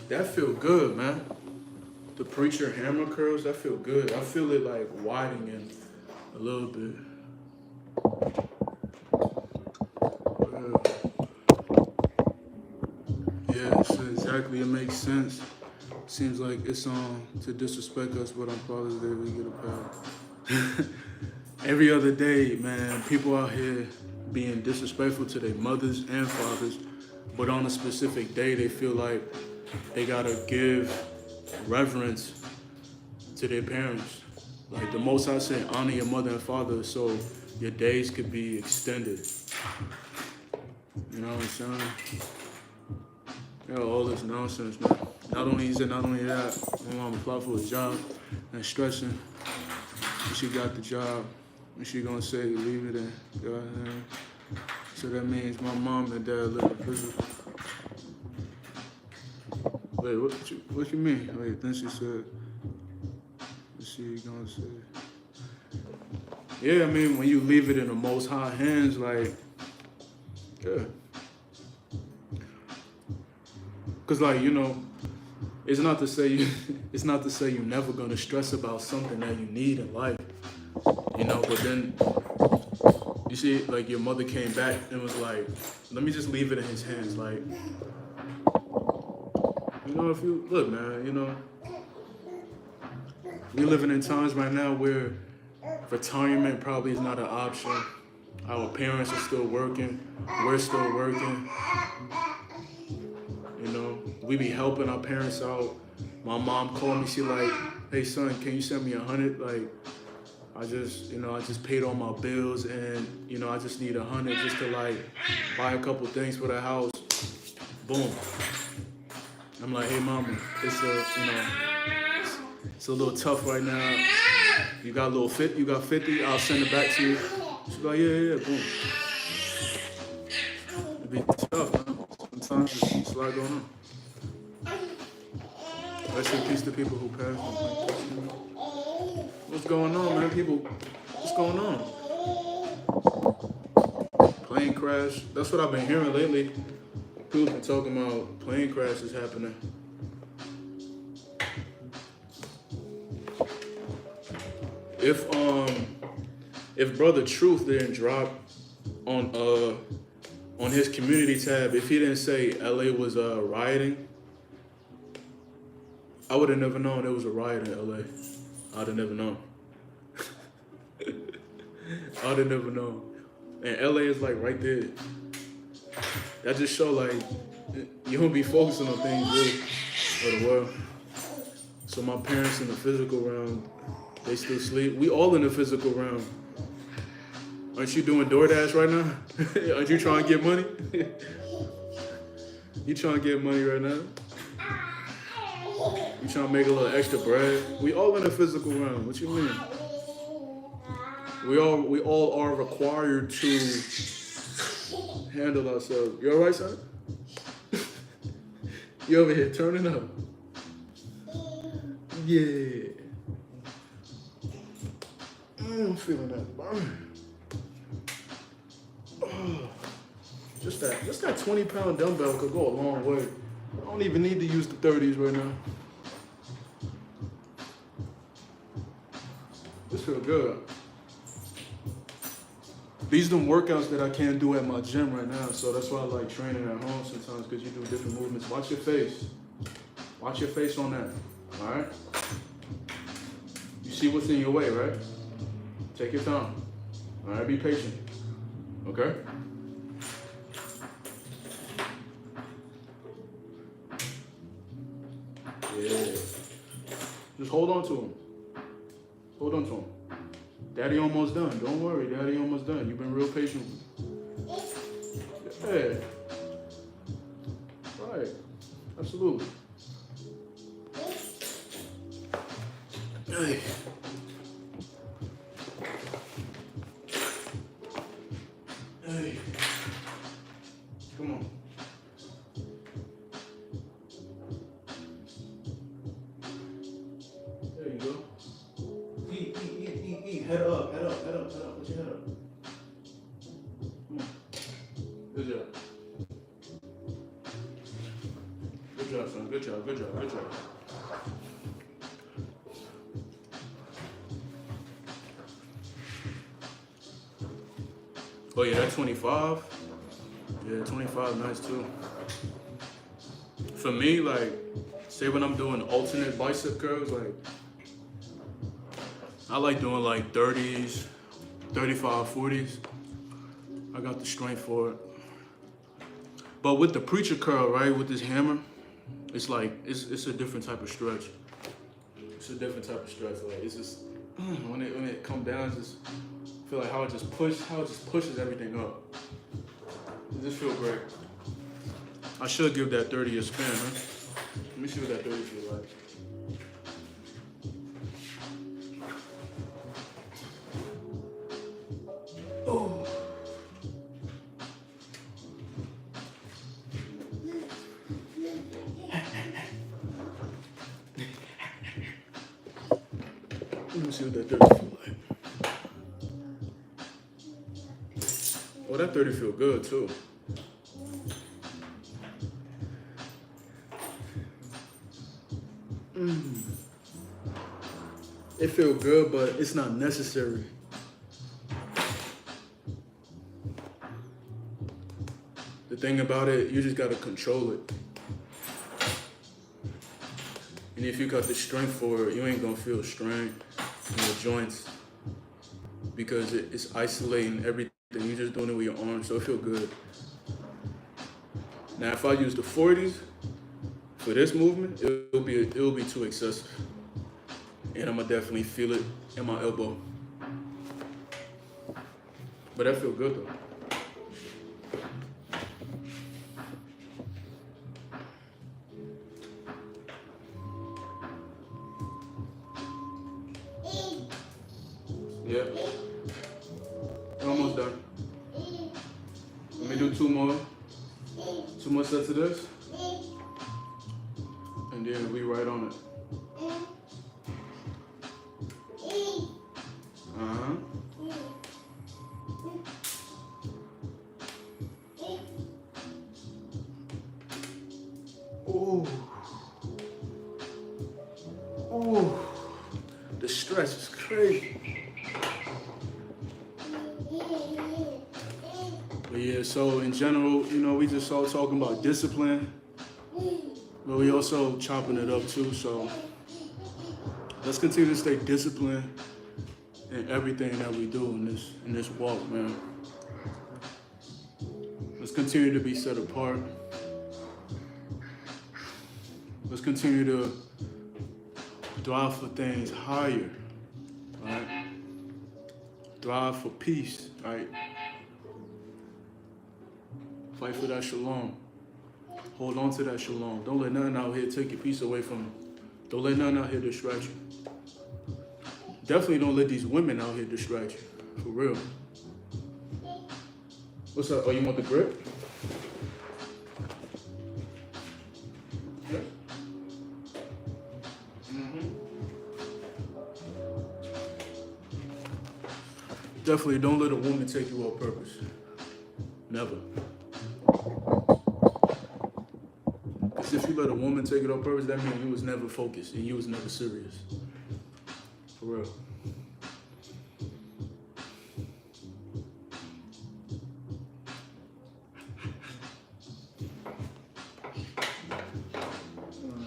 Speaker 1: That feel good, man. The preacher hammer curls, that feel good. I feel it like widening a little bit. Yeah, so exactly. It makes sense. Seems like it's to disrespect us, but on Father's Day we get a pass. Every other day, man, people out here being disrespectful to their mothers and fathers, but on a specific day they feel like they gotta give reverence to their parents. Like the Most High said, honor your mother and father so your days could be extended. You know what I'm saying? Yeah, all this nonsense, man. Not only that, my mom applied for a job and stressing. And she got the job, and she gonna say leave it in God's hand. So that means my mom and dad live in prison. Wait, what you mean? Wait, then she said, what's she gonna say? Yeah, I mean, when you leave it in the Most High hands, like, yeah. Cause like, you know, it's not to say you're never gonna stress about something that you need in life, you know. But then you see, like your mother came back and was like, "Let me just leave it in his hands." Like, you know, if you look, man, you know, we living in times right now where retirement probably is not an option. Our parents are still working. We're still working. You know, we be helping our parents out. My mom called me. She like, "Hey son, can you send me 100? Like, I just paid all my bills, and you know, I just need 100 just to like buy a couple things for the house." Boom. I'm like, "Hey mama, it's a little tough right now. You got 50? I'll send it back to you." She's like, "Yeah, boom." It be tough, man. Sometimes it's a lot going on. Rest in peace to people who passed. What's going on, man? What's going on? Plane crash. That's what I've been hearing lately. People been talking about plane crashes happening. If Brother Truth didn't drop on his community tab, if he didn't say LA was rioting, I would have never known there was a riot in LA. I'd have never known. I'd have never known. And LA is like right there. That just show like you don't be focusing on things really of the world. So my parents in the physical realm, they still sleep. We all in the physical realm. Aren't you doing DoorDash right now? Aren't you trying to get money? You trying to get money right now? You trying to make a little extra bread? We all in the physical realm. What you mean? We all are required to handle ourselves. You all right, son? You over here turning up? Yeah. I'm feeling that burn. Oh, just that 20-pound dumbbell could go a long way. I don't even need to use the 30s right now. This feel good. These are the workouts that I can't do at my gym right now, so that's why I like training at home sometimes, because you do different movements. Watch your face. Watch your face on that, all right? You see what's in your way, right? Take your time, all right? Be patient, okay? Yeah. Just hold on to him. Hold on to him. Daddy almost done. Don't worry, Daddy almost done. You've been real patient. Yeah. Right. Absolutely. Hey. Hey. Come on. There you go. Eat. Head up. Put your head up. Come on. Good job. Good job, son. Good job. Oh yeah, that 25. Yeah, 25, nice too. For me, like, say when I'm doing alternate bicep curls, like, I like doing like 30s, 35, 40s. I got the strength for it. But with the preacher curl, right, with this hammer, it's like, it's a different type of stretch. It's a different type of stretch. Like, it's just, when it come down, it's just, I feel like how it just pushes everything up. It just feel great. I should give that 30 a spin, huh? Let me see what that 30 feels like. Oh. Let me see what that 30 feels like. Oh, that 30 feel good too. It feel good, but it's not necessary. The thing about it, you just gotta control it. And if you got the strength for it, you ain't gonna feel strain in your joints because it's isolating everything. You're just doing it with your arms, so it feel good. Now, if I use the 40s for this movement, it'll be too excessive, and I'm gonna definitely feel it in my elbow. But that feel good though. Yeah. We're almost done. Let me do two more sets of this. And then we right on it. Uh-huh. Ooh. Ooh. The stretch is crazy. But yeah, so in general, we just all talking about discipline, but we also chopping it up too. So let's continue to stay disciplined in everything that we do in this walk, man. Let's continue to be set apart. Let's continue to drive for things higher, right? Drive for peace, right? Fight for that shalom. Hold on to that shalom. Don't let nothing out here take your peace away from you. Don't let nothing out here distract you. Definitely don't let these women out here distract you. For real. What's up? Oh, you want the grip? Yeah. Definitely don't let a woman take you off purpose. Never. Because if you let a woman take it on purpose, that means you was never focused and you was never serious. For real.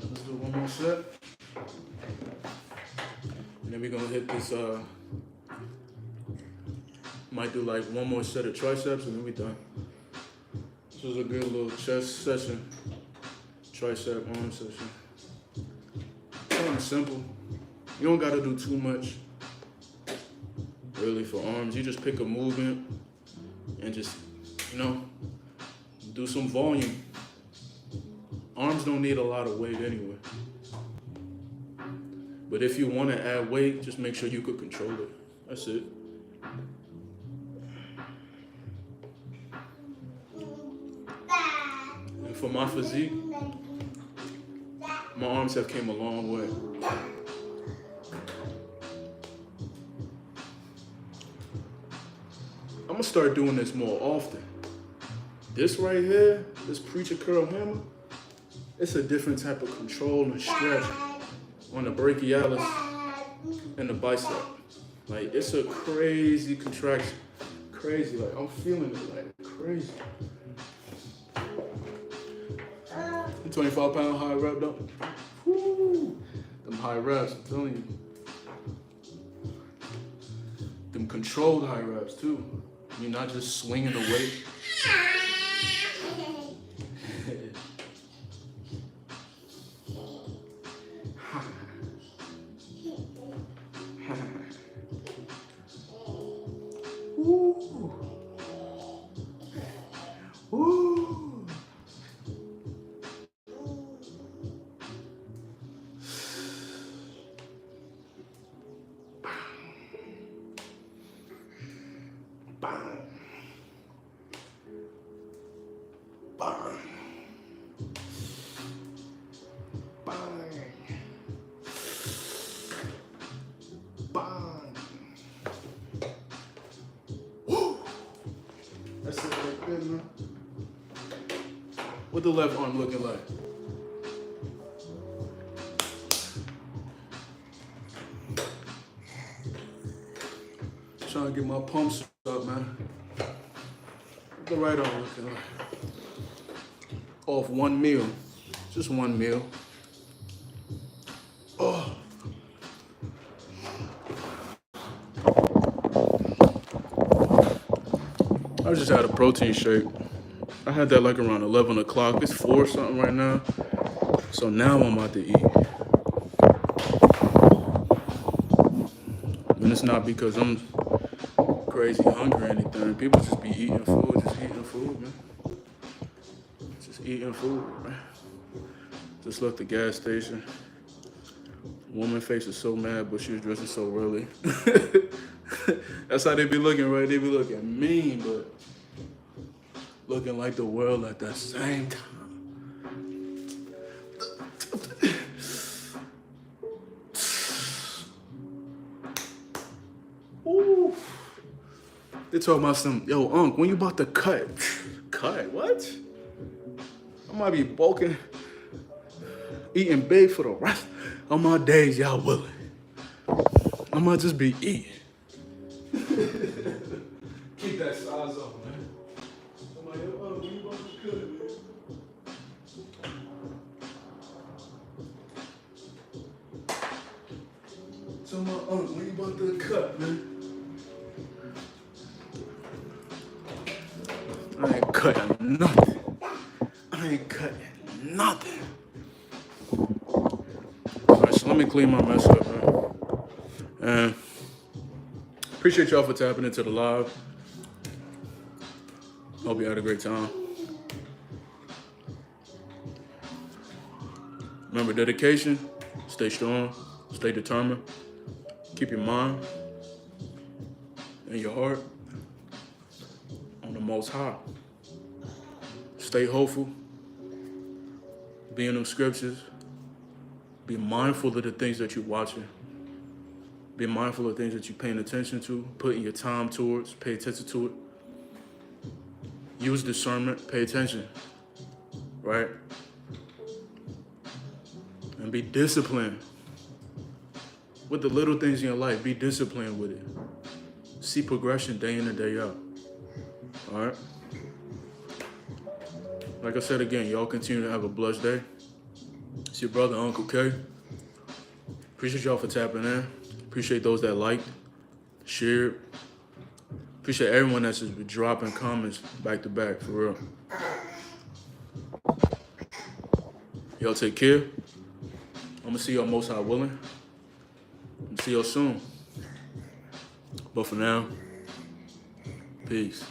Speaker 1: Let's do one more set. And then we're gonna hit this, might do like one more set of triceps and then we done. This was a good little chest session. Tricep arm session. Kind of simple. You don't gotta do too much really for arms. You just pick a movement and just, do some volume. Arms don't need a lot of weight anyway. But if you want to add weight, just make sure you could control it. That's it. And for my physique, my arms have came a long way. I'm gonna start doing this more often. This right here, this preacher curl hammer, it's a different type of control and stretch on the brachialis and the bicep. Like, it's a crazy contraction. Crazy, like, I'm feeling it like crazy. 25-pound high rep though. Woo! Them high reps, I'm telling you. Them controlled high reps too. You're not just swinging the weight. Woo! Woo! Bang. Bang. Bang. Bang. Woo! That's it right there, man. What the left arm looking like? Trying to get my pumps up, man. What the right arm looking like? Off one meal. Just one meal. Oh. I just had a protein shake. I had that like around 11 o'clock. It's 4 something right now. So now I'm about to eat. And it's not because I'm crazy hungry or anything. People just be eating food, man. Just eating food, man. Just left the gas station. Woman face is so mad, but she was dressing so early. That's how they be looking, right? They be looking mean, but looking like the world at the same time. Ooh. They talking about some, yo, Unc, when you about to cut? Cut? What? I might be bulking, eating big for the rest of my days, y'all willing. I might just be eating. Keep that size up, man. I'm like, yo, Unc, when you about to cut, man? So my Unc, when you about to cut, man? I ain't cut. cutting nothing. I ain't cutting nothing. All right, so let me clean my mess up, man. And appreciate y'all for tapping into the live. Hope you had a great time. Remember, dedication, stay strong, stay determined. Keep your mind and your heart on the Most High. Stay hopeful. Be in them scriptures. Be mindful of the things that you're watching. Be mindful of things that you're paying attention to, putting your time towards, pay attention to it. Use discernment, pay attention, right? And be disciplined with the little things in your life. Be disciplined with it. See progression day in and day out, all right? Like I said again, y'all continue to have a blessed day. It's your brother, UncleK. Appreciate y'all for tapping in. Appreciate those that liked, shared. Appreciate everyone that's just been dropping comments back to back, for real. Y'all take care. I'm gonna see y'all most high willing. See y'all soon. But for now, peace.